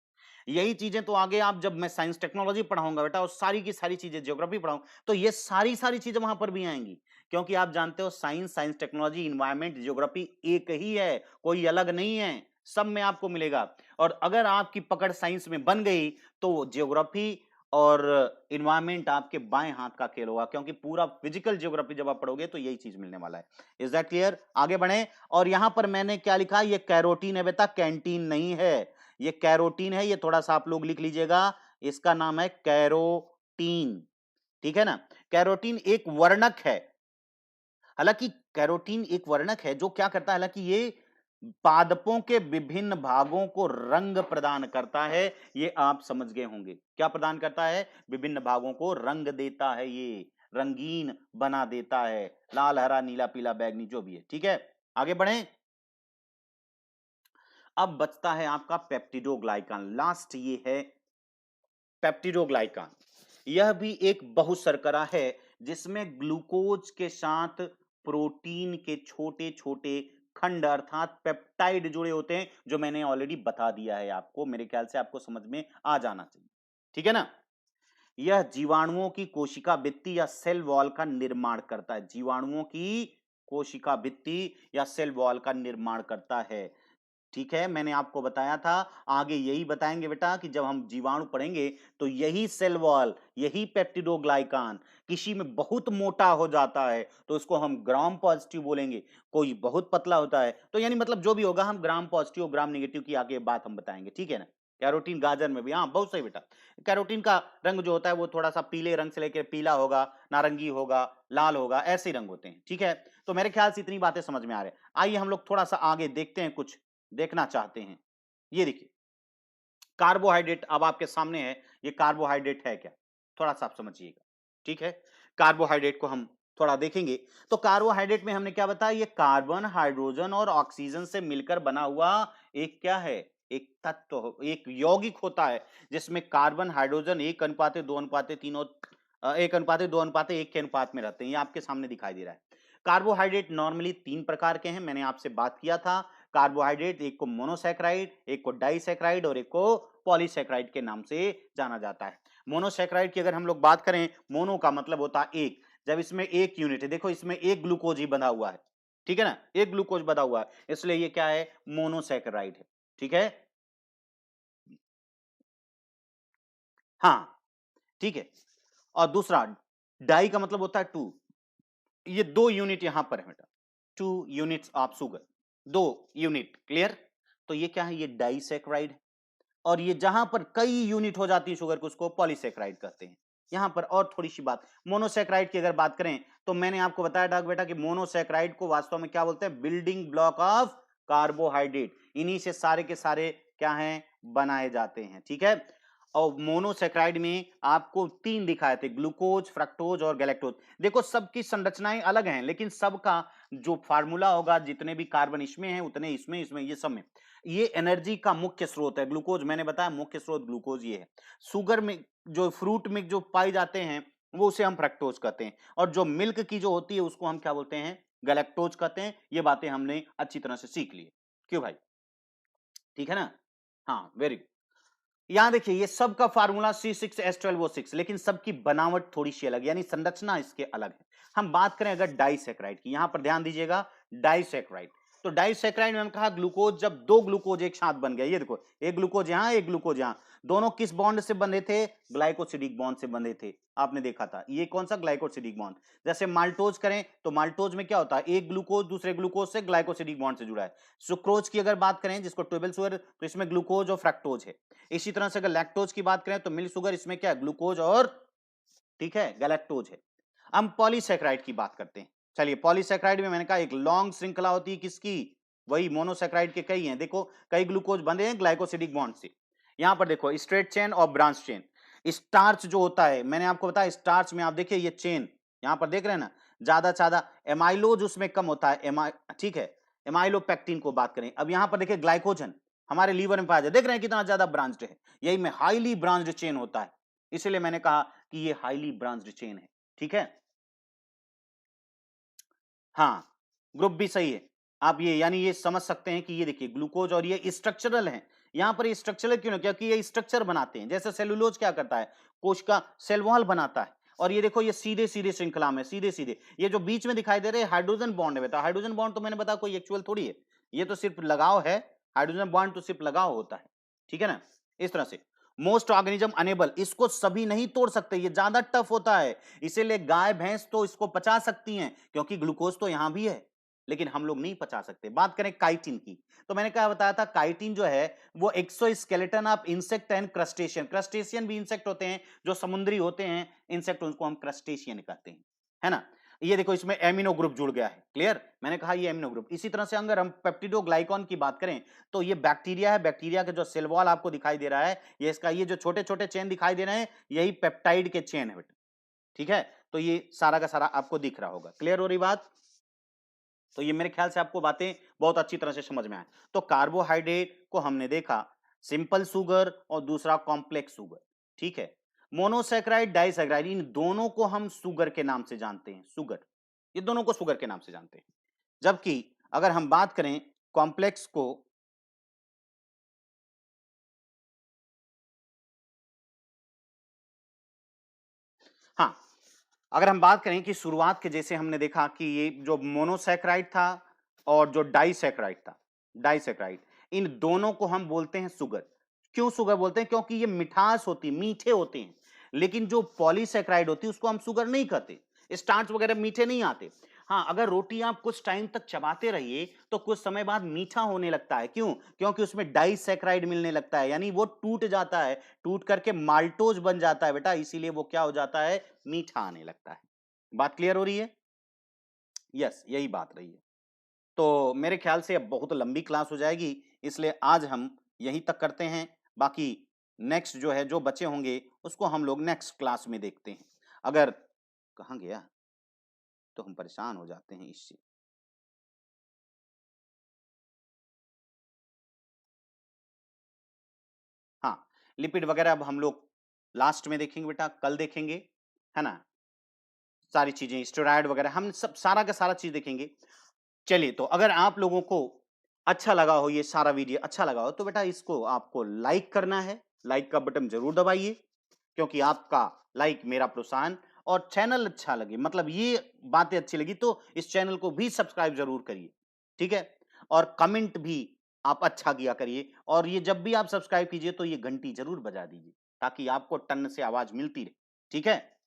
यही चीजें तो आगे आप, जब मैं साइंस टेक्नोलॉजी पढ़ाऊंगा बेटा और सारी की सारी चीजें ज्योग्राफी पढ़ाऊंगा, तो ये सारी सारी चीजें वहां पर भी आएंगी। क्योंकि आप जानते हो science, science technology, environment, geography एक ही है, कोई अलग नहीं है, सब में आपको मिलेगा। और अगर आपकी पकड़ साइंस में बन गई तो ज्योग्राफी और इन्वायरमेंट आपके बाएं हाथ का खेल होगा, क्योंकि पूरा फिजिकल ज्योग्राफी जब आप पढ़ोगे तो यही चीज मिलने वाला है। Is that clear? आगे बढ़े। और यहां पर मैंने क्या लिखा? ये कैरोटीन है बेटा, कैंटीन नहीं है, ये कैरोटीन है, ये थोड़ा सा आप लोग लिख लीजिएगा, इसका नाम है कैरोटीन, ठीक है ना? कैरोटीन एक वर्णक है, हालांकि कैरोटीन एक वर्णक है जो क्या करता है, हालांकि ये पादपों के विभिन्न भागों को रंग प्रदान करता है, ये आप समझ गए होंगे। क्या प्रदान करता है? विभिन्न भागों को रंग देता है, ये रंगीन बना देता है, लाल, हरा, नीला, पीला, बैगनी, जो भी है, ठीक है। आगे बढ़ें। अब बचता है आपका पेप्टिडोग्लाइकान, लास्ट ये है पेप्टिडोग्लाइकान। यह भी एक बहुशर्करा है जिसमें ग्लूकोज के साथ प्रोटीन के छोटे छोटे खंड अर्थात पेप्टाइड जुड़े होते हैं, जो मैंने ऑलरेडी बता दिया है आपको, मेरे ख्याल से आपको समझ में आ जाना चाहिए, ठीक है ना? यह जीवाणुओं की कोशिका भित्ति या सेल वॉल का निर्माण करता है, जीवाणुओं की कोशिका भित्ति या सेल वॉल का निर्माण करता है, ठीक है। मैंने आपको बताया था, आगे यही बताएंगे बेटा कि जब हम जीवाणु पढ़ेंगे तो यही सेल वॉल, यही पेप्टिडोग्लाइकान किसी में बहुत मोटा हो जाता है तो उसको हम ग्राम पॉजिटिव बोलेंगे, कोई बहुत पतला होता है तो यानी मतलब जो भी होगा हम ग्राम पॉजिटिव ग्राम नेगेटिव की आगे बात हम बताएंगे, ठीक है ना? कैरोटीन गाजर में भी, हाँ बहुत सही बेटा। कैरोटीन का रंग जो होता है वो थोड़ा सा पीले रंग से लेकर पीला होगा, नारंगी होगा, लाल होगा, ऐसे रंग होते हैं, ठीक है। तो मेरे ख्याल से इतनी बातें समझ में आ रहे हैं। आइए हम लोग थोड़ा सा आगे देखते हैं, कुछ देखना चाहते हैं। ये देखिए कार्बोहाइड्रेट अब आपके सामने है, ये कार्बोहाइड्रेट है क्या, थोड़ा सा आप समझिएगा, ठीक है। कार्बोहाइड्रेट को हम थोड़ा देखेंगे। तो कार्बोहाइड्रेट में हमने क्या बताया, ये कार्बन, हाइड्रोजन और ऑक्सीजन से मिलकर बना हुआ एक क्या है, एक तत्व, एक यौगिक होता है, जिसमें कार्बन, हाइड्रोजन 1:2:3 और 1:2:1 के अनुपात में रहते हैं। ये आपके सामने दिखाई दे रहा है। कार्बोहाइड्रेट नॉर्मली 3 प्रकार के हैं, मैंने आपसे बात किया था। कार्बोहाइड्रेट एक को मोनोसैकेराइड, एक को डाइसैकेराइड और एक को पॉलीसैकेराइड के नाम से जाना जाता है। मोनोसैकेराइड की अगर हम लोग बात करें, मोनो का मतलब होता है एक, जब इसमें एक यूनिट है, देखो इसमें एक ग्लूकोज ही बंधा हुआ है, ठीक है ना, एक ग्लूकोज बंधा हुआ है, इसलिए ये क्या है, मोनोसैकेराइड है, ठीक है। हाँ, ठीक है। और दूसरा डाई का मतलब होता है टू, ये 2 यूनिट यहां पर है बेटा, 2 units of sugar, 2 unit, clear. तो ये क्या है, ये डाइसैकेराइड है। और ये जहां पर कई यूनिट हो जाती है शुगर को, उसको पॉलीसैकेराइड कहते हैं। यहां पर और थोड़ी सी बात, मोनोसैकेराइड की अगर बात करें तो मैंने आपको बताया डाक बेटा कि मोनोसैकेराइड को वास्तव में क्या बोलते हैं, बिल्डिंग ब्लॉक ऑफ कार्बोहाइड्रेट, इन्हीं से सारे के सारे क्या हैं, बनाए जाते हैं, ठीक है। और मोनोसैकेराइड में आपको 3 दिखाए थे, ग्लूकोज, फ्रक्टोज और गैलेक्टोज। देखो सबकी संरचनाएं अलग हैं, लेकिन सबका जो फार्मूला होगा, जितने भी कार्बन इसमें हैं उतने इसमें, इसमें, ये सब में, ये एनर्जी का मुख्य स्रोत है। ग्लूकोज मैंने बताया मुख्य स्रोत ग्लूकोज ये है। शुगर में जो फ्रूट में जो पाए जाते हैं वो उसे हम फ्रक्टोज कहते हैं, और जो मिल्क की जो होती है उसको हम क्या बोलते हैं, गैलेक्टोज कहते हैं। ये बातें हमने अच्छी तरह से सीख ली। क्यों भाई? ठीक है ना? हाँ, वेरी गुड। यहां देखिए ये सब का फार्मूला C6H12O6, लेकिन सबकी बनावट थोड़ी सी अलग, यानी संरचना इसके अलग है। हम बात करें अगर डाइसैकेराइड की, यहां पर ध्यान दीजिएगा, डाइसैकेराइड। तो डाइसैकेराइड में हम कहा ग्लूकोज, जब दो ग्लूकोज एक साथ बन गए, ये देखो एक ग्लूकोज यहां एक ग्लूकोज यहां, दोनों किस बॉन्ड से बंधे थे? ग्लाइकोसिडिक बॉन्ड से बंधे थे। आपने देखा था ये कौन सा? Glycosidic bond. जैसे माल्टोज करें तो माल्टोज में क्या होता है? एक ग्लूकोज दूसरे ग्लूकोज से ग्लाइकोसिडिक बॉन्ड से जुड़ा है। सुक्रोज की अगर बात करें, जिसको टेबल शुगर, तो इसमें ग्लूकोज और फ्रक्टोज है। इसी तरह से अगर लैक्टोज की बात करें तो मिल्क शुगर, इसमें क्या है? ग्लूकोज और, ठीक है, गैलेक्टोज है। हम पॉलीसैकेराइड की बात करते हैं। चलिए पॉलीसैकेराइड में मैंने कहा एक लॉन्ग श्रृंखला होती है किसकी? वही मोनोसैकेराइड के कई हैं। देखो कई ग्लूकोज बंधे हैं ग्लाइकोसिडिक बॉन्ड से। यहां पर देखो स्ट्रेट चेन और ब्रांच चेन। स्टार्च जो होता है, मैंने आपको बताया स्टार्च में आप देखिए ये चेन यहां पर देख रहे हैं ना, ज्यादा ज्यादा एमाइलोज उसमें कम होता है, ठीक है, एमाइलोपेक्टिन को बात करें। अब यहां पर देखिए ग्लाइकोजन हमारे लीवर में पाया जाए, देख रहे हैं कितना ज्यादा ब्रांच्ड है, यही में हाईली ब्रांच्ड चेन होता है, इसलिए मैंने कहा कि ये हाईली ब्रांच्ड चेन है। ठीक है, हाँ, ग्रुप भी सही है। आप ये यानी ये समझ सकते हैं कि ये देखिए ग्लूकोज और ये स्ट्रक्चरल है। यहां पर ये स्ट्रक्चरल क्यों है? क्योंकि ये स्ट्रक्चर बनाते हैं। जैसे सेलुलोज क्या करता है? कोशिका सेल वॉल बनाता है। और ये देखो ये सीधे सीधे श्रृंखला में सीधे सीधे, ये जो बीच में दिखाई दे रहे हैं हाइड्रोजन बॉन्ड है बेटा। हाइड्रोजन बॉन्ड तो मैंने बताया कोई एक्चुअल थोड़ी है, ये तो सिर्फ लगाव है। हाइड्रोजन बॉन्ड तो सिर्फ लगाव होता है। ठीक है ना? इस तरह से मोस्ट ऑर्गेनिज्म अनेबल, इसको सभी नहीं तोड़ सकते, ये ज्यादा टफ होता है। इसीलिए गाय भैंस तो इसको पचा सकती हैं, क्योंकि ग्लूकोज तो यहां भी है, लेकिन हम लोग नहीं पचा सकते। बात करें काइटिन की, तो मैंने क्या बताया था? काइटिन जो है वो exoskeleton of insect and crustacean, crustacean भी इंसेक्ट होते हैं, जो समुद्री होते हैं इंसेक्ट, उनको हम क्रस्टेशियन कहते हैं, है ना? ये देखो इसमें एमिनो ग्रुप जुड़ गया है, क्लियर? मैंने कहा ये एमिनो ग्रुप। इसी तरह से अगर हम पेप्टिडोग्लाइकॉन की बात करें, तो ये बैक्टीरिया है, बैक्टीरिया का जो सेल वॉल आपको दिखाई दे रहा है, ये इसका ये जो छोटे छोटे चेन दिखाई दे रहे हैं, यही पेप्टाइड के चेन है बेटा। ठीक है, तो ये सारा का सारा आपको दिख रहा होगा। क्लियर हो रही बात? तो ये मेरे ख्याल से आपको बातें बहुत अच्छी तरह से समझ में आए। तो कार्बोहाइड्रेट को हमने देखा, सिंपल शुगर और दूसरा कॉम्प्लेक्स शुगर। ठीक है, मोनोसैकेराइड डाइसैकेराइड, इन दोनों को हम शुगर के नाम से जानते हैं, शुगर, ये दोनों को शुगर के नाम से जानते हैं। जबकि अगर हम बात करें कॉम्प्लेक्स को, हाँ, अगर हम बात करें कि शुरुआत के जैसे हमने देखा कि ये जो मोनोसैकेराइड था और जो डाइसैकेराइड, इन दोनों को हम बोलते हैं शुगर। क्यों शुगर बोलते हैं? क्योंकि ये मिठास होती, मीठे होते हैं। लेकिन जो पॉलीसैकेराइड होती है उसको हम शुगर नहीं कहते, स्टार्च वगैरह मीठे नहीं आते। हाँ, अगर रोटी आप कुछ टाइम तक चबाते रहिए तो कुछ समय बाद मीठा होने लगता है। क्यों? क्योंकि उसमें डाइसैकेराइड मिलने लगता है, यानी वो टूट जाता है, टूट करके माल्टोज बन जाता है बेटा, इसीलिए वो क्या हो जाता है? मीठा आने लगता है। बात क्लियर हो रही है? यस, यही बात रही है। तो मेरे ख्याल से अब बहुत लंबी क्लास हो जाएगी, इसलिए आज हम यहीं तक करते हैं। बाकी नेक्स्ट जो है, जो बचे होंगे उसको हम लोग नेक्स्ट क्लास में देखते हैं। अगर कहाँ गया? तो हम परेशान हो जाते हैं इससे। हाँ, लिपिड वगैरह अब हम लोग लास्ट में देखेंगे बेटा, कल देखेंगे, है ना? सारी चीजें स्टेरॉइड वगैरह हम सब सारा का सारा चीज देखेंगे। चलिए, तो अगर आप लोगों को अच्छा लगा हो, ये सारा वीडियो अच्छा लगा हो, तो बेटा इसको आपको लाइक करना है, लाइक का बटन जरूर दबाइए, क्योंकि आपका लाइक मेरा प्रोत्साहन, और चैनल अच्छा लगे, मतलब ये बातें अच्छी लगी तो इस चैनल को भी सब्सक्राइब जरूर करिए। ठीक है, और कमेंट भी आप अच्छा किया करिए, और ये जब भी आप सब्सक्राइब कीजिए तो ये घंटी जरूर बजा दीजिए, ताकि आपको टन से आवाज मिलती रहे। ठीक है,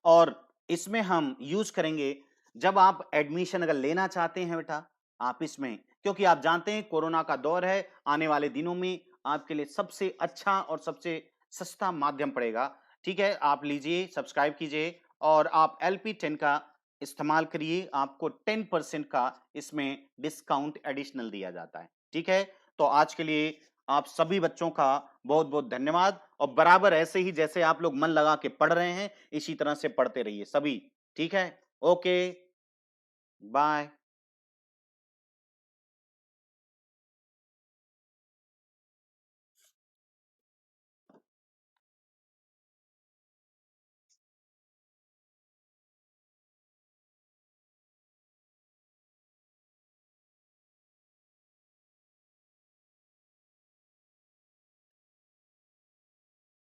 और इसमें हम यूज करेंगे जब आप एडमिशन अगर लेना चाहते हैं बेटा, आप इसमें, क्योंकि आप जानते हैं कोरोना का दौर है, आने वाले दिनों में आपके लिए सबसे अच्छा और सबसे सस्ता माध्यम पड़ेगा। ठीक है, आप लीजिए, सब्सक्राइब कीजिए, और आप LP10 का इस्तेमाल करिए, आपको 10% का इसमें डिस्काउंट एडिशनल दिया जाता है। ठीक है, तो आज के लिए आप सभी बच्चों का बहुत बहुत धन्यवाद, और बराबर ऐसे ही जैसे आप लोग मन लगा के पढ़ रहे हैं, इसी तरह से पढ़ते रहिए सभी। ठीक है, ओके, बाय।